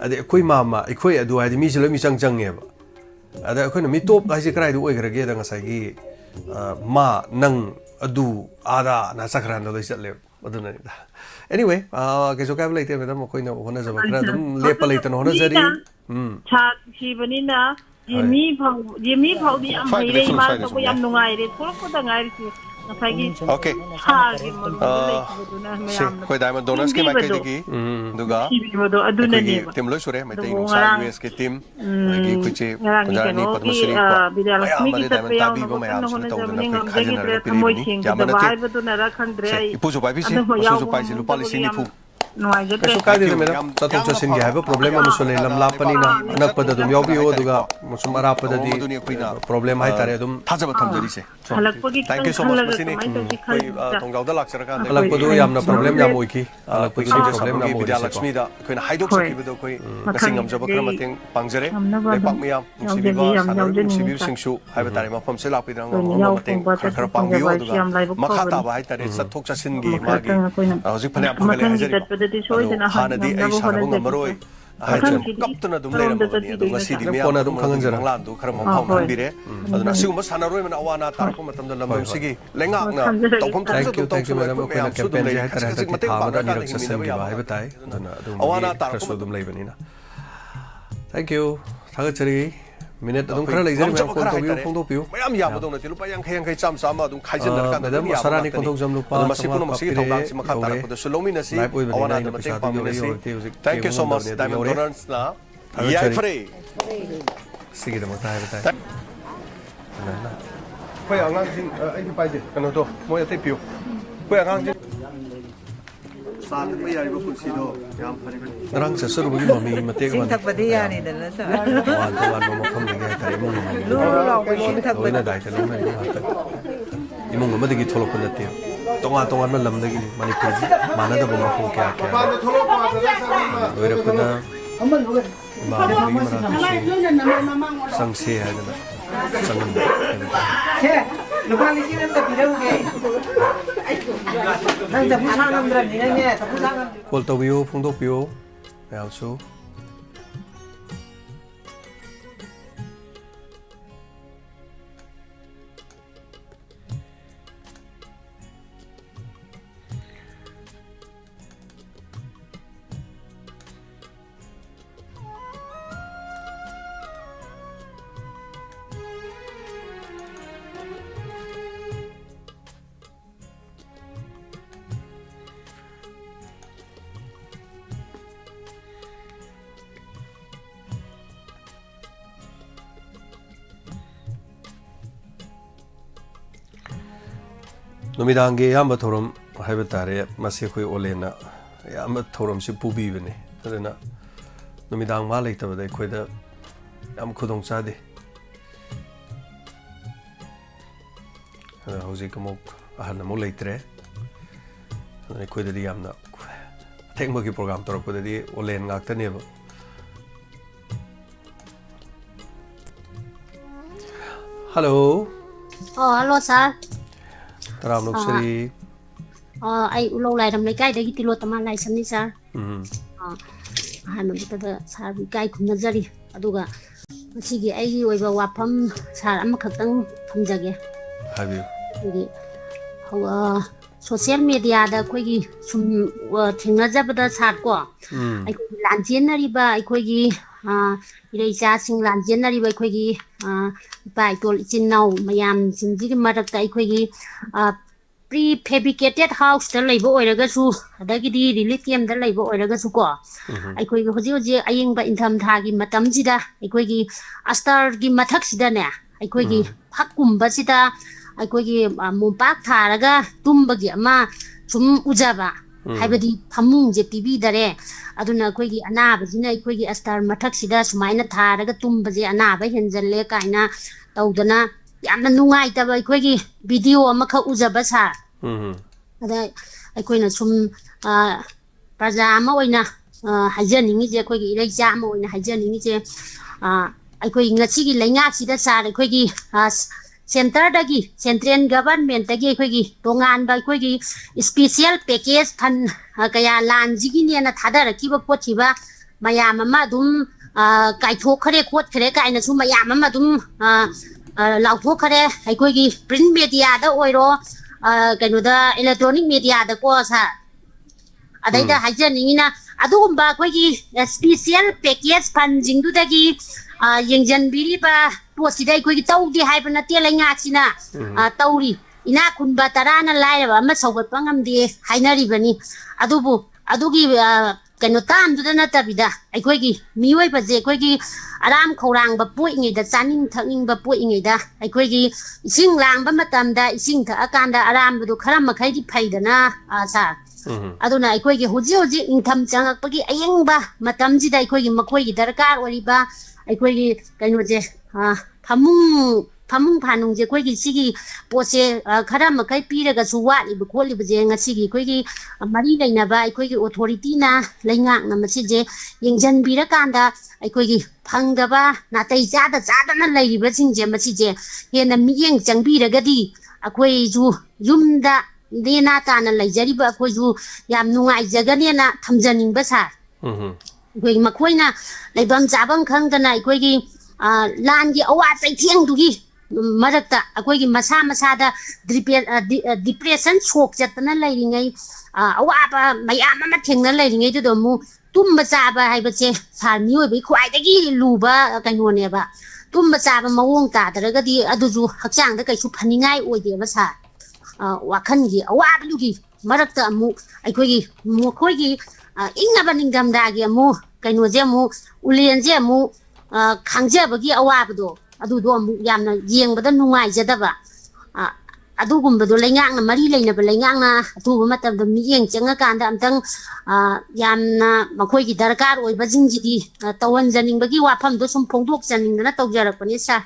ade khoi mama ai khoi adu haidi mi loi mi chang chang nge ba ada khoi na mi top ai ji krai du oi gra ge da ngasai gi ma nang adu ada na sakran do loi chatle aduna ni da anyway ke so ka laite me da mo khoi na hona jaba kra dum lepa laite no hona jari cha sibanina yemi phau di am mai re ma to yam nungai re thol ko da ngai ri okay khoi diamond donors ke mai kai ki duga tim loi sure mai tai no sa us ke tim ki kuche punjani padmasri ko vidyalakshmi ki tape yaw no hona jabni ngamjagi pre thamoi thing da bai badu na rakhandre ai ipu jo pai bi si su pai si lupa lisi ni pu nuai je kesu kai de me tatok chasin gi have problem am so le lam la pani na anak pada dum yobi o duga musum ara pada di problem hai tare dum thajaba thamjari se thank you so much masini tonggaw da lakchara ka alak padu yamna problem yam oiki alak padu problem na vidyalakshmi da koina haidok saki bedo koi nasing am jaba kram teng pangjare le pak miyam sibiba sanar sibir singsu haiba tare ma pham se lak pidang ma teng khara pangbiyo duga makha ta ba hai tare sathok chasin gi ma gi hojik phane am phangale hajari hana di ai sana bung amaroi hajan kaptuna dum leram bani adu ngasi di me pona dum khangan jara lan du khara mam phang bire aduna siguma sana roi mana awana tar ko matam da lamam sigi lenga na tawpham thank you madam ko na campaign je hai tara ta thama da nirak sasam gi bai batai aduna adu awana tar ko dum lei bani na thank you thagachari minute adum khara leizari ma kon to biu phong to biu mayam ya bodong na tilu pa yang khayang khay cham sama adum khaijin lar kan madam sarani kon thong jam lu pa masi puno masi thong dang sima khat tarak ko sulomi na si awana na mateng pa na si thank you so much diamond donors na yai free sige da matai batai na khoi angang jin ai ki pai de kano to moi ate piu khoi angang jin san mai yari bo kunsi do yam phari rang sa suru gi mami mate ka sing thak badi ya ni da na sa wan to wan mo kham le ga tare mo lu lo ko sing thak badi na dai ta lo mai ma ta imong ma de gi tholo ko na te tonga tonga ma lam de gi manipur mana da bo ma ko kya kya oira ko na ma lo gi ma sang se ha na sang che lu ba li sing ta pirau ge nang ta pu sang nam dran ni ne ta pu sang nam call to view phung to view also नुमिदांगे याम थोरम हाइब तारे मसे खोय ओलेना याम theorem से पुबी बने अदना नुमिदांग मा लेतबदे खोयदा याम खुदोंग चादे अदा हौजे कमोक अहन मो लेतरे अदना खोयदि यामना थेंगबगी प्रोग्राम तोरपदि ओलेन गाक्तनेबो hello hello sir Taram lok seri ai ulo lai ram lai kai da gi tilo tama lai samni sir han mo ta sar bi kai khum nazari aduga masi gi ai gi oi ba wafam sar am khaktang thamjage habi gi hawa social media da koi gi sum thingna jabada sar ko ai ko lanjen nari ba ai koi gi irei cha sing lanjen nari ba koi gi pai tol chinau mayam singji gi marak ta ai koi gi prefabricated house da leibo oiraga su adagi di relief camp da leibo oiraga su ko ai koi gi hoji hoji aying ba intham tha gi matam ji da ai koi gi astar gi mathak sida ne ai koi gi phakum ba sida ai koi gi mumpak tharaga tumba gi ama sum ujaba haibadi phamung je pibi dare aduna koi gi anaba jina ai koi gi astar mathak sida sumaina tharaga tumba je anaba henjalle kaina tawdana yamna nungai ta bai koi gi video ama kha ujaba sa ada ai koi na sum praja ama oina hajaningi je koi gi irei ja ama oina hajaningi je ai koi ngachi gi lainga sida sa ai koi gi center dagi central government dagi koi gi tongan bai koi gi special package fan kaya lanji gi ne na thadara ki ba pochi ba mayam ama dum kai thok khare khot khare kai na sum mayam ama dum लाउथो Khare अखोगी print media दा ओइरो कइनोदा electronic media दा को सा अदैदा हाइजनिंगिना अदुगुम्बा अखोगी special package फंजिंग दुदगी यंजन बिरिबा पोसिदा अखोगी तौदि हाइबा नते लैङाचिना तौरी इना खुनबा तराना लाइरबा अमा सौगतपा ngamदे हाइनरिबनी अदुबु अदुगी कइनो ताम दुदा नतबिदा अखोगी मियोय बजे अखोगी आराम खौरांग बा पोइङै दा चानिङ थकिङ बा पोइङै दा अखोगी इसिङ लांबा मतम दा इसिङ थ अकांदा आराम बदु खरा मखै दि फैदना सा अदुना अखोगी होजि होजि इंथम चंगकपगी अयंबा मतम जि दा अखोगी मखोगी दरकार ओरिबा अखोगी कइनो जे famung phanung je koi gi sigi pose khara makai piraga su wali bu kholi bu je nga sigi koi gi mari leina ba koi gi authority na leingak na masi je yengjan bira kanda koi gi phangda ba na tai ja da na leiri ba sing je masi je he na miyeng changbiraga di akoi ju yumda dena ta na leijari ba akoi ju yam nungai jagane na thamjaning ba sa koi makoi na leibam jabam khangdana koi gi lan gi awa chai thiang du gi marakta akoi gi masa da depression shock chatna lairingai awaba mayam ama thengna lairingai du mu tumba chaba haiba che sar mioi bai khwai dagi luba kaino ne ba ꯇꯨꯝꯕ ꯆꯥꯕ ꯃꯑꯣꯡ ꯇꯥꯗ꯭ꯔꯒꯗꯤ ꯑꯗꯨꯁꯨ ꯍꯛꯆꯥꯡꯗ ꯀꯩꯁꯨ ꯐꯅꯤꯡꯉꯥꯏ ꯑꯣꯏꯗꯦꯕ ꯁꯥꯔ ꯋꯥꯈꯜꯒꯤ ꯑꯋꯥꯕꯗꯨꯒꯤ ꯃꯔꯛꯇ ꯑꯃꯨꯛ ꯑꯩꯈꯣꯏꯒꯤ ꯃꯈꯣꯏꯒꯤ ꯏꯪꯉꯕ ꯅꯤꯡꯊꯝꯊꯥꯒꯤ ꯑꯃꯨꯛ ꯀꯩꯅꯣꯁꯦ ꯑꯃꯨꯛ ꯎꯂꯦꯟꯁꯦ ꯑꯃꯨꯛ ꯈꯥꯡꯖꯕꯒꯤ ꯑꯋꯥꯕꯗꯣ ꯑꯗꯨꯗꯣ ꯑꯃꯨꯛ ꯌꯥꯝꯅ ꯌꯦꯡꯕꯗ ꯅꯨꯡꯉꯥꯏꯖꯗꯕ ꯑꯗꯨꯒꯨꯝꯕꯗꯣ ꯂꯩꯉꯥꯛꯅ ꯃꯔꯤ ꯂꯩꯅꯕ ꯂꯩꯉꯥꯛꯅ ꯑꯊꯨꯕ ꯃꯇꯝꯗ ꯃꯤꯠꯌꯦꯡ ꯆꯪꯉꯀꯥꯟda ꯑꯝꯇꯪ ꯌꯥꯝꯅ ꯃꯈꯣꯏꯒꯤ ꯗꯔꯀꯥꯔ ꯑꯣꯏꯕꯁꯤꯡꯁꯤꯗꯤ ꯇꯧꯍꯟꯖꯅꯤꯡꯕꯒꯤ ꯋꯥꯐꯝꯗꯣ ꯁꯨꯝ ꯐꯣꯡꯗꯣꯛꯆꯅꯤꯡꯗꯅ ꯇꯧꯖꯔꯛꯄꯅꯤ ꯁꯥꯔ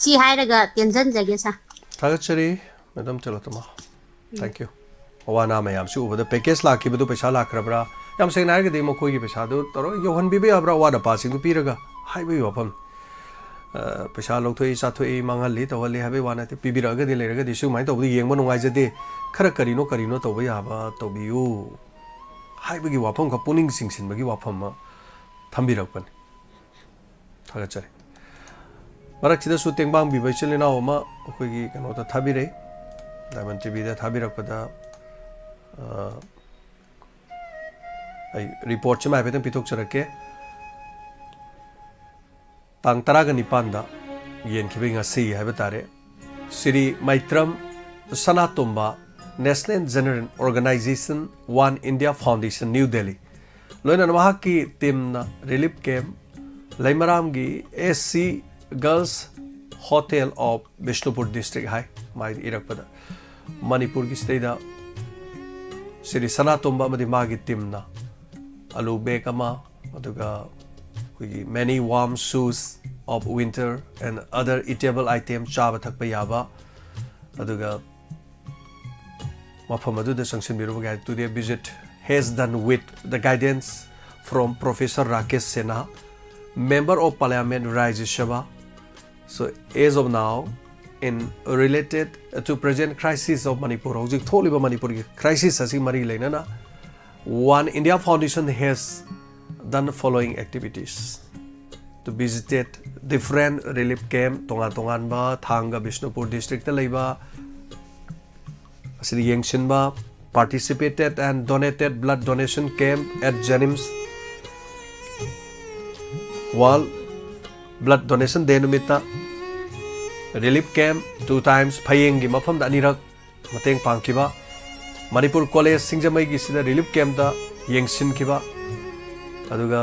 ꯁꯤ ꯍꯥꯏꯔꯒ ꯇꯦꯟꯖꯟꯖꯒꯦ ꯁꯥꯔ ꯊꯥꯒꯠꯆꯔꯤ ꯃꯦꯗꯥꯝ ꯇꯦꯂꯣꯇꯣꯃꯥ ꯊꯦꯡꯛ ꯌꯨ ꯑꯋꯥ ꯃꯌꯥꯝꯁꯤ ꯎꯕꯗ ꯄꯦꯀꯦꯖ ꯂꯥꯛꯈꯤꯕꯗꯨ ꯄꯩꯁꯥ ꯂꯥꯛꯈ꯭ꯔꯕ꯭ꯔꯥ ꯌꯥꯝ ꯁꯦꯡꯅ ꯍꯥꯏꯔꯒꯗꯤ ꯃꯈꯣꯏꯒꯤ ꯄꯩꯁꯥꯗꯨ ꯇꯧꯔꯒ ꯌꯧꯍꯟꯕꯤꯕ ꯌꯥꯕ꯭ꯔꯥ ꯑꯋꯥꯠ ꯑꯄꯥꯁꯤꯡꯗꯨ ꯄꯤꯔꯒ ꯍꯥꯏꯕꯒꯤ ꯋꯥꯐꯝ ꯄꯩꯁꯥ ꯂꯧꯊꯣꯛꯏ ꯆꯥꯊꯣꯛꯏ ꯃꯥꯡꯍꯜꯂꯤ ꯇꯧꯍꯜꯂꯤ ꯍꯥꯏꯕꯒꯤ ꯋꯥ ꯅꯠꯇꯦ ꯄꯤꯕꯤꯔꯛꯑꯒꯗꯤ ꯂꯩꯔꯒꯗꯤ ꯁꯨꯃꯥꯏꯅ ꯇꯧꯕꯗ ꯌꯦꯡꯕ ꯅꯨꯡꯉꯥꯏꯖꯗꯦ ꯈꯔ ꯀꯔꯤꯅꯣ ꯇꯧꯕ ꯌꯥꯕ ꯇꯧꯕꯤꯌꯨ ꯍꯥꯏꯕꯒꯤ ꯋꯥꯐꯝꯒ ꯄꯨꯛꯅꯤꯡ ꯆꯤꯡꯁꯤꯟꯕꯒꯤ ꯋꯥꯐꯝ ꯑꯃ ꯊꯝꯕꯤꯔꯛꯄꯅꯤ ꯊꯥꯒꯠꯆꯔꯤ ꯃꯔꯛꯁꯤꯗꯁꯨ ꯇꯦꯡꯕꯥꯡꯕꯤꯕ ꯏꯆꯤꯜ ꯏꯅꯥꯎ ꯑꯃ ꯑꯩꯈꯣꯏꯒꯤ ꯀꯩꯅꯣꯗ ꯊꯥꯕꯤꯔꯛꯏ ꯗꯥꯏꯃꯟ ꯇꯤꯚꯤꯗ ꯊꯥꯕꯤꯔꯛꯄꯗ ꯑꯩ ꯔꯤꯄꯣꯔꯠꯁꯤꯃ ꯍꯥꯏꯐꯦꯠꯇꯪ ꯄꯤꯊꯣꯛꯆꯔꯛꯀꯦ ꯇꯥꯡ 19ꯗ ꯌꯦꯟꯈꯤꯕ ꯉꯁꯤ ꯍꯥꯏꯕ ꯇꯥꯔꯦ Shri Meitram Sanatomba national general organisation one India foundation new Delhi ꯂꯣꯏꯅꯅ ꯃꯍꯥꯛꯀꯤ ꯇꯤꯝꯅ ꯔꯤꯂꯤꯐ ꯀꯦꯝꯞ ꯂꯩꯃꯔꯥꯝꯒꯤ SC girls hotel of Bishnupur district है माई इरकपदा मणिपुर की स्टेट श्री सनातोंबा मागी टीमना आलू bag many warm shoes of winter and other eatable items चाब थकप याबा मफम today visit has done with the guidance from Professor Rakesh Sinha, Member of Parliament Rajya Sabha. So as of now, in related to present crisis of Manipur, hojik tholiba Manipur crisis asi mari leinana, One India Foundation has done the following activities to visited different relief camp tongan ba Thanga Bishnupur district laiba asidi yengshin ba participated and donated blood donation camp at Janims Wall blood donation day numita relief camp 2 times phayeng gi mafam da anirak mateng pangkiba Manipur College Singjamai gi sida relief camp da yengsin kiba aduga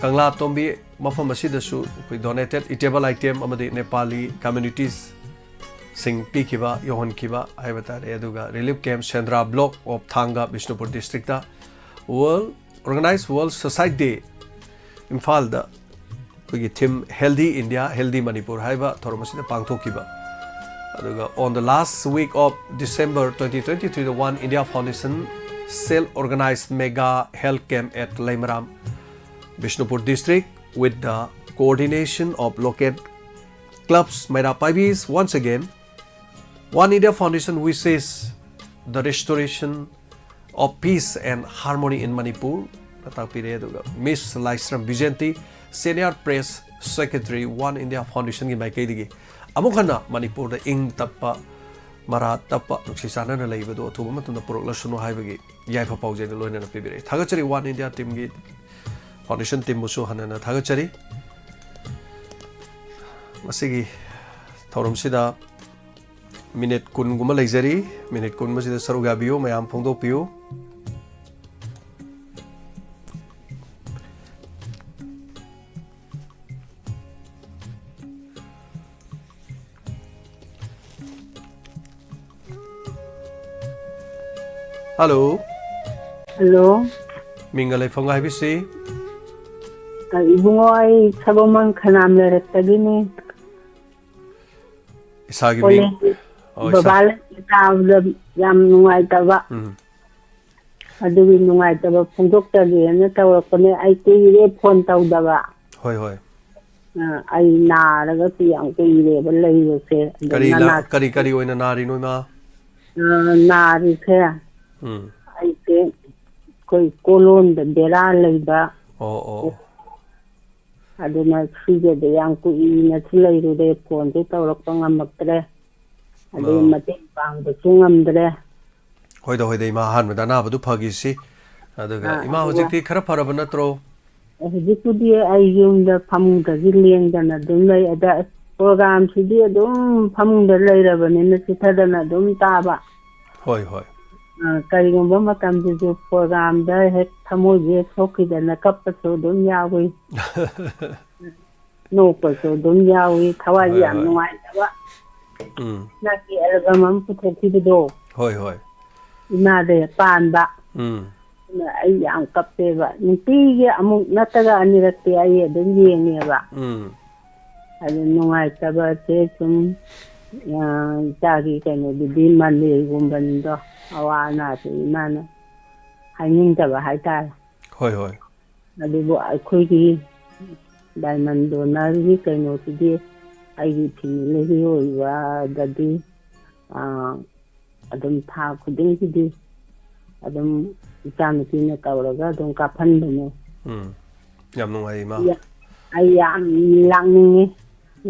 Kangla Tombi mafam asida su donated eatable item amadi Nepali communities sing pikiba yohon kiba aibatare aduga relief camp Sendra block of Thanga Bishnupur district da organized World Society Day Imphal da theme Healthy India, Healthy Manipur haiba thoromasida pangthokiba aduga on the last week of December 2023 the One India Foundation self-organized mega health camp at Laimaram Bishnupur district with the coordination of local clubs Maira Paibis. Once again, One India Foundation wishes the restoration of peace and harmony in Manipur. Miss Laisram Vijanti, Senior Press Secretary, One India Foundation ki maikaidigi amukhana Manipur da ing tappa mara tappa nuksisana na leibado athuba matunda purokla sunu haibagi yaifa pauje na loina na pibire thagachari One India team gi foundation team musu hanana thagachari masigi thorum sida minute kun guma leijari minute kun masida saruga biyo mayam phongdo piyo Hello. Hello. Mingalay Fongai Bisi. Ibungoy Saboman Kanam Leretagini. Isagi Babal Yam Nuaitava. Adu Nuaitava Doctor and Tawakone, I think you Pontaudaga. Hoi hoi. I Naragati Uncle Lay say. Kari when an Arinuna. Nari here. I think Colon the Dera Labor. Oh. I do not figure the young to eat a later day pointed out of Pangamatre. I didn't make found the Sungam there. Hoida Mahan with an Abadu Pagisi. Ima was a Karaparabanato. ꯍꯧꯖꯤꯛꯄꯨꯗꯤ ꯑꯩ ꯌꯨꯝꯗ ꯐꯃꯨꯡꯗꯒꯤ ꯂꯦꯡꯗꯅ ꯑꯗꯨꯝ ꯂꯩ ꯑꯗ ꯄ꯭ꯔꯣꯒꯥꯝꯁꯤꯗꯤ ꯑꯗꯨꯝ ꯐꯃꯨꯡꯗ ꯂꯩꯔꯕꯅꯤꯅ ꯆꯤꯊꯗꯅ ꯑꯗꯨꯝ ꯇꯥꯕ ꯍꯣꯏ ꯍꯣꯏ ꯀꯔꯤꯒꯨꯝꯕ ꯃꯇꯝꯗꯁꯨ ꯄ꯭ꯔꯣꯒꯥꯝꯗ ꯍꯦꯛ ꯊꯃꯣꯏꯁꯦ ꯁꯣꯛꯈꯤꯗꯅ ꯀꯞꯄꯁꯨ ꯑꯗꯨꯝ ꯌꯥꯎꯏ ꯅꯣꯛꯄꯁꯨ ꯑꯗꯨꯝ ꯌꯥꯎꯏ ꯊꯋꯥꯏꯁꯦ ꯌꯥꯝ ꯅꯨꯡꯉꯥꯏꯇꯕ ꯅꯪꯒꯤ ꯑꯦꯜꯕꯝ ꯑꯃ ꯄꯨꯊꯣꯛꯈꯤꯕꯗꯣ ꯍꯣꯏ ꯍꯣꯏ ꯏꯃꯥꯗ ꯄꯥꯟꯕ ꯑꯩ ꯌꯥꯝ ꯀꯞꯄꯦꯕ ꯅꯨꯡꯇꯤꯒꯤ ꯑꯃꯨꯛ ꯅꯠꯇꯒ ꯑꯅꯤꯔꯛꯇꯤ ꯑꯩ ꯑꯗꯨꯝ ꯌꯦꯡꯉꯦꯕ ꯑꯗꯨ ꯅꯨꯡꯉꯥꯏꯇꯕꯁꯦ ꯁꯨꯝ ꯏꯆꯥꯒꯤ ꯀꯩꯅꯣꯗꯨꯗꯤ ꯃꯟꯗꯦꯒꯨꯝꯕꯅꯤꯗꯣ ꯑꯋꯥ ꯑꯅꯥꯁꯦ ꯏꯃꯥꯅ ꯍꯥꯏꯅꯤꯡꯗꯕ ꯍꯥꯏꯇꯥꯔꯦ ꯍꯣꯏ ꯍꯣꯏ ꯑꯗꯨꯕꯨ ꯑꯩꯈꯣꯏꯒꯤ ꯗꯥꯏꯃꯟ ꯗꯣꯅꯔꯒꯤ ꯀꯩꯅꯣꯁꯤꯗꯤ ꯑꯩꯒꯤ ꯐꯦꯃꯤꯂꯤꯒꯤ ꯑꯣꯏꯕꯗꯗꯤ ꯑꯗꯨꯝ ꯊꯥ ꯈꯨꯗꯤꯡꯒꯤꯗꯤ ꯑꯗꯨꯝ ꯏꯆꯥꯅꯨꯄꯤꯅ ꯇꯧꯔꯒ ꯑꯗꯨꯝ ꯀꯥꯞꯍꯟꯕꯅꯦ ꯌꯥꯝ ꯅꯨꯡꯉꯥꯏ ꯏꯃꯥ ꯑꯩ ꯌꯥꯝ ꯂꯥꯛꯅꯤꯡꯉꯤ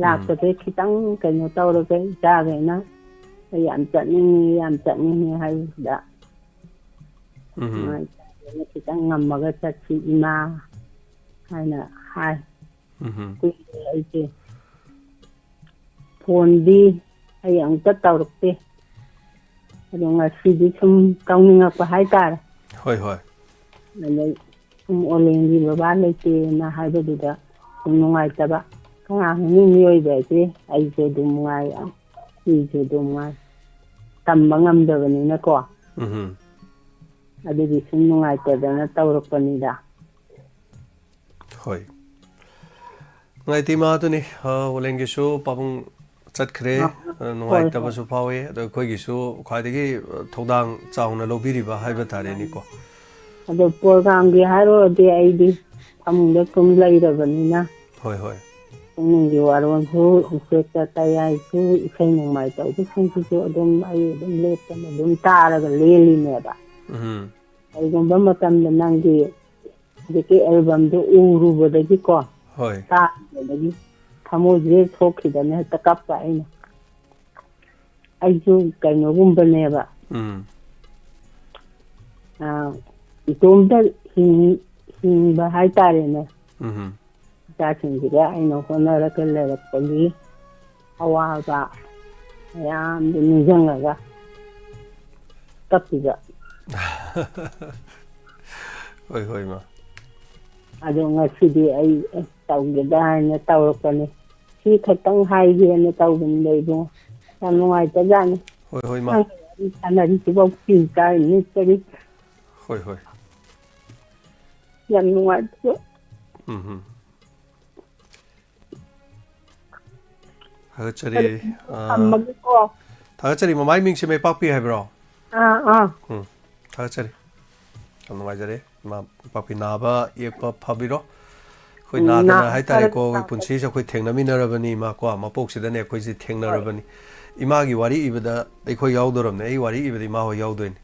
ꯂꯥꯛꯄꯁꯦ ꯈꯤꯇꯪ ꯀꯩꯅꯣ ꯇꯧꯔꯒ ꯏꯆꯥꯈꯩꯅ ꯑꯩ ꯌꯥꯝ ꯆꯠꯅꯤꯡꯉꯤ ꯍꯥꯏꯕꯁꯤꯗ khitang ngamaga chatsi ima haina hai kuire aite phone di ai ang ta tawrukte ado ngasidi sum kauningakpa haitare hoi hoi nai sum olengi baba leite na haibaduda sum nungaitaba kanga ni miyoi baite ai je dum ngai a ni je dum ngai tamba ngamdabanina ko ꯑꯗꯨꯗꯤ ꯁꯨꯝ ꯅꯨꯡꯉꯥꯏꯇꯗꯅ ꯇꯧꯔꯛꯄꯅꯤꯗ ꯍꯣꯏ ꯅꯨꯡꯉꯥꯏꯇꯦ ꯃꯥꯗꯨꯅꯤ ꯑꯣꯂꯦꯟꯒꯤꯁꯨ ꯄꯥꯕꯨꯡ ꯆꯠꯈ꯭ꯔꯦ ꯅꯨꯡꯉꯥꯏꯇꯕꯁꯨ ꯐꯥꯎꯋꯦ ꯑꯗꯣ ꯑꯩꯈꯣꯏꯒꯤꯁꯨ ꯈ꯭ꯋꯥꯏꯗꯒꯤ ꯊꯧꯗꯥꯡ ꯆꯥꯎꯅ ꯂꯧꯕꯤꯔꯤꯕ ꯍꯥꯏꯕ ꯇꯥꯔꯦꯅꯦꯀꯣ ꯑꯗꯣ ꯄ꯭ꯔꯣꯒ꯭ꯔꯥꯝꯒꯤ ꯍꯥꯏꯔꯨꯔꯗꯤ ꯑꯩꯗꯤ ꯐꯃꯨꯡꯗ ꯁꯨꯝ ꯂꯩꯔꯕꯅꯤꯅ ꯍꯣꯏ ꯍꯣꯏ ꯄꯨꯛꯅꯤꯡꯒꯤ ꯋꯥꯔꯣꯜꯁꯨ ꯎꯆꯦꯛꯀ ꯇꯌꯥꯏꯁꯨ ꯏꯁꯩ ꯅꯣꯡꯃꯥꯏ ꯇꯧꯕꯁꯤꯡꯁꯤꯁꯨ ꯑꯗꯨꯝ ꯑꯩ ꯑꯗꯨꯝ ꯂꯦꯞꯇꯅ ꯑꯗꯨꯝ ꯇꯥꯔꯒ ꯂꯦꯜꯂꯤꯅꯦꯕ ꯀꯩꯒꯨꯝꯕ ꯃꯇꯝꯗ ꯅꯪꯒꯤ ꯍꯧꯖꯤꯛꯀꯤ ꯑꯦꯜꯕꯝꯗꯨ ꯎꯔꯨꯕꯗꯒꯤꯀꯣ ꯇꯥꯕꯗꯒꯤ ꯊꯃꯣꯏꯁꯦ ꯁꯣꯛꯈꯤꯗꯅ ꯍꯦꯛꯇ ꯀꯞꯄ ꯑꯩꯁꯨ ꯀꯩꯅꯣꯒꯨꯝꯕꯅꯦꯕ ꯏꯇꯣꯝꯇ ꯍꯤꯡꯕ ꯍꯥꯏꯇꯥꯔꯦꯅꯦ ꯏꯆꯥꯁꯤꯡꯁꯤꯒ ꯑꯩꯅ ꯍꯣꯠꯅꯔꯒ ꯂꯩꯔꯛꯄꯒꯤ ꯑꯋꯥꯕ ꯃꯌꯥꯝꯗꯨ ꯅꯤꯡꯁꯤꯡꯉꯒ ꯀꯞꯄꯤꯕ ꯍꯣꯏ ꯍꯣꯏ ꯃꯥ ꯑꯗꯣ ꯉꯁꯤꯗꯤ ꯑꯩ ꯇꯧꯒꯦꯗ ꯍꯥꯏꯅ ꯇꯧꯔꯛꯄꯅꯤ ꯁꯤ ꯈꯛꯇꯪ ꯍꯥꯏꯒꯦꯅ ꯇꯧꯕꯅꯤꯗ ꯏꯕꯨꯡ ꯌꯥꯝ ꯅꯨꯡꯉꯥꯏꯇꯖꯥꯠꯅꯤ ꯍꯣꯏ ꯍꯣꯏ ꯃꯥ ꯁꯥꯟꯅꯔꯤꯁꯤꯐꯥꯎ ꯄꯤ ꯆꯥꯔꯤꯅꯤ ꯀꯔꯤ ꯍꯣꯏ ꯍꯣꯏ ꯌꯥꯝ ꯅꯨꯡꯉꯥꯏꯇꯦ ꯊꯥꯒꯠꯆꯔꯤ ꯊꯥꯒꯠꯆꯔꯤ ꯃꯃꯥꯏ ꯃꯤꯡꯁꯦ ꯃꯩꯄꯥꯛꯄꯤ ꯍꯥꯏꯕ꯭ꯔꯣ ꯊꯥꯒꯠꯆꯔꯤ ꯌꯥꯝ ꯅꯨꯡꯉꯥꯏꯖꯔꯦ ꯏꯃꯥ ꯃꯩꯄꯥꯛꯄꯤ ꯅꯥꯕ ꯌꯦꯛꯄ ꯐꯕꯤꯔꯣ ꯑꯩꯈꯣꯏ ꯅꯥꯗꯅ ꯍꯥꯏꯇꯥꯔꯦꯀꯣ ꯑꯩꯈꯣꯏ ꯄꯨꯟꯁꯤꯁꯦ ꯑꯩꯈꯣꯏ ꯊꯦꯡꯅꯃꯤꯟꯅꯔꯕꯅꯤ ꯏꯃꯥ ꯀꯣ ꯃꯄꯣꯛꯁꯤꯗꯅꯦ ꯑꯩꯈꯣꯏꯁꯦ ꯊꯦꯡꯅꯔꯕꯅꯤ ꯏꯃꯥꯒꯤ ꯋꯥꯔꯤ ꯏꯕꯗ ꯑꯩꯈꯣꯏ ꯌꯥꯎꯗꯣꯔꯕꯅꯦ ꯑꯩ ꯋꯥꯔꯤ ꯏꯕꯗ ꯏꯃꯥ ꯍꯣꯏ ꯌꯥꯎꯗꯣꯏꯅꯤ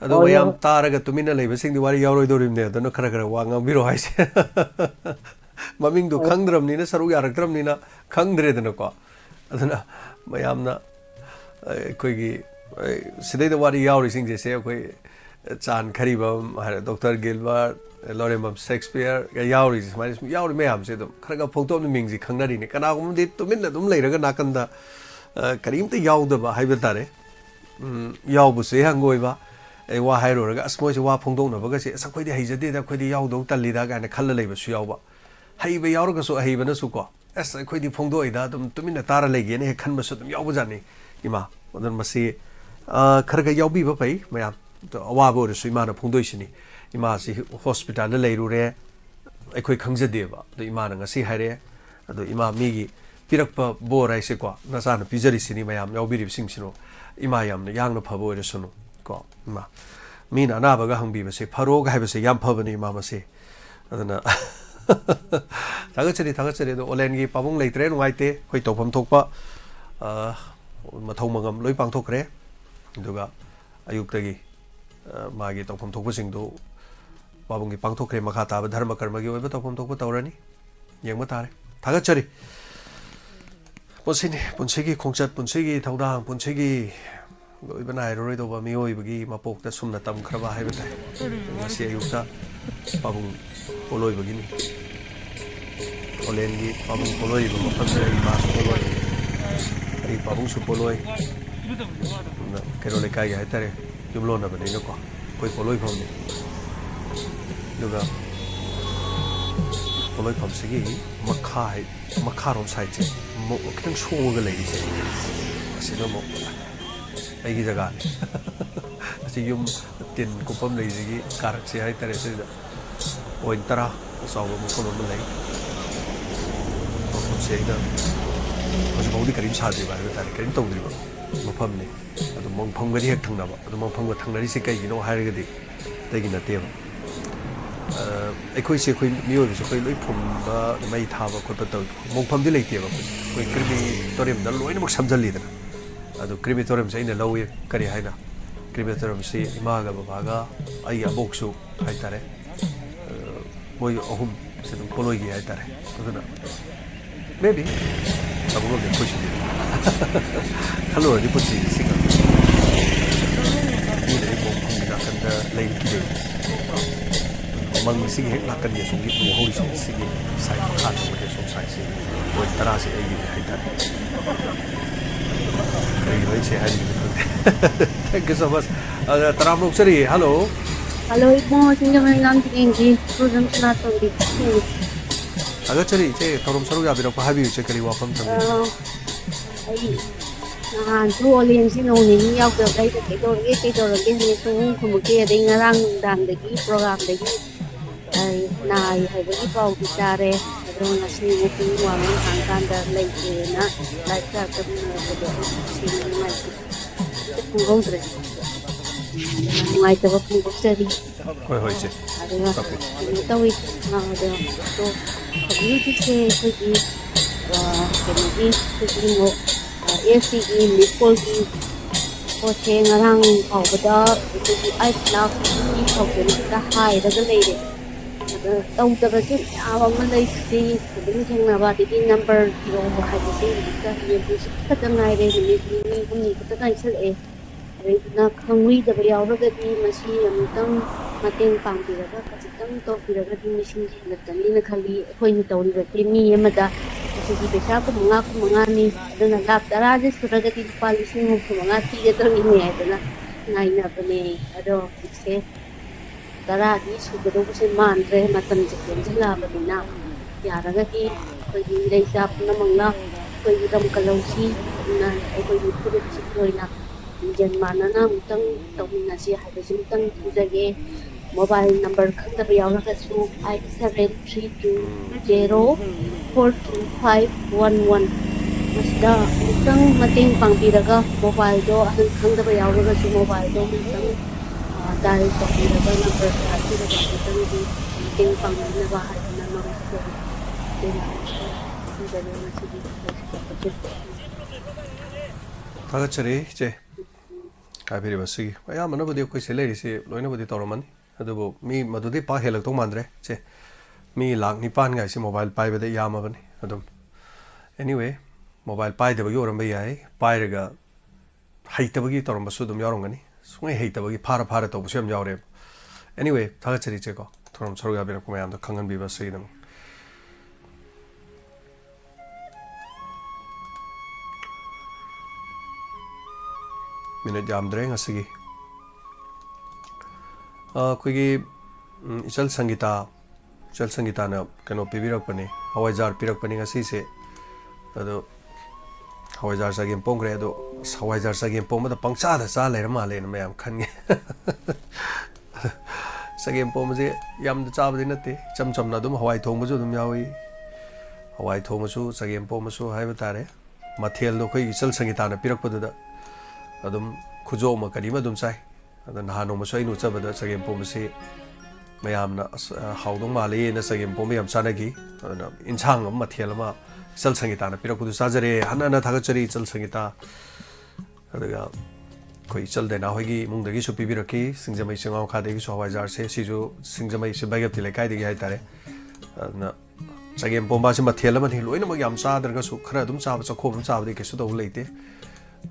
ꯑꯗꯣ ꯃꯌꯥꯝ ꯇꯥꯔꯒ ꯇꯨꯃꯤꯟꯅ ꯂꯩꯕꯁꯤꯡꯗꯤ ꯋꯥꯔꯤ ꯌꯥꯎꯔꯣꯏꯗꯣꯔꯤꯕꯅꯦ ꯑꯗꯨꯅ ꯈꯔ ꯈꯔ ꯋꯥ ꯉꯥꯡꯕꯤꯔꯣ ꯍꯥꯏꯁꯦ ꯃꯃꯤꯡꯗꯣ ꯈꯪꯗ꯭ꯔꯕꯅꯤꯅ ꯁꯔꯨꯛ ꯌꯥꯔꯛꯇ꯭ꯔꯕꯅꯤ나 ꯈꯪꯗ꯭ꯔꯦꯗꯅꯀꯣ ꯑꯗꯨꯅ ꯃꯌꯥꯝꯅ ꯑꯩꯈꯣꯏꯒꯤ ꯁꯤꯗꯩꯗ ꯋꯥꯔꯤ ꯌꯥꯎꯔꯤꯁꯤꯡꯁꯦ ꯑꯩꯈꯣꯏ ꯆꯥꯟ ꯈꯔꯤꯕꯝ ꯍꯥꯏꯔ ꯗꯣꯛꯇꯔ ꯒꯤꯜꯕꯔꯠ ꯂꯣꯔꯦꯝꯕꯝ ꯁꯦꯛꯁꯄꯤꯌꯔꯒ ꯌꯥꯎꯔꯤꯁꯦ ꯁꯨꯃꯥꯏꯅ ꯁꯨꯝ ꯌꯥꯎꯔꯤ ꯃꯌꯥꯝꯁꯦ ꯑꯗꯨꯝ ꯈꯔ ꯈꯔ ꯐꯣꯡꯗꯣꯛꯅ ꯃꯤꯡꯁꯤ ꯈꯪꯅꯔꯤꯅꯤ ꯀꯅꯥꯒꯨꯝꯕꯗꯤ ꯇꯨꯃꯤꯟꯅ ꯑꯗꯨꯝ ꯂꯩꯔꯒ ꯅꯥꯀꯟꯗ ꯀꯔꯤꯝꯇ ꯌꯥꯎꯗꯕ ꯍꯥꯏꯕ ꯇꯥꯔꯦ ꯌꯥꯎꯕꯁꯨ ꯍꯪꯒꯣꯏꯕ ꯑꯩ ꯋꯥ ꯍꯥꯏꯔꯨꯔꯒ ꯑꯁ ꯃꯣꯏꯁꯦ ꯋꯥ ꯐꯣꯡꯗꯣꯛꯅꯕꯒꯁꯦ ꯑꯁ ꯑꯩꯈꯣꯏꯗꯤ ꯍꯩꯖꯗꯦꯗ ꯑꯩꯈꯣꯏꯗꯤ ꯌꯥꯎꯗꯧ ꯇꯜꯂꯤꯗ ꯀꯥꯏꯅ ꯈꯜꯂ ꯂꯩꯕꯁꯨ ꯌꯥꯎꯕ ꯍꯩꯕ ꯌꯥꯎꯔꯒꯁꯨ ꯑꯍꯩꯕꯅꯁꯨ ꯀꯣ ꯑꯁ ꯑꯩꯈꯣꯏꯗꯤ ꯐꯣꯡꯗꯣꯛꯏꯗ ꯑꯗꯨꯝ ꯇꯨꯃꯤꯟꯅ ꯇꯥꯔ ꯂꯩꯒꯦꯅ ꯍꯦꯛ ꯈꯟꯕꯁꯨ ꯑꯗꯨꯝ ꯌꯥꯎꯕꯖꯥꯠꯅꯤ ꯏꯃꯥ ꯑꯗꯨꯅ ꯃꯁꯤ ꯈꯔ ꯈꯔ ꯌꯥꯎꯕꯤꯕ ꯐꯩ ꯃꯌꯥꯝ ꯑꯋꯥꯕ ꯑꯣꯏꯔꯁꯨ ꯏꯃꯥꯅ ꯐꯣꯡꯗꯣꯛꯏꯁꯤꯅꯤ ꯏꯃꯥꯁꯤ ꯍꯣꯁꯄꯤꯇꯥꯜꯗ ꯂꯩꯔꯨꯔꯦ ꯑꯩꯈꯣꯏ ꯈꯪꯖꯗꯦꯕ ꯑꯗꯣ ꯏꯃꯥꯅ ꯉꯁꯤ ꯍꯥꯏꯔꯛꯑꯦ ꯑꯗꯣ ꯏꯃꯥ ꯃꯤꯒꯤ ꯄꯤꯔꯛꯄ ꯕꯣꯔ ꯍꯥꯏꯁꯦꯀꯣ ꯅꯆꯥꯅ ꯄꯤꯖꯔꯤꯁꯤꯅꯤ ꯃꯌꯥꯝ ꯌꯥꯎꯕꯤꯔꯤꯕꯁꯤꯡꯁꯤꯅꯣ ꯏꯃꯥ ꯌꯥꯝꯅ ꯌꯥꯡꯅ ꯐꯕ ꯑꯣꯏꯔꯁꯅꯨ ꯀꯣ ꯏꯃꯥ ꯃꯤꯅ ꯑꯅꯥꯕꯒ ꯍꯪꯕꯤꯕꯁꯦ ꯐꯔꯣꯒ ꯍꯥꯏꯕꯁꯦ ꯌꯥꯝ ꯐꯕꯅꯤ ꯏꯃꯥ ꯃꯁꯤ ꯑꯗꯨꯅ ꯊꯥꯒꯠꯆꯔꯤ ꯑꯗꯣ ꯑꯣꯂꯦꯟꯒꯤ ꯄꯥꯕꯨꯡ ꯂꯩꯇ꯭ꯔꯦ ꯅꯨꯡꯉꯥꯏꯇꯦ ꯑꯩꯈꯣꯏ ꯇꯧꯐꯝ ꯊꯣꯛꯄ ꯃꯊꯧ ꯃꯉꯝ ꯂꯣꯏ ꯄꯥꯡꯊꯣꯛꯈ꯭ꯔꯦ ꯑꯗꯨꯒ ꯑꯌꯨꯛꯇꯒꯤ ꯃꯥꯒꯤ ꯇꯧꯐꯝ ꯊꯣꯛꯄꯁꯤꯡꯗꯨ ꯄꯥꯕꯨꯡꯒꯤ ꯄꯥꯡꯊꯣꯛꯈ꯭ꯔꯦ ꯃꯈꯥ ꯇꯥꯕ ꯙꯔꯃ ꯀꯔꯃꯒꯤ ꯑꯣꯏꯕ ꯇꯧꯐꯝ ꯊꯣꯛꯄ ꯇꯧꯔꯅꯤ ꯌꯦꯡꯕ ꯇꯥꯔꯦ ꯊꯥꯒꯠꯆꯔꯤ ꯄꯨꯟꯁꯤꯅꯤ ꯄꯨꯟꯁꯤꯒꯤ ꯈꯣꯡꯆꯠ ꯄꯨꯟꯁꯤꯒꯤ ꯊꯧꯗꯥꯡ ꯄꯨꯟꯁꯤꯒꯤ ꯂꯣꯏꯕ ꯅꯥꯏꯔꯔꯣꯏꯗꯧꯕ ꯃꯤꯑꯣꯏꯕꯒꯤ ꯃꯄꯣꯛꯇ ꯁꯨꯝꯅ ꯇꯝꯈ꯭ꯔꯕ ꯍꯥꯏꯕ ꯇꯥꯏ ꯉꯁꯤ ꯑꯌꯨꯛꯇ ꯄꯥꯕꯨꯡ ꯄꯣꯂꯣꯏꯕꯒꯤꯅꯤ olengi pabung poloi ba mafam se ai mas poloi ai pabung su poloi na kero le kai ha tare yumlo na bani no ko koi poloi phom ni duga poloi phom se gi makha rom sai che mo kitang sho ga le se asino mo ai gi jaga ni asi yum tin ko pam le gi karak se hai tare se da oin tara so mo ko mo le 세이다 어제 모두 그림 사지 말고 다리 그림 동들고 뭐 펌네 아도 멍 펌거리 핵 탕나 봐 아도 멍 펌거 탕나리 색깔이노 하르거디 되긴 어때요 ꯑꯩꯈꯣꯏ ꯃꯤꯑꯣꯏꯕꯁꯨ ꯑꯩꯈꯣꯏ ꯂꯣꯏ ꯐꯨꯝꯕ ꯃꯩ ꯊꯥꯕ ꯈꯣꯠꯄ ꯇꯧꯏ ꯃꯣꯡꯐꯝꯗꯤ ꯂꯩꯇꯦꯕ ꯑꯩꯈꯣꯏ ꯀ꯭ꯔꯤꯃꯤꯇꯣꯔꯤꯌꯝꯗ ꯂꯣꯏꯅꯃꯛ ꯁꯝꯖꯜꯂꯤꯗꯅ ꯑꯗꯨ ꯀ꯭ꯔꯤꯃꯤꯇꯣꯔꯤꯌꯝꯁꯦ ꯑꯩꯅ ꯂꯧꯏ ꯀꯔꯤ ꯍꯥꯏꯅ ꯀ꯭ꯔꯤꯃꯤꯇꯣꯔꯤꯌꯝꯁꯤ ꯏꯃꯥꯒ ꯕꯕꯥꯒ ꯑꯩꯒꯤ ꯑꯕꯣꯛꯁꯨ ꯍꯥꯏꯇꯥꯔꯦ ꯃꯣꯏ ꯑꯍꯨꯝꯁꯦ ꯑꯗꯨꯝ ꯄꯣꯂꯣꯏꯒꯤ ꯍꯥꯏꯇꯥꯔꯦ ꯑꯗꯨꯅ maybe aku belum push dia kalau dia push sih kan ini dari bom kita akan lain kita mang sih hek lakan dia sungi tu hoi sih sai khat dia song sai sih buat tara sih ai dia hai tar ai dia sih hai thank you so much taram lok sari hello ibu sinjamai nam tinggi program sanato di agar cari cek thorom saru ya birak pahabi cek kali wafam tambi tu oleh si nong ni yau ke dai ke dor ke ni su ku mu ke ding ngarang dang de ki program de ki ai nai hai de ki pau ki tare ro na si mu ku wa ngang hang kan da lai ke na lai ka ke mu ko de si ni mai ku gong tre mai ta ku ku seri hoi che tawi na de to ini sih pergi kemudian pergi mau SCG Lipolgi Koche ngarang kau beda pergi air laut ini kau kena dah hai dah gelai deh tahu terus awam malai sih sebelum cengna bah di number yang hai sih kita yang kita kenai deh ini kita kan sel na khangui da bayau ra ga di masi amtang mateng pang bi ra ka chitang to bi ra ga di machine ji la tani na khali khoi ni tawri ba ti mi amada ji pesa ko manga ni dana lap tara je sura ga di palisi mu ko manga ti ga to ni ai dana nai na bane ado se tara di su ga do se man re matam je ken jila ba na ya ra ga di khoi ni dai sa na mangla khoi ram kalausi na khoi ni ku de khoi na jan mana na mutang tawina si hai basi mutang tujage mobile number khanda ba yaw na su 8732042511 masda mutang mating pangbiraga mobile do ahan khanda ba yaw na su mobile do mutang dai to biraga number ati da mutang di mating pangbiraga ba hai na no so tagachari che काफी बस मैं मन बुदी कोई salary से loan बुदी तौरमन मी मधुदी पा हेलक तो मानरे चे मी lakh निपान गाइसे mobile पाइबदे यामबने अदम anyway mobile पाइदबगी Oram याय पाइरगा हैतबगी तौरमसु दम यारंगनी सुंगे हैतबगी फारा तो बुसम यावरे एनीवे थागचरी चेको थोरम सरुगा बेरक मयाम तो खंगन बिबा सैदम minute jamdre ngasigi koigi ichal sangita na kano pibirak pani hawaijar pirak pani ngasi se ado hawaijar sagem pongre ado hawaijar sagem pom da pangcha da cha leira ma le na mayam khange sagem pom je yam da cha badi nate cham na dum hawai thong bu dum yawi hawai thong su sagem pom su hai batare mathel do koi ichal sangita na pirak padu da adum khujo ma karima dum chai adan hano ma sai nu chabada sagem pom se mayam na haudong ma le na sagem pom yam chanagi na inchang ma thelama sal sangita na pirak kudu sajare hanana thagachari chal sangita adaga koi chal de na hoigi mung dagi su pibiraki singjamai singau kha degi so hawaijar se sijo singjamai se bagap tile kai degi hai tare na sagem pom ba se ma thelama ni loina ma yam cha darga su khara dum cha ba chakho cha ba de kesu do leite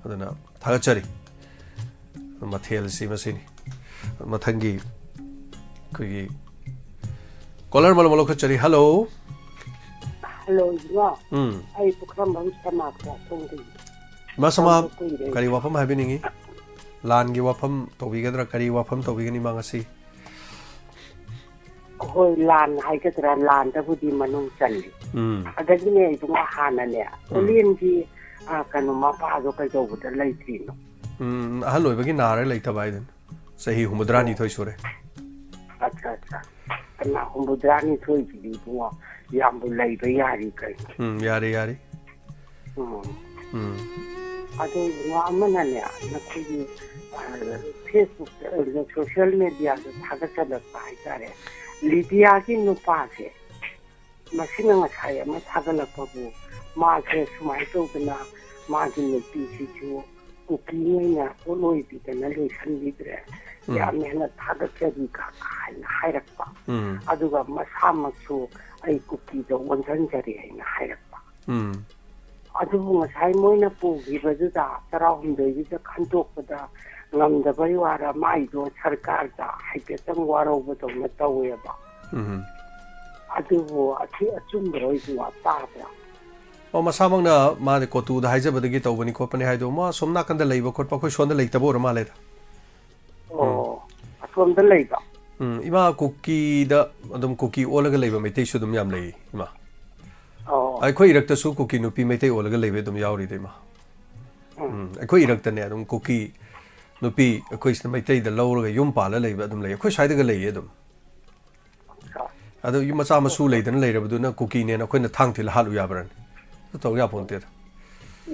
adana thagachari mathel si masini mathangi koi caller mal malo khachari hello Hello, I become a stomach something. Masama kari wafam habiningi lan gi wafam tobigadra kari wafam tobigani mangasi Hoi lan hai ka tra lan ta budi manung challi adagi ne itu hana ne olien gi kanu ma pa do ka do buta lai trino haloi bagi nare lai tabaiden sahi humudrani thoi sore acha kana humudrani thoi gi bunga yam bu lai ba yari kai yari ado bunga amana ne na kui Facebook social media da thaga chala pai tare Libya ki nupa se masina nga saya ma thagala pabu ma ke sumai to na ma ki nupi si chu kuki ne oloi bi na le san libre ya me na thaga chadi ka hairak pa aduga masama chu ai kuki do wanjan jari ai na hairak pa adubu nga sai moina pu gi baju da tarahum de ji khantok da ngam da bari wara mai do sarkar da haipe tang waro bo to na tawe ba adubu athi achum roi ju ta ba o masamang na ma de kotu da haija badagi tawbani ko pani haido ma somna kan da leiba khotpa khoi son da leita bo ma le da asom da leiba ima cookie da adum cookie olaga leiba mai te su dum yam lei ima ai khoi irakta su cookie nu pi mai te olaga leibe dum yauri de ma ai khoi irakta ne adum cookie nupi akhoi sta mai te da lawraga yum pala leiba adum lei akhoi saida ga lei adum ado yum macha masu leidan leirabdu na cookie ne na khoi na thang thil halu yabran to ya ponte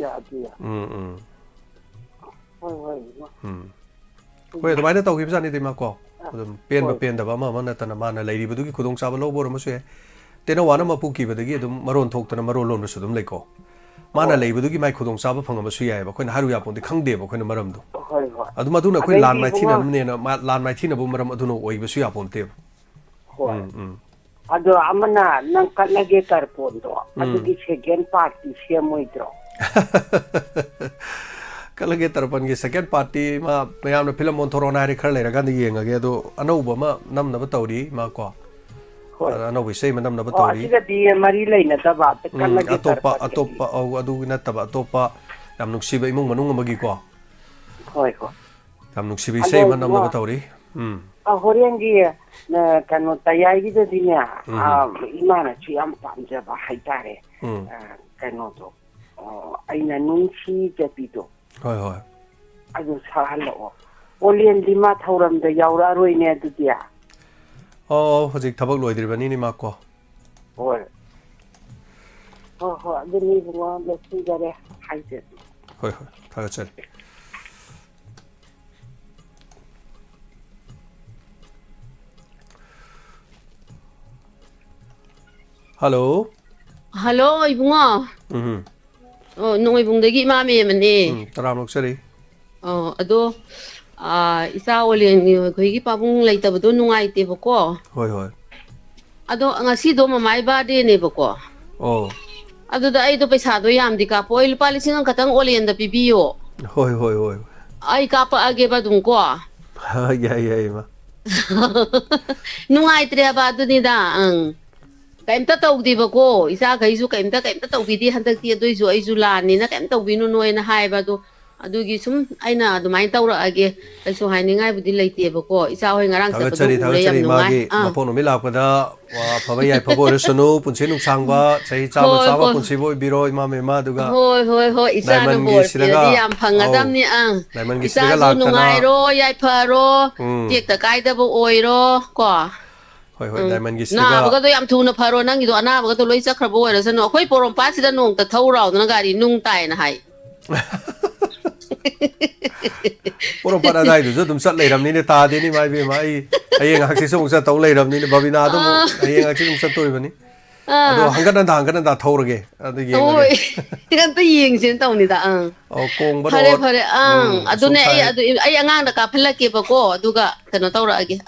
ya dia hoi da baina tawgi bjani de ma ko adum pen da ba ma na tana ma na leiri badu ki khudong chaba lo bor ma su tena wana ma puki badagi adum maron thok tana maron lon su dum leiko mana leibadu ki mai khudong chaba phanga ma su ya ba khoi na haru ya ponte khang de ba khoi na maram du adum adu na khoi lan mai thina ne na lan mai thina bu maram adu no oi ba su ya ponte ado amana nang kalage karpon do adu ki second party siamoi dro kalage tarpan ki second party ma mayam na film on thorona ri khar leira gan yenga ge do anauba ma nam na ba tawri ma ko anaubi sei ma nam na ba tawri asiga di mari leina ta ba kalage atopa au adu na ta ba atopa yam nuksi ba imung manung ma gi ko hoi yam nuksi bi sei ma nam na ba tawri horiangi na kanu tayai gi de ne imana chi am pamja ba haitare kanu to aina nungsi japito hoi adu sahalo olien lima thauram da yaura roi ne adu dia hojik thabak loi dir bani ni ma ko hoi adu ni bunga lesi gare haite hoi thaga chal Hello. Hello, ibunga. Nung ibungdagi mami mani. Taram luksari. Ado isa olien khoi pabung leita bado nungai te bako. Hoi. Ado ngasi do mamai ba de ne bako. Ado da ai do paisa do yam di ka poi lupa lising katang olien da pibiyo. Hoi. Ai ka pa age ba dung ko. Ya ma. Nungai tre ba do ni da kaimta tawdi ba ko isa kaisu kaimta tawbidi handakti adoisu aisu lani na kaimta tawbinu noina haiba do adugi sum aina adumai tawra age kaisu hainingai budi leite ba ko isa hoi ngarang sa do yam nungai mapono milap kada wa phaba yai phabo resonu punse nung sangba chai chama punse boy biro ima me ma duga hoi isa no bor di yam phangadam ni isa su nungai ro yai pharo tek ta kai da bo oiro ko hoi diamond gi na baga do yam thuna pharo nang do ana baga to loi chakhra bo era sano khoi porom pa sida nong ta thau raw na gari nung tai na hai porom pa dai du dum sat leiram ni ne ta de ni mai be mai ayeng hak si song sa tau leiram ni babina do ayeng hak si song sa toi bani ado hangkan da thau rage ado yeng oi kan ta yeng sin tau ni da kong ba do phare adu ne ai angang da ka phalak ke ba ko aduga kano tau ra age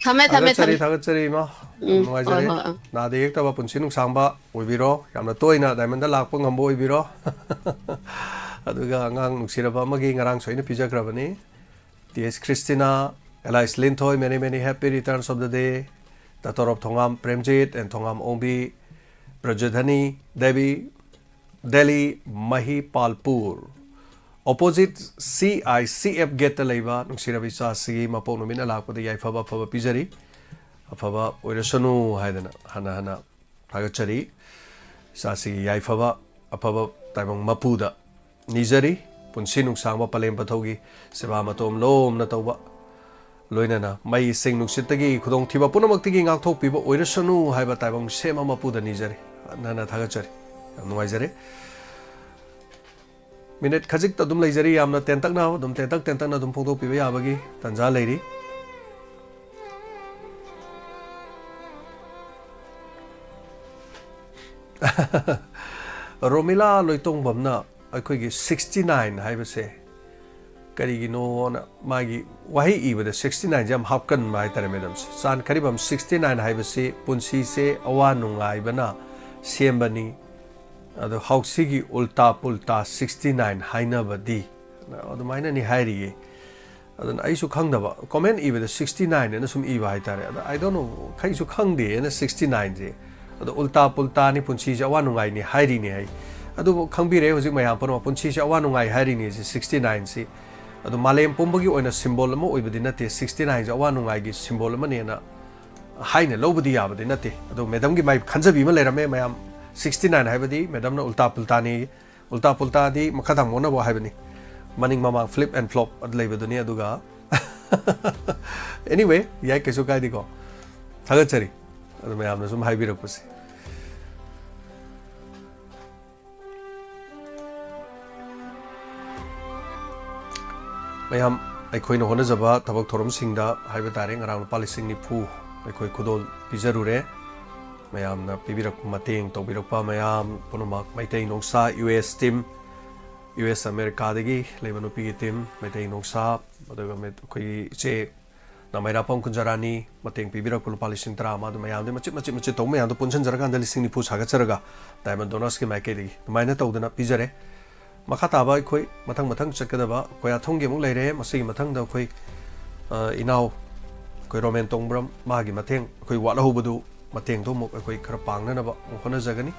Thame Thagachari ma nuaijari na de ekta ba punsi nung sangba oibiro yamna toina diamond da lakpa ngambo oibiro aduga angang nuksiraba magi ngarang soina pijakrabani ts Christina Elias Lintoy many happy returns of the day Tatorop Thongam Premjit and Thongam Ombi Brajadhani Devi, Delhi Mahipalpur. Opposite CICF gate laiba nungsirabi sasi mapok numin alak pada yai faba faba pizari afaba oirasanu haidana hana thagachari sasi yai faba afaba taibang mapuda nizari punsi nungsangba palem pathogi seba matom lom na tawba loinana mai sing nungsitagi khudong thiba punamak tigi ngak thok piba oirasanu haiba taibang sema mapuda nizari nana thagachari nuaizare minute khajik ta dum leizari yamna tentak na dum tentak na dum phongdok piba yabagi tanja leiri Romila loitong bamna akhoi 69 haibase karigino na magi wahi ibada 69 jam hapkan mai tare madam san karibam 69 haibase punsi se awa nungai bana sembani ado hausigi ulta pulta 69 haina badi ado maina ni hairi adon ai su khangdaba comment ibada 69 na sum iba haitare I don't know khai su khangde na 69 je ado ulta pulta ni punsi ja awa nungai ni hairi ni hai adu khangbire hojik mayam pon punsi ja awa nungai hairi ni 69 si adu malem pombagi oina symbol mo oibadi nate 69 ja awa nungai gi symbol ma ne na haina lobadi yabadi nate adu madam gi mai khanjabi ma lerame mayam 69 haibadi madam na ulta pulta di makadam mona bo haibani maning mama flip and flop ad leibaduni aduga anyway yai kesu kai di ko thagachari adu mayam na sum haibirak pasi mayam aikoi no hona jaba tabak thorom singda haiba tare ngarang palising ni phu aikoi khudol pijarure mayam na pibirak mateng tobirakpa mayam punumak maitai nongsa US team US America dagi lebanu pigi team maitai nongsa aduga met koi che na maira pong kunjarani mateng pibirak pulu palising tra ma du mayam de machit tong mayam do punchen jaraga andalising ni phu saga charaga diamond donors ki maike dagi maina tawdana pijare makha taba koi mathang chakadaba koya thongge muk leire masigi mathang da koi inau koi romen tongbram magi mateng koi wala hubadu mateng do mok koi khara pangna na ba khona jagani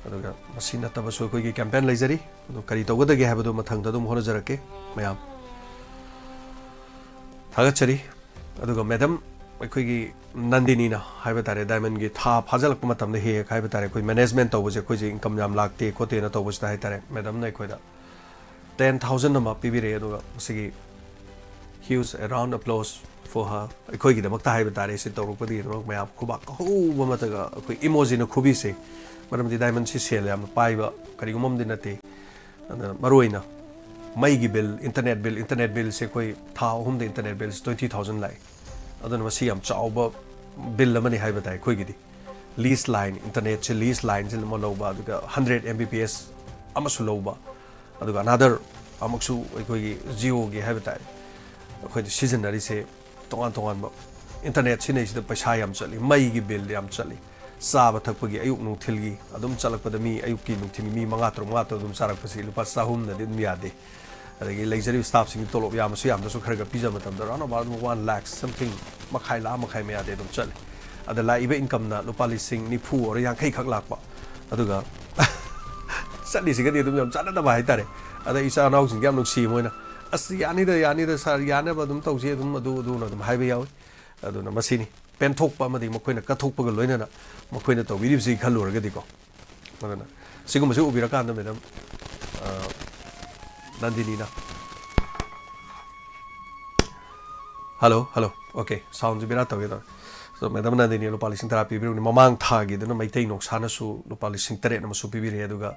aduga masina taba so koi gi campaign leizari adu kari tawgada ge habadu mathang da dum khona jarake mayam thagachari aduga madam koi gi Nandini na haiba tare diamond gi tha phajalak matam de he haiba tare koi management tawbje koi ji income jam lakte khote na tawbje ta tare madam na koi da 10,000 ma pibire aduga sigi huge round applause for her koi gi da makta haiba tare si tawruk padi ro mayam khuba ko ba mataga koi emoji na khubi se maram di diamond si sel yam paiba kari gumam din nate maroina mai gi bill internet bill se koi tha hum de internet bill 20,000 lai adon masi am chauba bill amani haiba tai khoi gi di lease line internet che lease line che mo loba aduga 100 mbps amasu loba aduga another amaksu khoi gi jio gi haiba tai khoi seasonary se tongan ba internet che nei da paisa yam chali mai gi bill yam chali saba thakpa gi ayuk nu thil gi adum chalak pada mi ayuk ki nu thimi mi manga tro dum sarak pasi lupa sahum na din mi ade adagi luxury staff sing tolop yam su da su kharaga pija matam da around about 1 lakh something makhai me ade dum chale ada la ibe income na lupa lising ni phu or yang khai khak lak ba aduga sadi siga di dum yam chana da ba hai tare ada isa naw sing yam nuksi moina asi yani da sar yana ba dum tawje dum adu na dum hai be yaw aduna masini pen thokpa amadi makoina ka thokpa ga loina na makoina to biri si khalur ga diko aduna sigum su ubira kan da madam Nandini na hello okay sound bira to ga so madam Nandini lo palising therapy biru ni mamang tha gi duna maitai nok sana su lo palising tere na su pibire aduga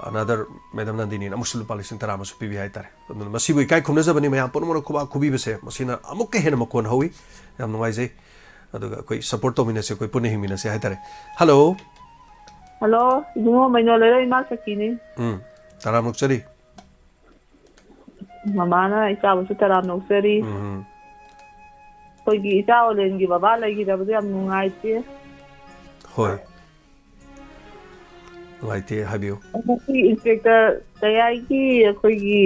another madam Nandini na musul palising tera ma su pibi hai tare aduna masibu kai khumna jabani mayam pon mo khuba khubi bese masina amuk ke hen makon howi yam ngai jai aduga koi support to mina se koi pune himina se hai tare hello idungo maino lere ima sakini tara mukchari mama na isa bu tara mukchari koi gi isa olen gi baba lai gi da bu yam ngai te hoi ngai te habiu ki inspector tayai ki koi gi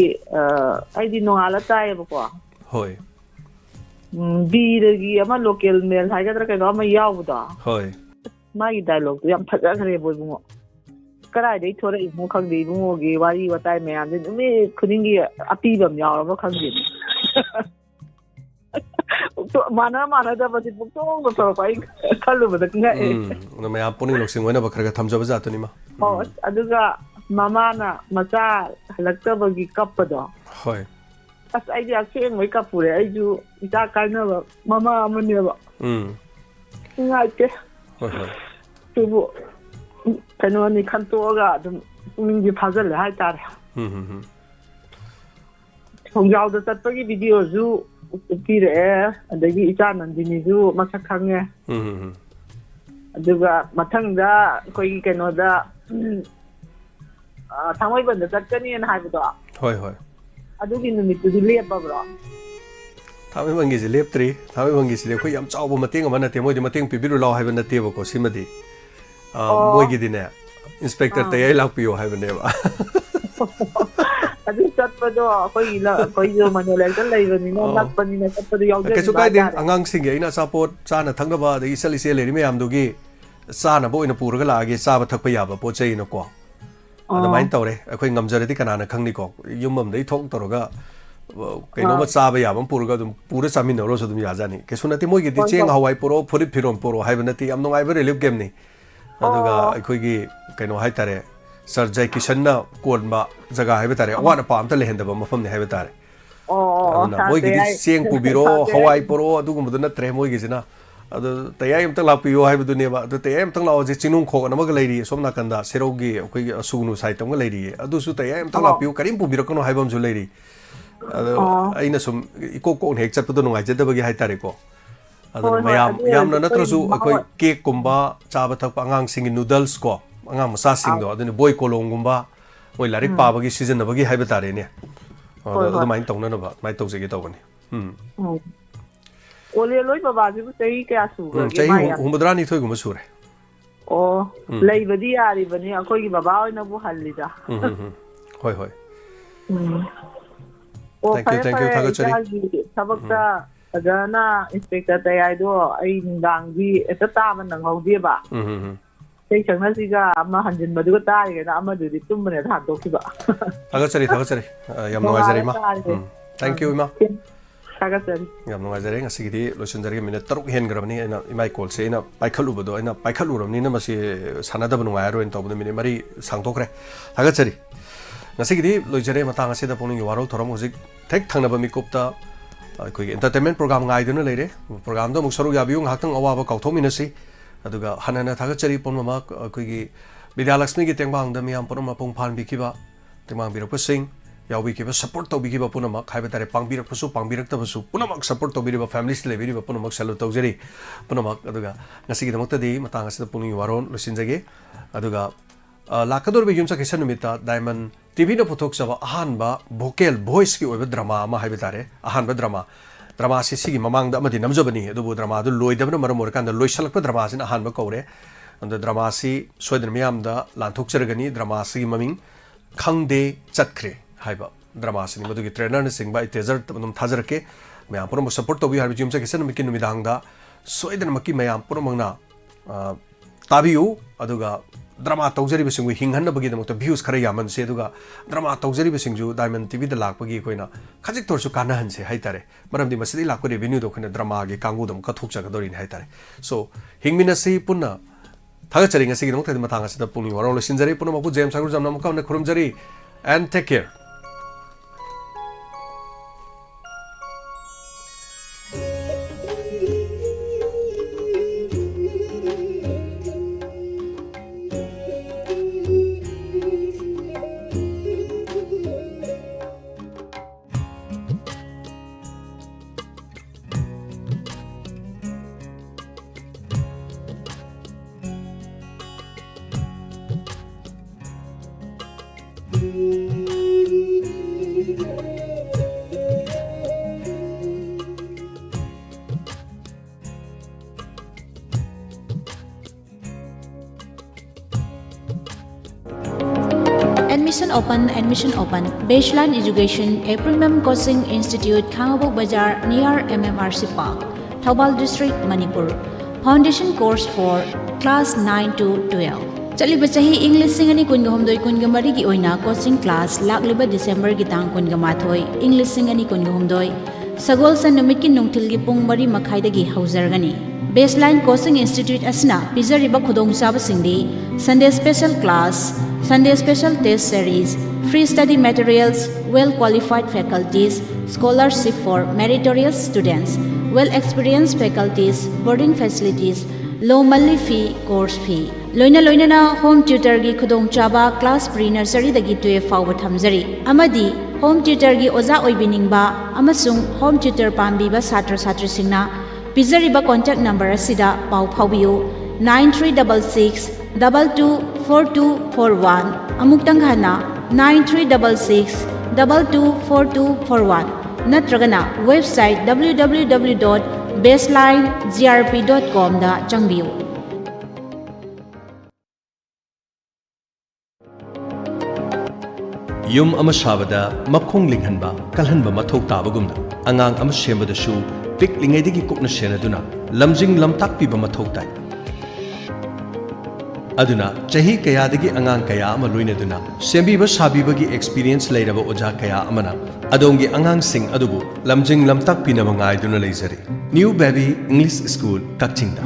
ID no ala tai ba ko hoi bi de gi ama local mail hai ga tra ka no ma yaw da hoi ꯃꯥꯒꯤ ꯗꯥꯏꯂꯣꯛꯇꯣ ꯌꯥꯝ ꯐꯖꯈ꯭ꯔꯦꯕ ꯏꯕꯨꯡꯉꯣ ꯀꯗꯥꯏꯗꯩ ꯊꯣꯔꯛꯏꯅꯣ ꯈꯪꯗꯦ ꯏꯕꯨꯡꯉꯣꯒꯤ ꯋꯥꯔꯤ ꯋꯥꯇꯥꯏ ꯃꯌꯥꯝꯁꯦ ꯅꯨꯃꯤꯠ ꯈꯨꯗꯤꯡꯒꯤ ꯑꯄꯤꯕ ꯑꯃ ꯌꯥꯎꯔꯕ ꯈꯪꯗꯦ ꯃꯥꯟꯅꯗꯕꯁꯤ ꯄꯨꯛꯇꯣꯡꯗ ꯊꯣꯔꯛꯄ ꯑꯩ ꯈꯜꯂꯨꯕꯗ ꯉꯛꯑꯦ ꯃꯌꯥꯝ ꯄꯨꯛꯅꯤꯡ ꯂꯧꯁꯤꯡ ꯑꯣꯏꯅꯕ ꯈꯔ ꯊꯝꯖꯕ ꯖꯥꯠꯇꯨꯅꯤ ꯃꯥ ꯍꯣꯏ ꯑꯗꯨꯒ ꯃꯃꯥꯅ ꯃꯆꯥ ꯍꯜꯂꯛꯇꯕꯒꯤ ꯀꯞꯄꯗꯣ ꯍꯣꯏ ꯑꯁ ꯑꯩꯗꯤ ꯑꯁꯦꯡꯕꯩ ꯀꯞꯄꯨꯔꯦ ꯑꯩꯁꯨ ꯏꯆꯥ ꯀꯥꯏꯅꯕ ꯃꯃꯥ ꯑꯃꯅꯦꯕ ꯅꯨꯡꯉꯥꯏꯇꯦ ꯍꯣꯏ ꯍꯣꯏ ꯑꯗꯨꯕꯨ ꯀꯩꯅꯣꯅꯤ ꯈꯟꯇꯣꯛꯑꯒ ꯑꯗꯨꯝ ꯄꯨꯛꯅꯤꯡꯁꯦ ꯐꯥꯖꯤꯜꯂꯦ ꯍꯥꯏꯇꯥꯔꯦ ꯈꯣꯡꯖꯥꯎꯗ ꯆꯠꯄꯒꯤ ꯚꯤꯗꯤꯑꯣꯁꯨ ꯎꯠꯄꯤꯔꯛꯑꯦ ꯑꯗꯒꯤ ꯏꯆꯥ ꯅꯟꯗꯤꯅꯤꯁꯨ ꯃꯁꯛ ꯈꯪꯉꯦ ꯑꯗꯨꯒ ꯃꯊꯪꯗ ꯑꯩꯈꯣꯏꯒꯤ ꯀꯩꯅꯣꯗ ꯊꯥꯡꯃꯩꯕꯟꯗ ꯆꯠꯀꯅꯤꯅ ꯍꯥꯏꯕꯗꯣ ꯍꯣꯏ ꯍꯣꯏ ꯑꯗꯨꯒꯤ ꯅꯨꯃꯤꯠꯇꯨꯗꯤ ꯂꯦꯞꯄꯕ꯭ꯔꯣ ꯊꯥꯡꯃꯩꯕꯟꯒꯤꯁꯤ ꯂꯦꯞꯇ꯭ꯔꯤ ꯊꯥꯡꯃꯩꯕꯟꯒꯤꯁꯤꯗꯤ ꯑꯩꯈꯣꯏ ꯌꯥꯝ ꯆꯥꯎꯕ ꯃꯇꯦꯡ ꯑꯃ ꯅꯠꯇꯦ ꯃꯣꯏꯗꯤ ꯃꯇꯦꯡ ꯄꯤꯕꯤꯔꯨ ꯂꯥꯎ ꯍꯥꯏꯕ ꯅꯠꯇꯦꯕꯀꯣ ꯁꯤꯃꯗꯤ ꯃꯣꯏꯒꯤꯗꯤꯅꯦ ꯏꯟꯁꯄꯦꯛꯇꯔ ꯇꯌꯥꯏ ꯂꯥꯛꯄꯤꯌꯣ ꯍꯥꯏꯕꯅꯦꯕ ꯑꯗꯨ ꯆꯠꯄꯗꯣ ꯑꯩꯈꯣꯏꯁꯨ ꯃꯅꯣꯂꯦꯛꯇ ꯂꯩꯕꯅꯤꯅ ꯅꯛꯄꯅꯤꯅ ꯆꯠꯄꯗꯣ ꯀꯩꯁꯨ ꯌꯥꯎꯖꯅꯤꯡꯕ ꯀꯥꯏꯗꯦ ꯍꯥꯏꯇꯥꯔꯦ ꯑꯉꯥꯡꯁꯤꯡꯒꯤ ꯑꯩꯅ ꯑꯆꯥꯄꯣꯠ ꯆꯥꯅ ꯊꯛꯅꯕ ꯑꯗꯒꯤ ꯏꯆꯜ ꯏꯆꯦ ꯂꯩꯔꯤ ꯃꯌꯥꯝꯗꯨꯒꯤ ꯆꯥꯅꯕ ꯑꯣꯏꯅ ꯄꯨꯔꯒ ꯂꯥꯛꯑꯒꯦ ꯆꯥꯕ ꯊꯛꯄ ꯌꯥꯕ ꯄꯣꯠ ꯆꯩꯅꯀꯣ ꯑꯗꯨꯃꯥꯏꯅ ꯇꯧꯔꯦ ꯑꯩꯈꯣꯏ ꯉꯝꯖꯔꯗꯤ ꯀꯅꯥꯅ ꯈꯪꯅꯤꯀꯣ ꯌꯨꯝ ꯑꯃꯗꯩ ꯊꯣꯛ ꯇꯧꯔꯒ ꯀꯩꯅꯣꯝꯃ ꯆꯥꯕ ꯌꯥꯕ ꯑꯃ ꯄꯨꯔꯒ ꯑꯗꯨꯝ ꯄꯨꯔ ꯆꯥꯃꯤꯟꯅꯔꯁꯨ ꯑꯗꯨꯝ ꯌꯥꯖꯥꯅꯤ ꯀꯩꯁꯨ ꯅꯠꯇꯦ ꯃꯣꯏꯒꯤꯗꯤ ꯆꯦꯡ ꯍꯋꯥꯏ ꯄꯨꯔꯛꯑꯣ ꯐꯨꯔꯤꯠ ꯐꯤꯔꯣꯟ ꯄꯨꯔꯛꯑꯣ ꯍꯥꯏꯕ ꯅꯠꯇꯦ ꯌꯥꯝ ꯅꯨꯡꯉꯥꯏꯕ ꯔꯤꯂꯤꯐ ꯒꯦꯝꯅꯤ ꯑꯗꯨꯒ ꯑꯩꯈꯣꯏꯒꯤ ꯀꯩꯅꯣ ꯍꯥꯏꯇꯥꯔꯦ ꯁꯔ ꯖꯩ ꯀꯤꯁꯟꯅ ꯀꯣꯟꯕ ꯖꯒꯥ ꯍꯥꯏꯕ ꯇꯥꯔꯦ ꯑꯋꯥꯠ ꯑꯄꯥ ꯑꯝꯇ ꯂꯩꯍꯟꯗꯕ ꯃꯐꯝꯅꯤ ꯍꯥꯏꯕ ꯇꯥꯔꯦ ꯑꯗꯨꯅ ꯃꯣꯏꯒꯤꯗꯤ ꯆꯦꯡ ꯄꯨꯕꯤꯔꯣ ꯍꯋꯥꯏ ꯄꯨꯔꯛꯑꯣ ꯑꯗꯨꯒꯨꯝꯕꯗꯨ ꯅꯠꯇ꯭ꯔꯦ ꯃꯣꯏꯒꯤꯁꯤꯅ ꯑꯗꯨ ꯇꯌꯥꯏ ꯑꯃꯇꯪ ꯂꯥꯛꯄꯤꯌꯣ ꯍꯥꯏꯕꯗꯨꯅꯦꯕ ꯑꯗꯨ ꯇꯌꯥꯏ ꯑꯃꯇꯪ ꯂꯥꯛꯑꯣꯁꯦ ꯆꯤꯡꯅꯨꯡ ꯈꯣꯡ ꯑꯃꯒ ꯂꯩꯔꯤ ꯁꯣꯝ ꯅꯥꯀꯟꯗ ꯁꯦꯔꯧꯒꯤ ꯑꯩꯈꯣꯏꯒꯤ ꯁꯨꯒꯅꯨ ꯁꯥꯏꯠ ꯑꯃꯒ ꯂꯩꯔꯤꯌꯦ ꯑꯗꯨꯁꯨ ꯇꯌꯥꯏ ꯑꯃꯇꯪ ꯂꯥꯛꯄꯤꯌꯨ ꯀꯔꯤꯝ ꯄꯨꯕꯤꯔꯛꯀꯅꯣ ꯍꯥꯏꯕ ꯑꯃꯁꯨ ꯂꯩꯔꯤ ꯑꯗꯣ ꯑꯩꯅ ꯁꯨꯝ ꯏꯀꯣꯛ ꯀꯣꯛꯅ ꯍꯦꯛ ꯆꯠꯄꯗꯣ ꯅꯨꯡꯉꯥꯏꯖꯗꯕꯒꯤ ꯍꯥꯏꯇꯥꯔꯦꯀꯣ ꯑꯗꯨꯅ ꯃꯌꯥꯝ ꯌꯥꯝꯅ ꯅꯠꯇ꯭ꯔꯁꯨ ꯑꯩꯈꯣꯏ ꯀꯦꯛꯀꯨꯝꯕ ꯆꯥꯕ ꯊꯛꯄ ꯑꯉꯥꯡꯁꯤꯡꯒꯤ ꯅꯨꯗꯜꯁ ꯀꯣ ꯑꯉꯥꯡ ꯃꯆꯥꯁꯤꯡꯗꯣ ꯑꯗꯨꯅ ꯕꯣꯏ ꯀꯣꯂꯣꯝꯒꯨꯝꯕ ꯃꯣꯏ ꯂꯥꯏꯔꯤꯛ ꯄꯥꯕꯒꯤ ꯁꯤꯖꯤꯟꯅꯕꯒꯤ ꯍꯥꯏꯕ ꯇꯥꯔꯦꯅꯦ ꯑꯗꯨꯃꯥꯏꯅ ꯇꯧꯅꯅꯕ ꯑꯗꯨꯃꯥꯏꯅ ꯇꯧꯖꯒꯦ ꯇꯧꯕꯅꯤ ꯑꯣꯂꯦꯟ ꯂꯣꯏ ꯕꯕꯥꯁꯤꯕꯨ ꯆꯍꯤ ꯀꯌా ꯁꯨꯈ꯭ꯔꯒꯦ ꯆꯍꯤ ꯃꯥ ꯌꯥꯝ 82 ꯁꯨꯔꯦ ꯑꯣ ꯂꯩꯕꯗꯤ ꯌꯥꯔꯤꯕꯅꯤ ꯑꯩꯈꯣꯏꯒꯤ ꯕꯕꯥ ꯑꯣꯏꯅꯕꯨ ꯍꯜꯂꯤꯗ ꯍꯣꯏ ꯍꯣꯏ ꯑꯣ ꯊꯦꯡꯛ ꯌꯨ ꯐꯔꯦ ꯊꯦꯡꯛ ꯌꯨ ꯐꯔꯦ ꯊꯥꯒꯠꯆꯔꯤ ꯏꯆꯥꯒꯤ ꯊꯕꯛꯇ ꯐꯖꯅ ꯏꯟꯁꯄꯦꯛꯇꯔ ꯇꯌꯥꯏꯗꯣ ꯑꯩ ꯅꯨꯡꯗꯥꯡꯗꯤ ꯍꯦꯛꯇ ꯇꯥꯕ ꯅꯪꯍꯧꯗꯦꯕ ꯏꯁꯩ ꯁꯛꯅꯁꯤꯒ ꯑꯃ ꯍꯟꯖꯤꯟꯕꯗꯨꯒ ꯇꯥꯔꯤꯒꯅ ꯑꯃꯗꯨꯗꯤ ꯇꯨꯝꯕꯅꯦ ꯊꯥꯟꯗꯣꯛꯈꯤꯕ ꯊꯥꯒꯠꯆꯔꯤ ꯌꯥꯝ ꯅꯨꯡꯉꯥꯏꯖꯔꯦ ꯏꯃꯥ ꯊꯦꯡꯛ ꯌꯨ ꯏꯃꯥ ꯊꯥꯒꯠꯆꯔꯤ ꯌꯥꯝ ꯅꯨꯡꯉꯥꯏꯖꯔꯦ ꯉꯁꯤꯒꯤꯗꯤ ꯂꯣꯏꯁꯤꯟꯖꯔꯒꯦ ꯃꯤꯅꯤꯠ 3 ꯍꯦꯟꯈ꯭ꯔꯕꯅꯤ ꯑꯩꯅ ꯏꯃꯥꯏ ꯀꯣꯜꯁꯦ ꯑꯩꯅ ꯄꯥꯏꯈꯠꯂꯨꯕꯗꯣ ꯑꯩꯅ ꯄꯥꯏꯈꯠꯂꯨꯔꯕꯅꯤꯅ ꯃꯁꯤ ꯁꯥꯟꯅꯗꯕ ꯅꯨꯡꯉꯥꯏꯔꯣꯏꯅ ꯇꯧꯕꯗ ꯃꯤꯅꯤꯠ 4 ꯁꯥꯡꯗꯣꯛꯈ꯭ꯔꯦ ꯊꯥꯒꯠꯆꯔꯤ ꯉꯁꯤꯒꯤꯗꯤ ꯂꯣꯏꯖꯔꯦ ꯃꯇꯥꯡ ꯑꯁꯤꯗ ꯄꯨꯛꯅꯤꯡꯒꯤ ꯋꯥꯔꯣꯜ ꯊꯧꯔꯝ ꯍꯧꯖꯤꯛ ꯊꯦꯛ ꯊꯪꯅꯕ ꯃꯤꯀꯨꯞꯇ ꯑꯩꯈꯣꯏꯒꯤ ꯑꯦꯟꯇꯔꯇꯦꯟꯃꯦꯟ ꯄ꯭ꯔꯣꯒ꯭ꯔꯥꯝ ꯉꯥꯏꯗꯨꯅ ꯂꯩꯔꯦ ꯄ꯭ꯔꯣꯒ꯭ꯔꯥꯝꯗ ꯑꯃꯨꯛ ꯁꯔꯨꯛ ꯌꯥꯕꯤꯌꯨ ꯉꯥꯏꯍꯥꯛꯇꯪ ꯑꯋꯥꯕ ꯀꯥꯎꯊꯣꯛꯃꯤꯟꯅꯁꯤ ꯑꯗꯨꯒ ꯍꯟꯅ ꯊꯥꯒꯠꯆꯔꯤ ꯄꯨꯝꯅꯃꯛ ꯑꯩꯈꯣꯏꯒꯤ ꯕꯤꯗ꯭ꯌꯥꯂꯛꯁꯃꯤꯒꯤ ꯇꯦꯡꯕꯥꯡꯗ ꯃꯤꯌꯥꯝ ꯄꯨꯝꯅꯃꯛ ꯃꯄꯨꯡ ꯐꯥꯍꯟꯕꯤꯈꯤꯕ ꯇꯦꯡꯕꯥꯡꯕꯤꯔꯛꯄꯁꯤꯡ ꯌꯥꯎꯕꯤꯈꯤꯕ ꯁꯄꯣꯔꯠ ꯇꯧꯕꯤꯈꯤꯕ ꯄꯨꯝꯅꯃꯛ ꯍꯥꯏꯕ ꯇꯥꯔꯦ ꯄꯥꯡꯕꯤꯔꯛꯄꯁꯨ ꯄꯥꯡꯕꯤꯔꯛꯇꯕꯁꯨ ꯄꯨꯝꯅꯃꯛ ꯁꯄꯣꯔꯠ ꯇꯧꯕꯤꯔꯤꯕ ꯐꯦꯃꯤꯂꯤꯁ ꯂꯩꯕꯤꯔꯤꯕ ꯄꯨꯝꯅꯃꯛ ꯁꯦꯂꯨꯠ ꯇꯧꯖꯔꯤ ꯄꯨꯝꯅꯃꯛ ꯑꯗꯨꯒ ꯉꯁꯤꯒꯤꯗꯃꯛꯇꯗꯤ ꯃꯇꯥꯡ ꯑꯁꯤꯗ ꯄꯨꯛꯅꯤꯡꯒꯤ ꯋꯥꯔꯣꯜ ꯂꯣꯏꯁꯤꯟꯖꯒꯦ ꯑꯗꯨꯒ ꯂꯥꯛꯀꯗꯧꯔꯤꯕ ꯌꯨꯝꯁꯀꯩꯁ ꯅꯨꯃꯤꯠꯇ ꯗꯥꯏꯃꯟ ꯇꯤꯚꯤꯅ ꯄꯨꯊꯣꯛꯆꯕ ꯑꯍꯥꯟꯕ ꯚꯣꯀꯦꯜ ꯚꯣꯏꯁꯀꯤ ꯑꯣꯏꯕ ꯗ꯭ꯔꯃꯥ ꯑꯃ ꯍꯥꯏꯕ ꯇꯥꯔꯦ ꯑꯍꯥꯟꯕ ꯗ꯭ꯔꯃꯥꯁꯤ ꯁꯤꯒꯤ ꯃꯃꯥꯡꯗ ꯑꯃꯗꯤ ꯅꯝꯖꯕꯅꯤ ꯑꯗꯨꯕꯨ ꯗ꯭ꯔꯃꯥꯗꯨ ꯂꯣꯏꯗꯕꯅ ꯃꯔꯝ ꯑꯣꯏꯔꯀꯥꯟꯗ ꯂꯣꯏꯁꯤꯜꯂꯛꯄ ꯗ꯭ꯔꯃꯥꯁꯤꯅ ꯑꯍꯥꯟꯕ ꯀꯧꯔꯦ ꯑꯗꯨ ꯗ꯭ꯔꯃꯥꯁꯤ ꯁꯣꯏꯗꯅ ꯃꯤꯌꯥꯝꯗ ꯂꯥꯟꯊꯣꯛꯆꯔꯒꯅꯤ ꯗ꯭ꯔꯃꯥꯁꯤꯒꯤ ꯃꯃꯤꯡ ꯈꯪꯗꯦ ꯆꯠꯈ꯭ꯔꯦ ꯍꯥꯏꯕ ꯗ꯭ꯔꯃꯥꯁꯤꯅꯤ ꯃꯗꯨꯒꯤ ꯇ꯭ꯔꯦꯂꯔꯅꯆꯤꯡꯕ ꯑꯩ ꯇꯦꯖꯔ ꯑꯗꯨꯝ ꯊꯥꯖꯔꯛꯀꯦ ꯃꯌꯥꯝ ꯄꯨꯝꯅꯃꯛ ꯁꯄꯣꯔꯠ ꯇꯧꯕꯤꯌꯨ ꯍꯥꯏꯕ ꯌꯨꯝꯁꯀꯩꯁ ꯅꯨꯃꯤꯠꯀꯤ ꯅꯨꯃꯤꯗꯥꯡꯗ ꯁꯣꯏꯗꯅꯃꯛꯀꯤ ꯃꯌꯥꯝ ꯄꯨꯝꯅꯃꯛꯅ ꯇꯥꯕꯤꯌꯨ ꯑꯗꯨꯒ ꯗ꯭ꯔꯃꯥ ꯇꯧꯖꯔꯤꯕꯁꯤꯡꯕꯨ ꯍꯤꯡꯍꯟꯅꯕꯒꯤꯗꯃꯛꯇ ꯚ꯭ꯌꯨꯁ ꯈꯔ ꯌꯥꯝꯍꯟꯁꯤ ꯑꯗꯨꯒ ꯗ꯭ꯔꯃꯥ ꯇꯧꯖꯔꯤꯕꯁꯤꯡꯁꯨ ꯗꯥꯏꯃꯟ ꯇꯤꯚꯤꯗ ꯂꯥꯛꯄꯒꯤ ꯑꯩꯈꯣꯏꯅ ꯈꯖꯤꯛꯇ ꯑꯣꯏꯔꯁꯨ ꯀꯥꯟꯅꯍꯟꯁꯦ ꯍꯥꯏꯇꯥꯔꯦ ꯃꯔꯝꯗꯤ ꯃꯁꯤꯗꯒꯤ ꯂꯥꯛꯄ ꯔꯦꯚꯦꯅ꯭ꯌꯨꯗꯣ ꯑꯩꯈꯣꯏꯅ ꯗ꯭ꯔꯃꯥꯒꯤ ꯀꯥꯡꯕꯨꯗ ꯑꯃꯨꯛ ꯀꯠꯊꯣꯛꯆꯒꯗꯧꯔꯤꯅꯤ ꯍꯥꯏꯇꯥꯔꯦ ꯁꯣ ꯍꯤꯡꯃꯤꯟꯅꯁꯤ ꯄꯨꯟꯅ ꯊꯥꯒꯠꯆꯔꯤ ꯉꯁꯤꯒꯤꯗꯃꯛꯇꯗꯤ ꯃꯇꯥꯡ ꯑꯁꯤꯗ ꯄꯨꯛꯅꯤꯡ ꯋꯥꯔꯣꯜ ꯂꯣꯏꯁꯤꯟꯖꯔꯤ ꯄꯨꯝꯅꯃꯛꯄꯨ ꯖꯦꯝꯁ ꯁꯥꯒꯨꯔꯖꯝꯅ ꯑꯃꯨꯛꯀ ꯍꯟꯅ ꯈꯨꯔꯨꯝꯖꯔꯤ and take care Admission open. Baseline education, a premium coaching institute, Khangabok Bazaar, near MMRC Park, Thoubal District, Manipur. Foundation course for class 9 to 12. Chaliba chahi English singani kunga homdoi kunga mari gi oina coaching class lakliba December gi tang kunga mathoi English singani kunga homdoi sagol san numit ki nungthil gi pung mari makhai dagi haujargani. Baseline Coaching Institute asna pizariba khudong chaba singdi Sunday special class, Sunday special test series, free study materials, well qualified faculties, scholarship for meritorious students, well experienced faculties, boarding facilities, low monthly fee, course fee. Loina na home tutor gi khudong chaba class pre-nursery dagi 12 fawba thamjari. Amadi home tutor gi oza oibiningba amasung home tutor pambiba satra satri singna pizariba contact number asida pau phaubiu 9366 224241 amuktang hana 9366 224241 natragana website www.baselinegrp.com da changbiu. Yum ama shabada makhong linghanba kalhanba mathok tabagumna angang ama shembadashu pik lingaidigi kupna shenaduna lamjing lamtak piba mathok tai aduna chahi kayadagi angang kaya ama loinaduna sembiba sabibagi experience leiraba oja kaya amana adongi angang sing adubu lamjing lamtak pinaba ngaiduna leizari New Baby English School Kakchingda.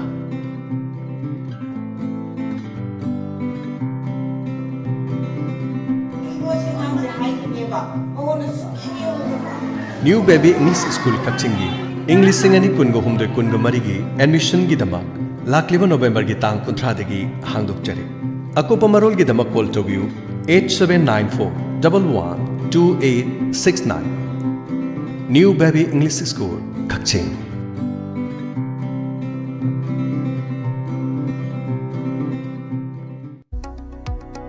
New Baby English School Kakchingi English singani kungo humdoi kungo marigi admission gi damak lakliba November gi tang 13 dagi hangdok jare akopa marol gi damak call tobiu 8794112869 New Baby English School Kakching.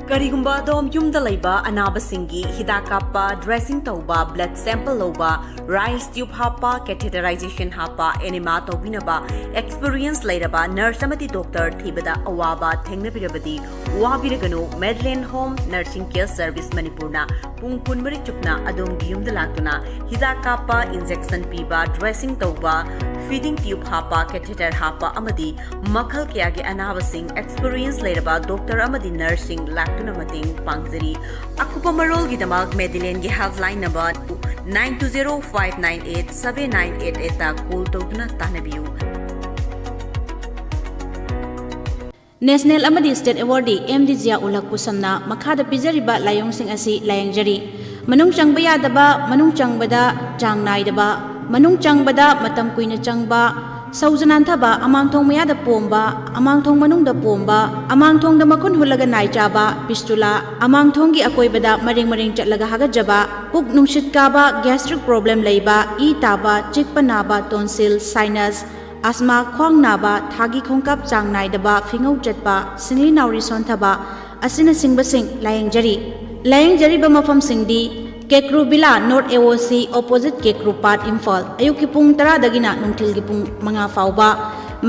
Karigumba dom yumda laiba anabasingi hidakapa dressing tauba blood sample loba rice tube hapa catheterization hapa enema tobinaba experience lairaba nurse amati doctor thibada awaba thengnabirabadi wabiraganu Medland Home Nursing Care Service Manipurna pungpun mari chukna adomgi yumda laktuna hidakapa injection piba dressing tauba feeding tube hapa catheter hapa amadi makhal kya ge anabasing experience lairaba doctor amadi nursing laktuna mating pangzari akupa marol gi damak Medland gi helpline number 9205987988 ta call tawduna tanabiu. National amadi State Awardee MD Zia Ulak Pusamna makhada pizariba layong sing asi layangjari manung changba yadaba manung changbada changnai manung changbada matam kuina changba saujanan thaba amangthong mayada pomba amangthong manung da pomba amangthong da makhun hulaga nai chaba pistula amangthong gi akoibada maring chatlaga hagajaba puk nungshit kaba gastric problem leiba e taba chikpa naba tonsil sinus asma khong naba thagi khongkap chang nai daba fingau chatpa singli nauri son thaba asina singba sing layang jari ba mafam singdi Kekru Bila North AOC opposite Kekru Part Imphal ayuki pung 10 dagina nungthil gi pung 5 fawba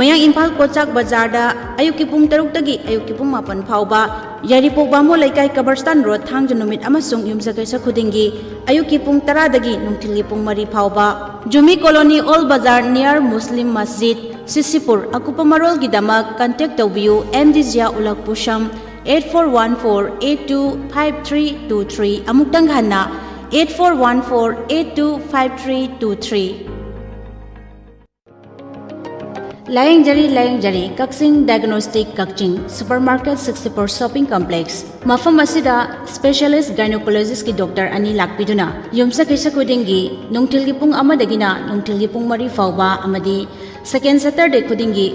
mayang Imphal Kochak Bazar da ayuki pung 6 dagi ayuki pung 9 fawba Yaripok Bamo Laikai Kabarstan Road Thangja numit amasung yumsakai sa khudingi ayuki pung 10 dagi nungthil gi pung 3 fawba Jumi Colony Old Bazar near Muslim Masjid Sisipur akupa marol gi damak contact tawbiu MD Zia Ulak Pusham 8414825323 amuktang hana 8414825323 Layang Jari Kakching Diagnostic Kakching Supermarket 64 Shopping Complex Mafam asida specialist gynecologist ki doctor ani lakpiduna yumsa kaisa khudingi nungthil gi pung 1 dagina nungthil gi pung 3 fawba amadi second Saturday khudingi